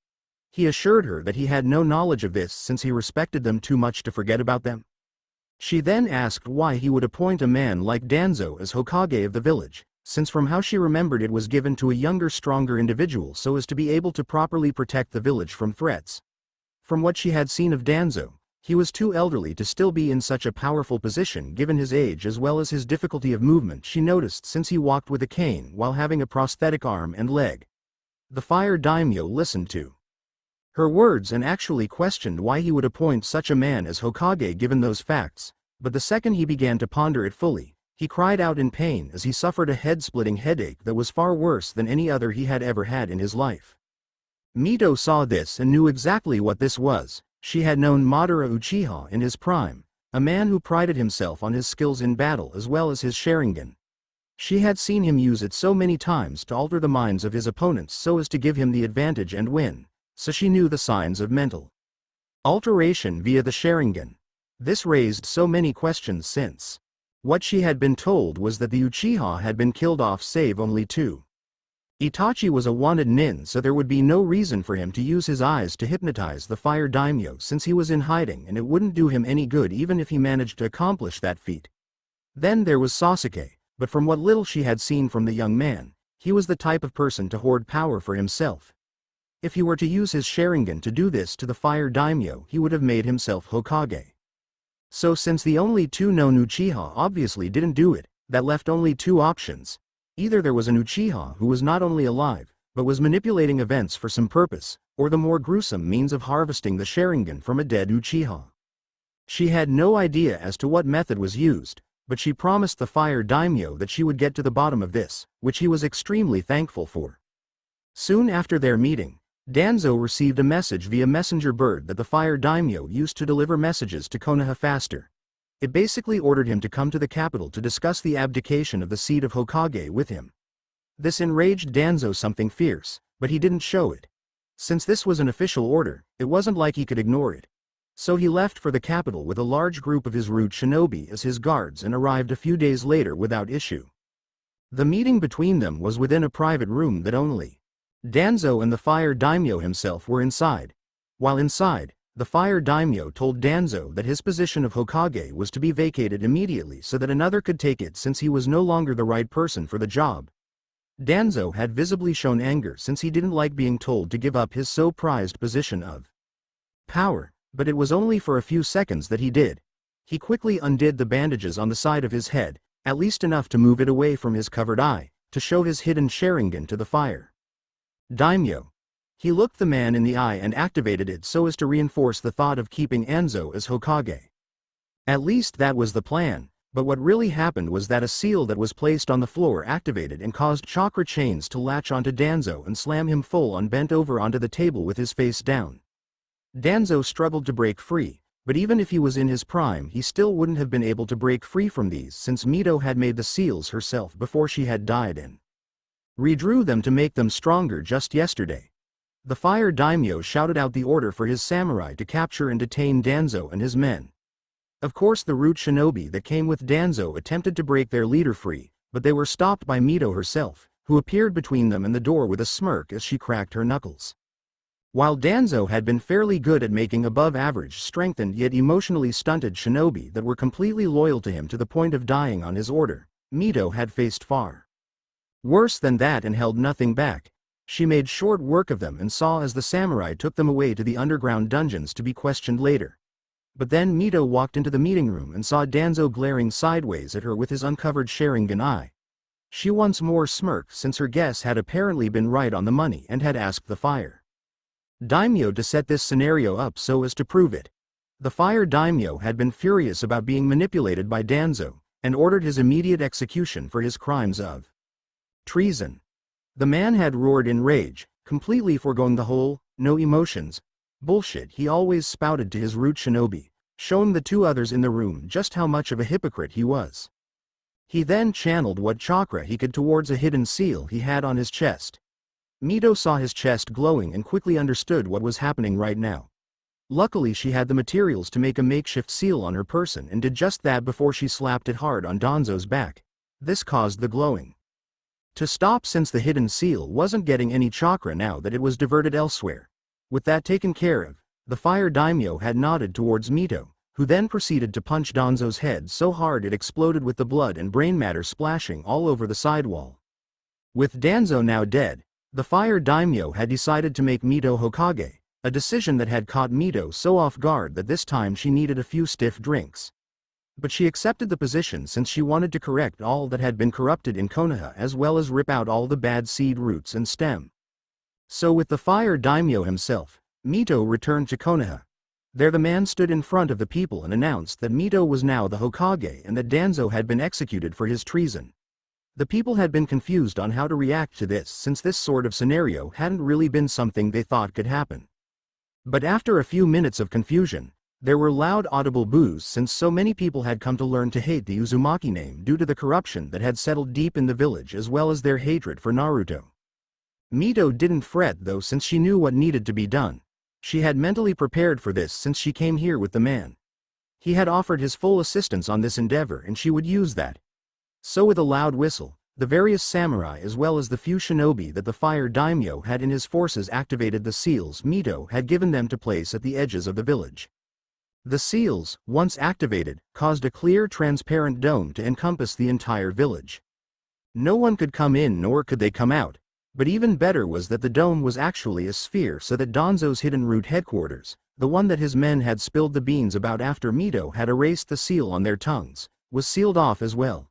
He assured her that he had no knowledge of this since he respected them too much to forget about them. She then asked why he would appoint a man like Danzo as Hokage of the village, since from how she remembered it was given to a younger, stronger individual so as to be able to properly protect the village from threats. From what she had seen of Danzo, he was too elderly to still be in such a powerful position given his age as well as his difficulty of movement she noticed since he walked with a cane while having a prosthetic arm and leg. The fire daimyo listened to her words and actually questioned why he would appoint such a man as Hokage given those facts, but the second he began to ponder it fully, he cried out in pain as he suffered a head-splitting headache that was far worse than any other he had ever had in his life. Mito saw this and knew exactly what this was. She had known Madara Uchiha in his prime, a man who prided himself on his skills in battle as well as his Sharingan. She had seen him use it so many times to alter the minds of his opponents so as to give him the advantage and win, so she knew the signs of mental alteration via the Sharingan. This raised so many questions since what she had been told was that the Uchiha had been killed off save only 2. Itachi was a wanted nin, so there would be no reason for him to use his eyes to hypnotize the fire daimyo since he was in hiding and it wouldn't do him any good even if he managed to accomplish that feat. Then there was Sasuke, but from what little she had seen from the young man, he was the type of person to hoard power for himself. If he were to use his Sharingan to do this to the fire daimyo, he would have made himself Hokage. So since the only 2 known Uchiha obviously didn't do it, that left only 2 options. Either there was an Uchiha who was not only alive, but was manipulating events for some purpose, or the more gruesome means of harvesting the Sharingan from a dead Uchiha. She had no idea as to what method was used, but she promised the fire daimyo that she would get to the bottom of this, which he was extremely thankful for. Soon after their meeting, Danzo received a message via messenger bird that the fire daimyo used to deliver messages to Konoha faster. It basically ordered him to come to the capital to discuss the abdication of the seat of Hokage with him. This enraged Danzo something fierce, but he didn't show it. Since this was an official order, it wasn't like he could ignore it. So he left for the capital with a large group of his root shinobi as his guards and arrived a few days later without issue. The meeting between them was within a private room that only Danzo and the fire daimyo himself were inside. While inside, the fire daimyo told Danzo that his position of Hokage was to be vacated immediately so that another could take it since he was no longer the right person for the job. Danzo had visibly shown anger since he didn't like being told to give up his so prized position of power, but it was only for a few seconds that he did. He quickly undid the bandages on the side of his head, at least enough to move it away from his covered eye, to show his hidden Sharingan to the fire daimyo. He looked the man in the eye and activated it so as to reinforce the thought of keeping Anzo as Hokage. At least that was the plan, but what really happened was that a seal that was placed on the floor activated and caused chakra chains to latch onto Danzo and slam him full on bent over onto the table with his face down. Danzo struggled to break free, but even if he was in his prime he still wouldn't have been able to break free from these since Mito had made the seals herself before she had died and redrew them to make them stronger just yesterday. The fire daimyo shouted out the order for his samurai to capture and detain Danzo and his men. Of course the root shinobi that came with Danzo attempted to break their leader free, but they were stopped by Mito herself, who appeared between them and the door with a smirk as she cracked her knuckles. While Danzo had been fairly good at making above-average strengthened yet emotionally stunted shinobi that were completely loyal to him to the point of dying on his order, Mito had faced far worse than that and held nothing back. She made short work of them and saw as the samurai took them away to the underground dungeons to be questioned later. But then Mito walked into the meeting room and saw Danzo glaring sideways at her with his uncovered Sharingan eye. She once more smirked since her guess had apparently been right on the money and had asked the fire daimyo to set this scenario up so as to prove it. The fire daimyo had been furious about being manipulated by Danzo, and ordered his immediate execution for his crimes of treason. The man had roared in rage, completely foregoing the whole, no emotions, bullshit he always spouted to his root shinobi, showing the two others in the room just how much of a hypocrite he was. He then channeled what chakra he could towards a hidden seal he had on his chest. Mito saw his chest glowing and quickly understood what was happening right now. Luckily she had the materials to make a makeshift seal on her person and did just that before she slapped it hard on Danzo's back. This caused the glowing to stop since the hidden seal wasn't getting any chakra now that it was diverted elsewhere. With that taken care of, the fire daimyo had nodded towards Mito, who then proceeded to punch Danzo's head so hard it exploded with the blood and brain matter splashing all over the sidewall. With Danzo now dead, the fire daimyo had decided to make Mito Hokage, a decision that had caught Mito so off guard that this time she needed a few stiff drinks. But she accepted the position since she wanted to correct all that had been corrupted in Konoha as well as rip out all the bad seed roots and stem. So with the fire daimyo himself, Mito returned to Konoha. There the man stood in front of the people and announced that Mito was now the Hokage and that Danzo had been executed for his treason. The people had been confused on how to react to this since this sort of scenario hadn't really been something they thought could happen. But after a few minutes of confusion, there were loud audible boos since so many people had come to learn to hate the Uzumaki name due to the corruption that had settled deep in the village as well as their hatred for Naruto. Mito didn't fret though since she knew what needed to be done. She had mentally prepared for this since she came here with the man. He had offered his full assistance on this endeavor and she would use that. So with a loud whistle, the various samurai as well as the few shinobi that the fire daimyo had in his forces activated the seals Mito had given them to place at the edges of the village. The seals, once activated, caused a clear transparent dome to encompass the entire village. No one could come in nor could they come out, but even better was that the dome was actually a sphere so that Danzo's hidden root headquarters, the one that his men had spilled the beans about after Mito had erased the seal on their tongues, was sealed off as well.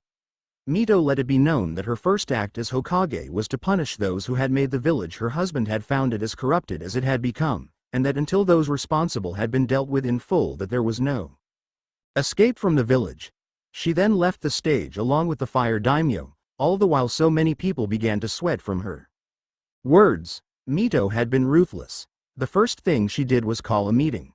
Mito let it be known that her first act as Hokage was to punish those who had made the village her husband had founded as corrupted as it had become, and that until those responsible had been dealt with in full that there was no escape from the village. She then left the stage along with the fire daimyo, all the while so many people began to sweat from her words. Mito had been ruthless. The first thing she did was call a meeting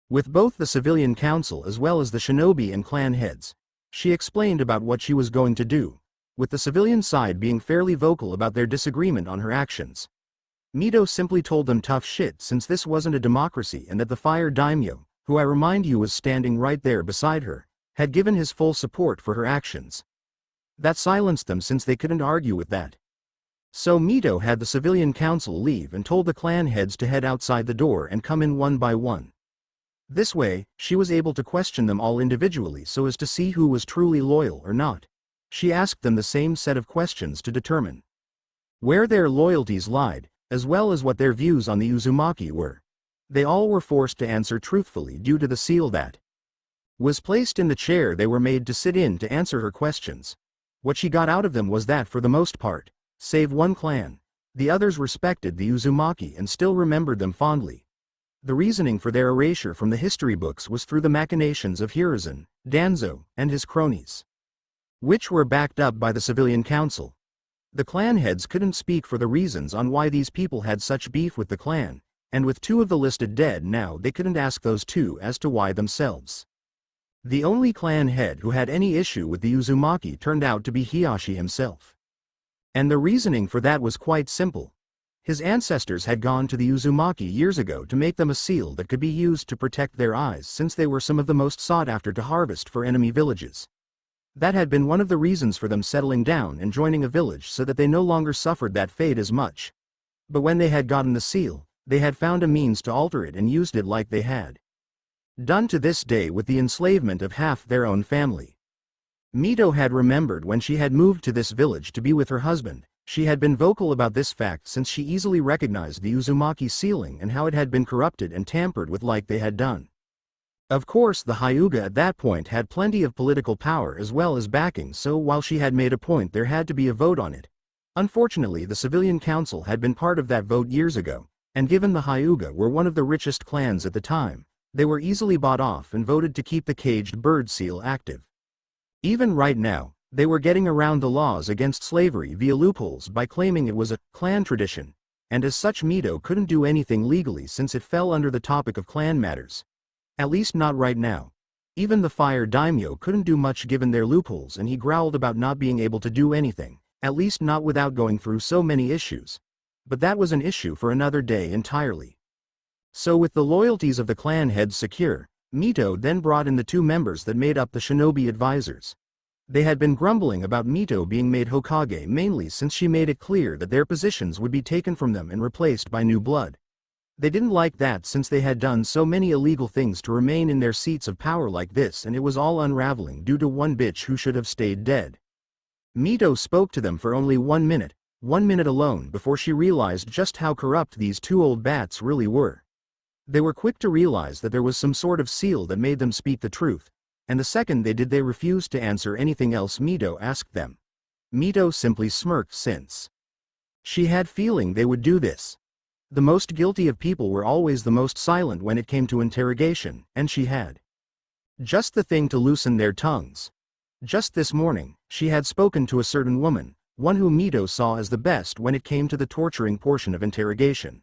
with both the civilian council as well as the shinobi and clan heads. She explained about what she was going to do, with the civilian side being fairly vocal about their disagreement on her actions. Mito simply told them tough shit since this wasn't a democracy and that the fire daimyo, who I remind you was standing right there beside her, had given his full support for her actions. That silenced them since they couldn't argue with that. So Mito had the civilian council leave and told the clan heads to head outside the door and come in one by one. This way, she was able to question them all individually so as to see who was truly loyal or not. She asked them the same set of questions to determine where their loyalties lied, as well as what their views on the Uzumaki were. They all were forced to answer truthfully due to the seal that was placed in the chair they were made to sit in to answer her questions. What she got out of them was that for the most part, save one clan, the others respected the Uzumaki and still remembered them fondly. The reasoning for their erasure from the history books was through the machinations of Hiruzen, Danzo, and his cronies, which were backed up by the civilian council. The clan heads couldn't speak for the reasons on why these people had such beef with the clan, and with two of the listed dead now they couldn't ask those two as to why themselves. The only clan head who had any issue with the Uzumaki turned out to be Hiyashi himself. And the reasoning for that was quite simple. His ancestors had gone to the Uzumaki years ago to make them a seal that could be used to protect their eyes since they were some of the most sought after to harvest for enemy villages. That had been one of the reasons for them settling down and joining a village so that they no longer suffered that fate as much. But when they had gotten the seal, they had found a means to alter it and used it like they had done to this day with the enslavement of half their own family. Mito had remembered when she had moved to this village to be with her husband. She had been vocal about this fact since she easily recognized the Uzumaki ceiling and how it had been corrupted and tampered with like they had done. Of course the Hyuga at that point had plenty of political power as well as backing, so while she had made a point there had to be a vote on it. Unfortunately the civilian council had been part of that vote years ago, and given the Hyuga were one of the richest clans at the time, they were easily bought off and voted to keep the caged bird seal active. Even right now, they were getting around the laws against slavery via loopholes by claiming it was a clan tradition, and as such Mito couldn't do anything legally since it fell under the topic of clan matters. At least not right now. Even the fire daimyo couldn't do much given their loopholes, and he growled about not being able to do anything, at least not without going through so many issues. But that was an issue for another day entirely. So with the loyalties of the clan heads secure, Mito then brought in the two members that made up the shinobi advisors. They had been grumbling about Mito being made Hokage mainly since she made it clear that their positions would be taken from them and replaced by new blood. They didn't like that since they had done so many illegal things to remain in their seats of power like this, and it was all unraveling due to one bitch who should have stayed dead. Mito spoke to them for only 1 minute alone before she realized just how corrupt these two old bats really were. They were quick to realize that there was some sort of seal that made them speak the truth, and the second they did they refused to answer anything else Mito asked them. Mito simply smirked since she had feeling they would do this. The most guilty of people were always the most silent when it came to interrogation, and she had just the thing to loosen their tongues. Just this morning, she had spoken to a certain woman, one whom Mito saw as the best when it came to the torturing portion of interrogation.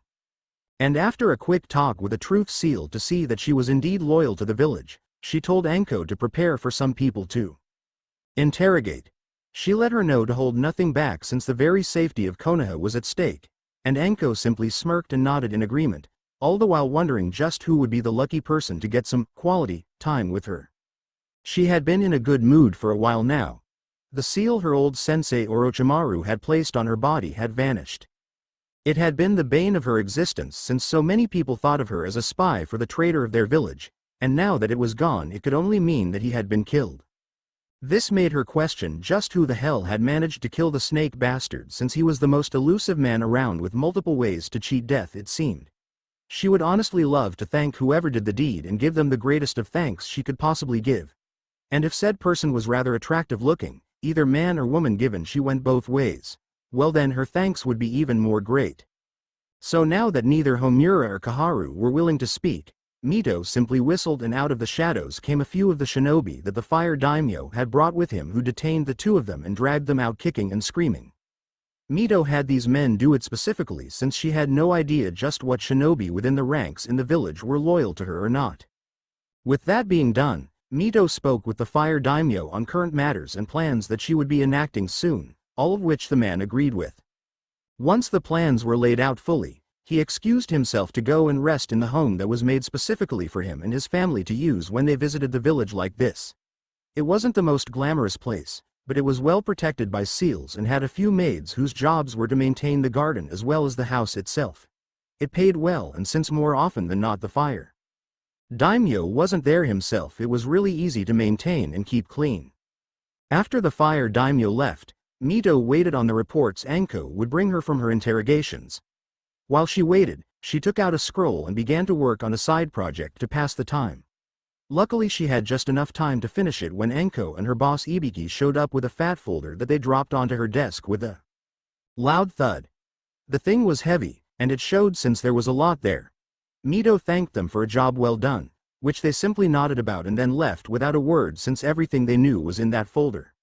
And after a quick talk with a truth seal to see that she was indeed loyal to the village, she told Anko to prepare for some people to interrogate. She let her know to hold nothing back since the very safety of Konoha was at stake, and Anko simply smirked and nodded in agreement, all the while wondering just who would be the lucky person to get some quality time with her. She had been in a good mood for a while now. The seal her old sensei Orochimaru had placed on her body had vanished. It had been the bane of her existence since so many people thought of her as a spy for the traitor of their village, and now that it was gone it could only mean that he had been killed. This made her question just who the hell had managed to kill the snake bastard, since he was the most elusive man around with multiple ways to cheat death it seemed. She would honestly love to thank whoever did the deed and give them the greatest of thanks she could possibly give. And if said person was rather attractive looking, either man or woman given she went both ways, well then her thanks would be even more great. So now that neither Homura or Kaharu were willing to speak, Mito simply whistled, and out of the shadows came a few of the shinobi that the fire daimyo had brought with him, who detained the two of them and dragged them out kicking and screaming. Mito had these men do it specifically since she had no idea just what shinobi within the ranks in the village were loyal to her or not. With that being done, Mito spoke with the fire daimyo on current matters and plans that she would be enacting soon, all of which the man agreed with. Once the plans were laid out fully, he excused himself to go and rest in the home that was made specifically for him and his family to use when they visited the village like this. It wasn't the most glamorous place, but it was well protected by seals and had a few maids whose jobs were to maintain the garden as well as the house itself. It paid well, and since more often than not the fire daimyo wasn't there himself, it was really easy to maintain and keep clean. After the fire daimyo left, Mito waited on the reports Anko would bring her from her interrogations. While she waited, she took out a scroll and began to work on a side project to pass the time. Luckily she had just enough time to finish it when Anko and her boss Ibiki showed up with a fat folder that they dropped onto her desk with a loud thud. The thing was heavy, and it showed since there was a lot there. Mito thanked them for a job well done, which they simply nodded about and then left without a word since everything they knew was in that folder.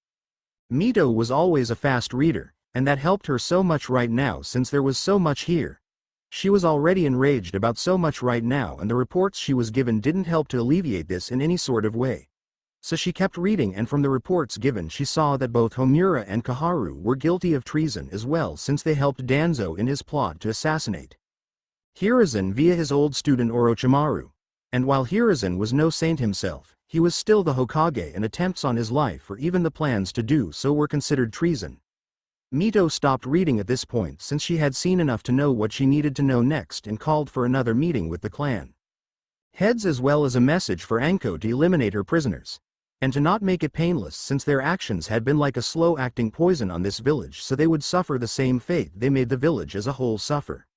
Mito was always a fast reader, and that helped her so much right now since there was so much here. She was already enraged about so much right now, and the reports she was given didn't help to alleviate this in any sort of way. So she kept reading, and from the reports given she saw that both Homura and Kaharu were guilty of treason as well since they helped Danzo in his plot to assassinate Hiruzen via his old student Orochimaru. And while Hiruzen was no saint himself, he was still the Hokage, and attempts on his life or even the plans to do so were considered treason. Mito stopped reading at this point since she had seen enough to know what she needed to know next and called for another meeting with the clan heads as well as a message for Anko to eliminate her prisoners, and to not make it painless since their actions had been like a slow-acting poison on this village, so they would suffer the same fate they made the village as a whole suffer.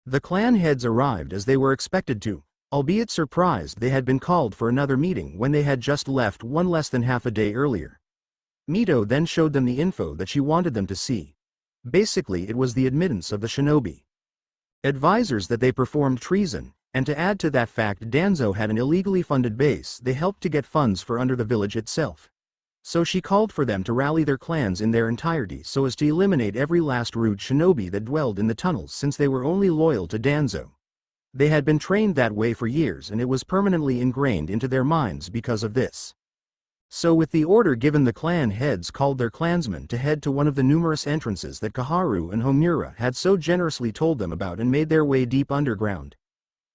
The clan heads arrived as they were expected to, albeit surprised they had been called for another meeting when they had just left one less than half a day earlier. Mito then showed them the info that she wanted them to see. Basically it was the admittance of the shinobi advisors that they performed treason, and to add to that fact Danzo had an illegally funded base they helped to get funds for under the village itself. So she called for them to rally their clans in their entirety so as to eliminate every last root shinobi that dwelled in the tunnels since they were only loyal to Danzo. They had been trained that way for years and it was permanently ingrained into their minds because of this. So with the order given, the clan heads called their clansmen to head to one of the numerous entrances that Kaharu and Homura had so generously told them about and made their way deep underground.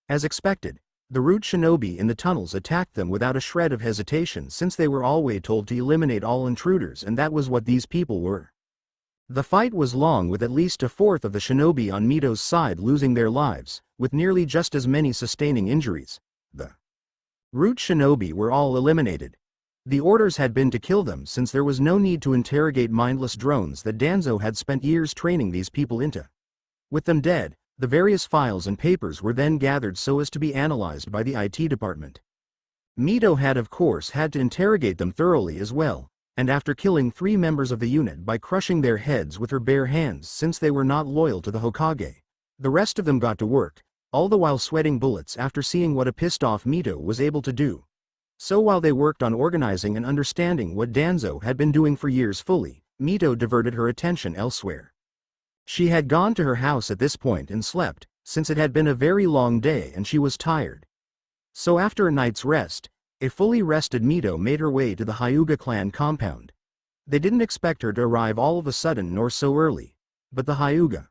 As expected, the root shinobi in the tunnels attacked them without a shred of hesitation since they were always told to eliminate all intruders, and that was what these people were. The fight was long with at least a fourth of the shinobi on Mito's side losing their lives, with nearly just as many sustaining injuries. The root shinobi were all eliminated. The orders had been to kill them since there was no need to interrogate mindless drones that Danzo had spent years training these people into. With them dead, the various files and papers were then gathered so as to be analyzed by the IT department. Mito had of course had to interrogate them thoroughly as well, and after killing 3 members of the unit by crushing their heads with her bare hands since they were not loyal to the Hokage, the rest of them got to work, all the while sweating bullets after seeing what a pissed-off Mito was able to do. So while they worked on organizing and understanding what Danzo had been doing for years fully, Mito diverted her attention elsewhere. She had gone to her house at this point and slept, since it had been a very long day and she was tired. So after a night's rest, a fully rested Mito made her way to the Hyuga clan compound. They didn't expect her to arrive all of a sudden nor so early, but the Hyuga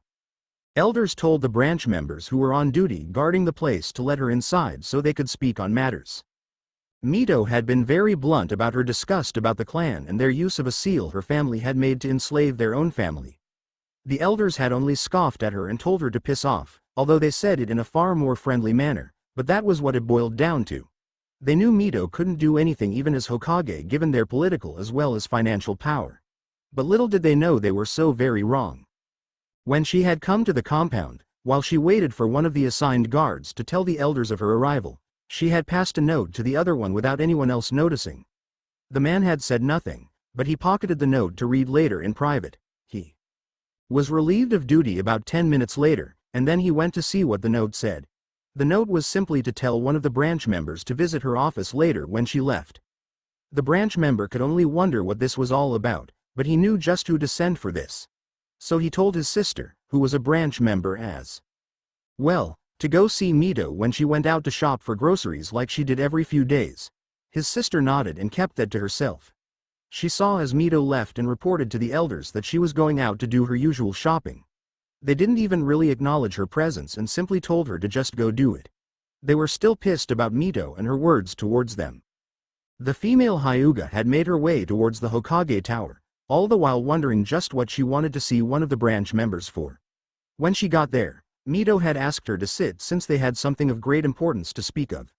elders told the branch members who were on duty guarding the place to let her inside so they could speak on matters. Mito had been very blunt about her disgust about the clan and their use of a seal her family had made to enslave their own family. The elders had only scoffed at her and told her to piss off, although they said it in a far more friendly manner, but that was what it boiled down to. They knew Mito couldn't do anything even as Hokage given their political as well as financial power. But little did they know they were so very wrong. When she had come to the compound, while she waited for one of the assigned guards to tell the elders of her arrival, she had passed a note to the other one without anyone else noticing. The man had said nothing, but he pocketed the note to read later in private. He was relieved of duty about 10 minutes later, and then he went to see what the note said. The note was simply to tell one of the branch members to visit her office later when she left. The branch member could only wonder what this was all about, but he knew just who to send for this. So he told his sister, who was a branch member as well, to go see Mito when she went out to shop for groceries like she did every few days. His sister nodded and kept that to herself. She saw as Mito left and reported to the elders that she was going out to do her usual shopping. They didn't even really acknowledge her presence and simply told her to just go do it. They were still pissed about Mito and her words towards them. The female Hyuga had made her way towards the Hokage tower, all the while wondering just what she wanted to see one of the branch members for. When she got there, Mito had asked her to sit since they had something of great importance to speak of.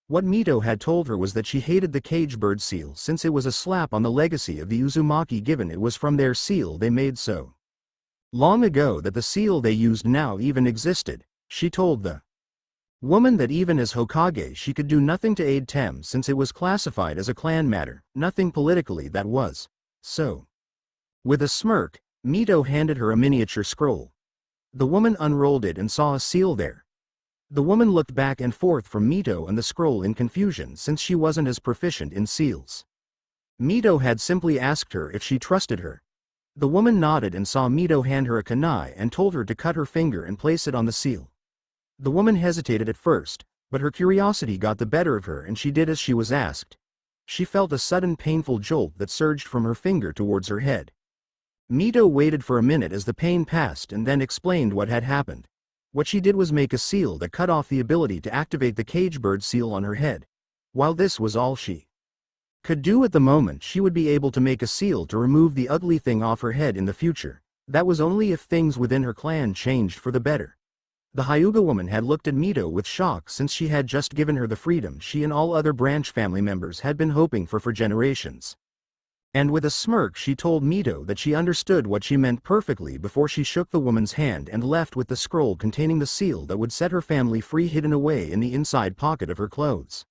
What Mito had told her was that she hated the cage bird seal since it was a slap on the legacy of the Uzumaki given it was from their seal they made so long ago that the seal they used now even existed. She told the woman that even as Hokage she could do nothing to aid Tem since it was classified as a clan matter, nothing politically that was so. With a smirk, Mito handed her a miniature scroll. The woman unrolled it and saw a seal there. The woman looked back and forth from Mito and the scroll in confusion since she wasn't as proficient in seals. Mito had simply asked her if she trusted her. The woman nodded and saw Mito hand her a kunai and told her to cut her finger and place it on the seal. The woman hesitated at first, but her curiosity got the better of her and she did as she was asked. She felt a sudden painful jolt that surged from her finger towards her head. Mito waited for a minute as the pain passed and then explained what had happened. What she did was make a seal that cut off the ability to activate the cage bird seal on her head. While this was all she could do at the moment, she would be able to make a seal to remove the ugly thing off her head in the future. That was only if things within her clan changed for the better. The Hyuga woman had looked at Mito with shock, since she had just given her the freedom she and all other branch family members had been hoping for generations. And with a smirk she told Mito that she understood what she meant perfectly before she shook the woman's hand and left with the scroll containing the seal that would set her family free, hidden away in the inside pocket of her clothes.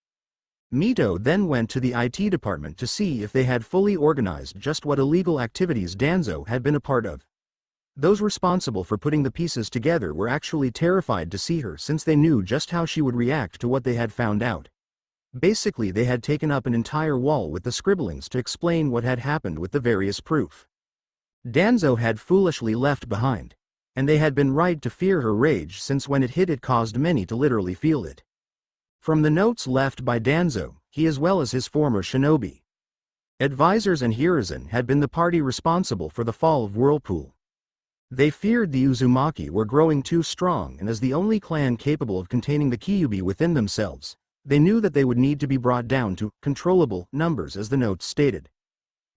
Mito then went to the IT department to see if they had fully organized just what illegal activities Danzo had been a part of. Those responsible for putting the pieces together were actually terrified to see her, since they knew just how she would react to what they had found out. Basically, they had taken up an entire wall with the scribblings to explain what had happened with the various proof Danzo had foolishly left behind. And they had been right to fear her rage, since when it hit it caused many to literally feel it. From the notes left by Danzo, he as well as his former shinobi advisors and Hiruzen had been the party responsible for the fall of Whirlpool. They feared the Uzumaki were growing too strong, and as the only clan capable of containing the Kyuubi within themselves, they knew that they would need to be brought down to controllable numbers, as the notes stated.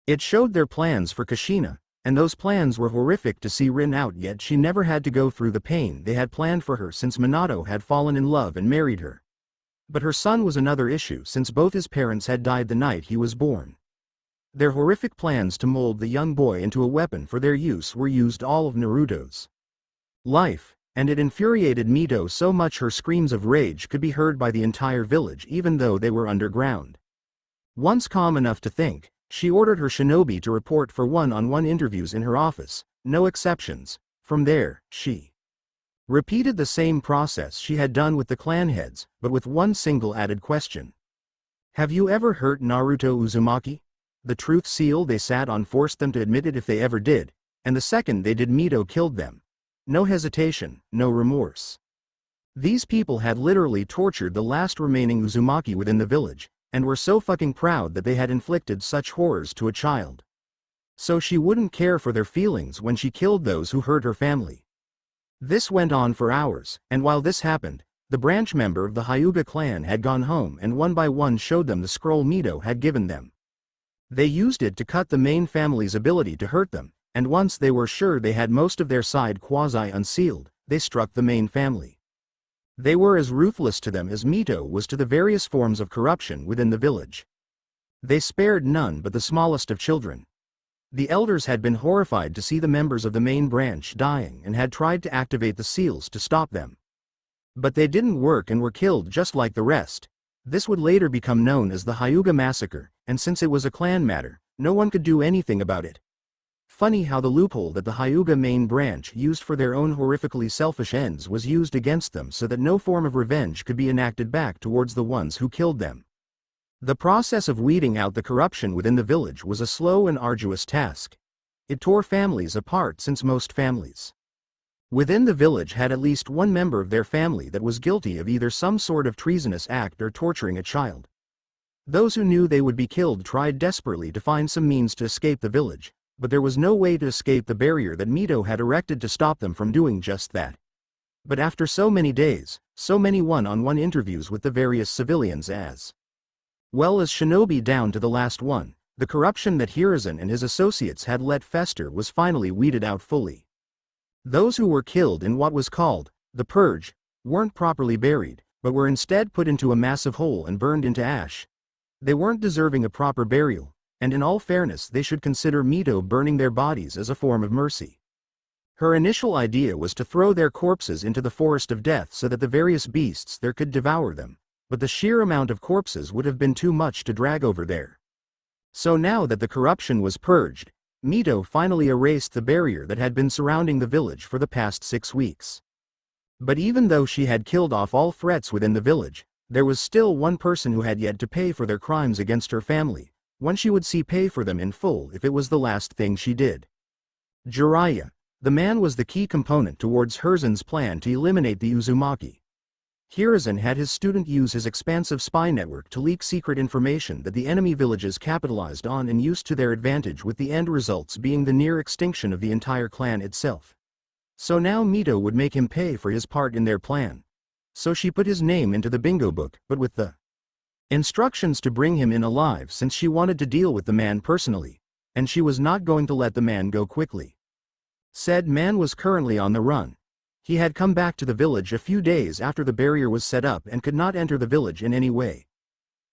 It showed their plans for Kushina, and those plans were horrific to see written out, yet she never had to go through the pain they had planned for her, since Minato had fallen in love and married her. But her son was another issue, since both his parents had died the night he was born. Their horrific plans to mold the young boy into a weapon for their use were used all of Naruto's life, and it infuriated Mito so much her screams of rage could be heard by the entire village even though they were underground. Once calm enough to think, she ordered her shinobi to report for one-on-one interviews in her office, no exceptions. From there, she repeated the same process she had done with the clan heads, but with one single added question. Have you ever hurt Naruto Uzumaki? The truth seal they sat on forced them to admit it if they ever did, and the second they did, Mito killed them. No hesitation, no remorse. These people had literally tortured the last remaining Uzumaki within the village, and were so fucking proud that they had inflicted such horrors to a child. So she wouldn't care for their feelings when she killed those who hurt her family. This went on for hours, and while this happened, the branch member of the Hyuga clan had gone home and one by one showed them the scroll Mito had given them. They used it to cut the main family's ability to hurt them, and once they were sure they had most of their side quasi-unsealed, they struck the main family. They were as ruthless to them as Mito was to the various forms of corruption within the village. They spared none but the smallest of children. The elders had been horrified to see the members of the main branch dying and had tried to activate the seals to stop them. But they didn't work and were killed just like the rest. This would later become known as the Hyuga massacre, and since it was a clan matter, no one could do anything about it. Funny how the loophole that the Hyuga main branch used for their own horrifically selfish ends was used against them so that no form of revenge could be enacted back towards the ones who killed them. The process of weeding out the corruption within the village was a slow and arduous task. It tore families apart, since most families within the village had at least one member of their family that was guilty of either some sort of treasonous act or torturing a child. Those who knew they would be killed tried desperately to find some means to escape the village, but there was no way to escape the barrier that Mito had erected to stop them from doing just that. But after so many days, so many one-on-one interviews with the various civilians as well as shinobi down to the last one, the corruption that Hiruzen and his associates had let fester was finally weeded out fully. Those who were killed in what was called the purge weren't properly buried, but were instead put into a massive hole and burned into ash. They weren't deserving a proper burial, and in all fairness they should consider Mito burning their bodies as a form of mercy. Her initial idea was to throw their corpses into the forest of death so that the various beasts there could devour them, but the sheer amount of corpses would have been too much to drag over there. So now that the corruption was purged, Mito finally erased the barrier that had been surrounding the village for the past 6 weeks. But even though she had killed off all threats within the village, there was still one person who had yet to pay for their crimes against her family, one she would see pay for them in full if it was the last thing she did. Jiraiya. The man was the key component towards Hiruzen's plan to eliminate the Uzumaki. Hiruzen had his student use his expansive spy network to leak secret information that the enemy villages capitalized on and used to their advantage, with the end results being the near extinction of the entire clan itself. So now Mito would make him pay for his part in their plan. So she put his name into the bingo book, but with the Instructions to bring him in alive since she wanted to deal with the man personally, and she was not going to let the man go quickly. Said man was currently on the run. He had come back to the village a few days after the barrier was set up and could not enter the village in any way.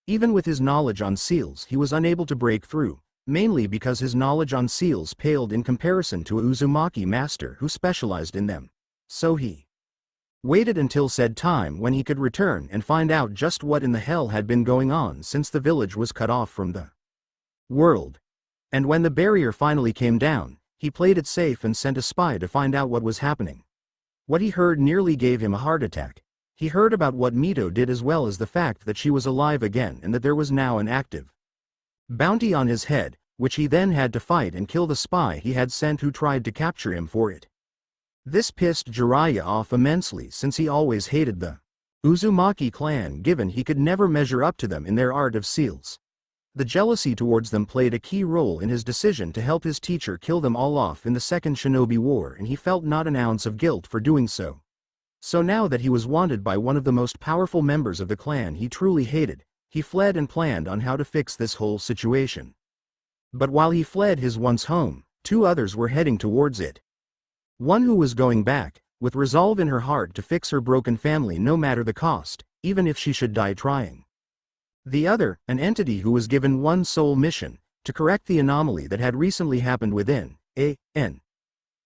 Even with his knowledge on seals, he was unable to break through, mainly because his knowledge on seals paled in comparison to a Uzumaki master who specialized in them. So he waited until said time when he could return and find out just what in the hell had been going on since the village was cut off from the world. And when the barrier finally came down, he played it safe and sent a spy to find out what was happening. What he heard nearly gave him a heart attack. He heard about what Mito did as well as the fact that she was alive again and that there was now an active bounty on his head, which he then had to fight and kill the spy he had sent who tried to capture him for it. This pissed Jiraiya off immensely since he always hated the Uzumaki clan given he could never measure up to them in their art of seals. The jealousy towards them played a key role in his decision to help his teacher kill them all off in the Second Shinobi War, and he felt not an ounce of guilt for doing so. So now that he was wanted by one of the most powerful members of the clan he truly hated, he fled and planned on how to fix this whole situation. But while he fled his once home, two others were heading towards it. One who was going back, with resolve in her heart to fix her broken family no matter the cost, even if she should die trying. The other, an entity who was given one sole mission, to correct the anomaly that had recently happened within A.N.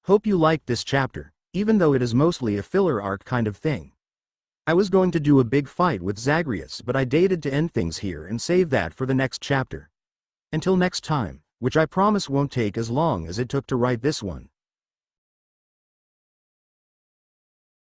Hope you liked this chapter, even though it is mostly a filler arc kind of thing. I was going to do a big fight with Zagreus, but I dated to end things here and save that for the next chapter. Until next time, which I promise won't take as long as it took to write this one.